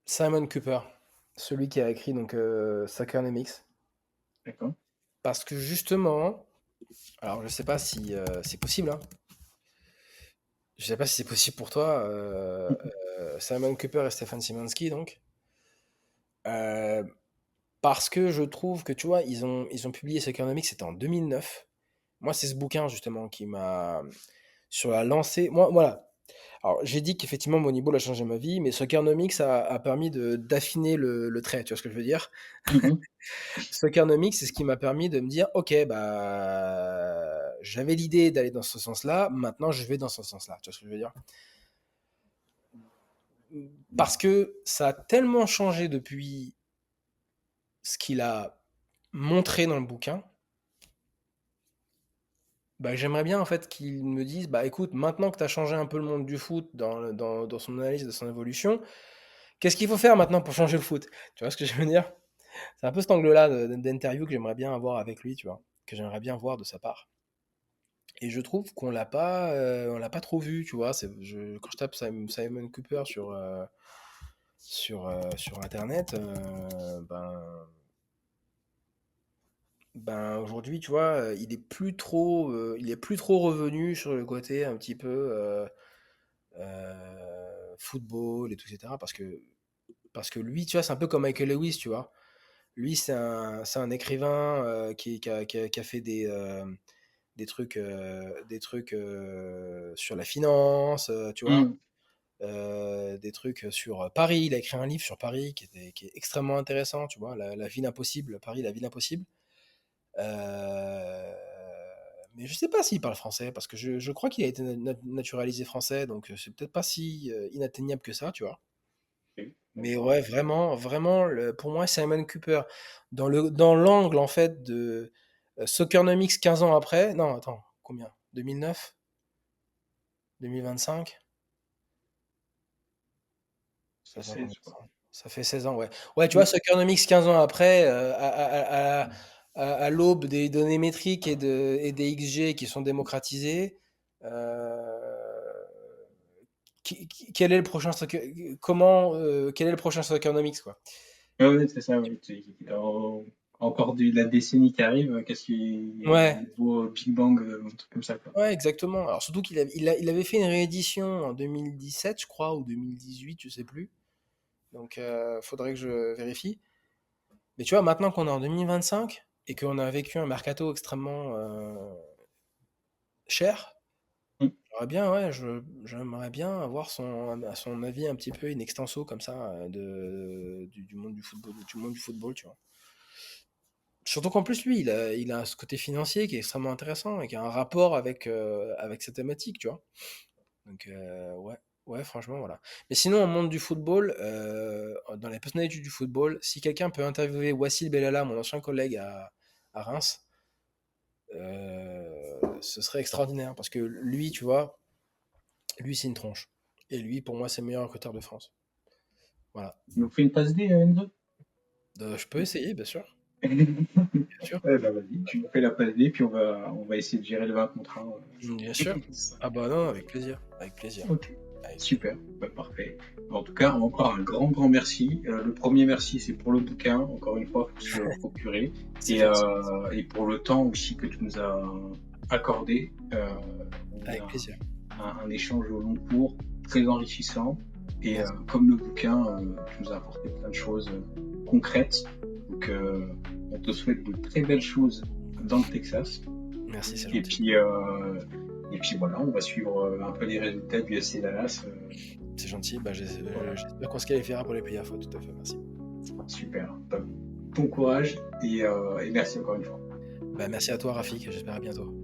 Simon Cooper. celui qui a écrit donc Soccernomics. D'accord. Parce que justement, alors je sais pas si c'est possible, hein. Je sais pas si c'est possible pour toi, Simon Cooper et Stefan Szymanski donc. Euh, Parce que je trouve que tu vois, ils ont publié Soccernomics, c'était en 2009. Moi, c'est ce bouquin justement qui m'a sur la lancée. Moi, voilà. Alors, j'ai dit qu'effectivement, Moneyball a changé ma vie, mais Soccernomics a permis d'affiner le trait. Tu vois ce que je veux dire? Mhm. Soccernomics, c'est ce qui m'a permis de me dire, ok, j'avais l'idée d'aller dans ce sens-là. Maintenant, je vais dans ce sens-là. Tu vois ce que je veux dire? Parce que ça a tellement changé depuis ce qu'il a montré dans le bouquin. Bah, j'aimerais bien en fait qu'ils me disent, bah écoute, maintenant que tu as changé un peu le monde du foot dans son analyse de son évolution, qu'est-ce qu'il faut faire maintenant pour changer le foot? Tu vois ce que je veux dire? C'est un peu cet angle-là d'interview que j'aimerais bien avoir avec lui, tu vois, que j'aimerais bien voir de sa part. Et je trouve on l'a pas trop vu, tu vois. Quand je tape Simon Cooper sur Internet, ben aujourd'hui, tu vois, il est plus trop revenu sur le côté un petit peu football et tout, etc. Parce que lui, tu vois, c'est un peu comme Michael Lewis, tu vois. Lui, c'est un écrivain qui a fait des trucs sur la finance, tu vois, Mhm. des trucs sur Paris. Il a écrit un livre sur Paris qui est extrêmement intéressant, tu vois, la ville impossible, Paris, la ville impossible. Euh, mais je sais pas s'il parle français, parce que je crois qu'il a été naturalisé français, donc c'est peut-être pas si inatteignable que ça, tu vois. Ok, Mais d'accord. ouais, vraiment, vraiment, pour moi, Simon Cooper, dans l'angle, en fait, de Soccernomics 15 ans après, non, attends, combien? 2009? 2025? C'est Attends, combien 16, quoi. ça fait 16 ans, ouais. Ouais, tu vois, Mhm. Soccernomics 15 ans après, à l'aube des données métriques et des XG qui sont démocratisés, quel est le prochain quel est le prochain Soccernomics, quoi? Ouais, ouais, c'est ça, oui. Encore la décennie qui arrive, qu'est-ce qu'il y a un Ouais, nouveau Big Bang, un truc comme ça, quoi. ouais, exactement. Alors surtout il avait fait une réédition en 2017, je crois, ou 2018, je sais plus. Donc faudrait que je vérifie. Mais tu vois, maintenant qu'on est en 2025 et qu'on a vécu un mercato extrêmement cher, Mhm. j'aimerais bien avoir son avis un petit peu in extenso comme ça du monde du monde du football, tu vois. Surtout qu'en plus, lui, il a ce côté financier qui est extrêmement intéressant et qui a un rapport avec sa thématique, tu vois. Donc, ouais, ouais, franchement, voilà. Mais sinon, au monde du football, dans les personnalités du football, si quelqu'un peut interviewer Wassil Bellala, mon ancien collègue à Reims, ce serait extraordinaire parce que lui, tu vois, lui, c'est une tronche. Et lui, pour moi, c'est le meilleur recruteur de France. Voilà. Il nous fait une passe D, Enzo? Je peux essayer, bien sûr. Bien sûr. Ouais, bah vas-y, tu nous fais la passe D, puis on va essayer de gérer le 20 contre 1. Bien sûr. Ah bah non, avec plaisir. Avec plaisir. Ok, Avec plaisir. super, bah, parfait. En tout cas, encore un grand merci. Le premier merci, c'est pour le bouquin. Encore une fois, il faut se le procurer. C'est gentil. Et pour le temps aussi que tu nous as accordé. On a eu Avec plaisir. un échange au long cours, très enrichissant. Et Merci. comme le bouquin, tu nous as apporté plein de choses concrètes. Donc, on te souhaite de très belles choses dans le Texas. Merci, c'est Et gentil. puis, et puis voilà, on va suivre un peu les résultats du FC Dallas. C'est gentil. Bah, Voilà, j'espère qu'on se qualifiera pour les playoffs. Ouais, tout à fait. Merci. super. Bon courage et merci encore une fois. Bah, merci à toi, Rafik. J'espère à bientôt.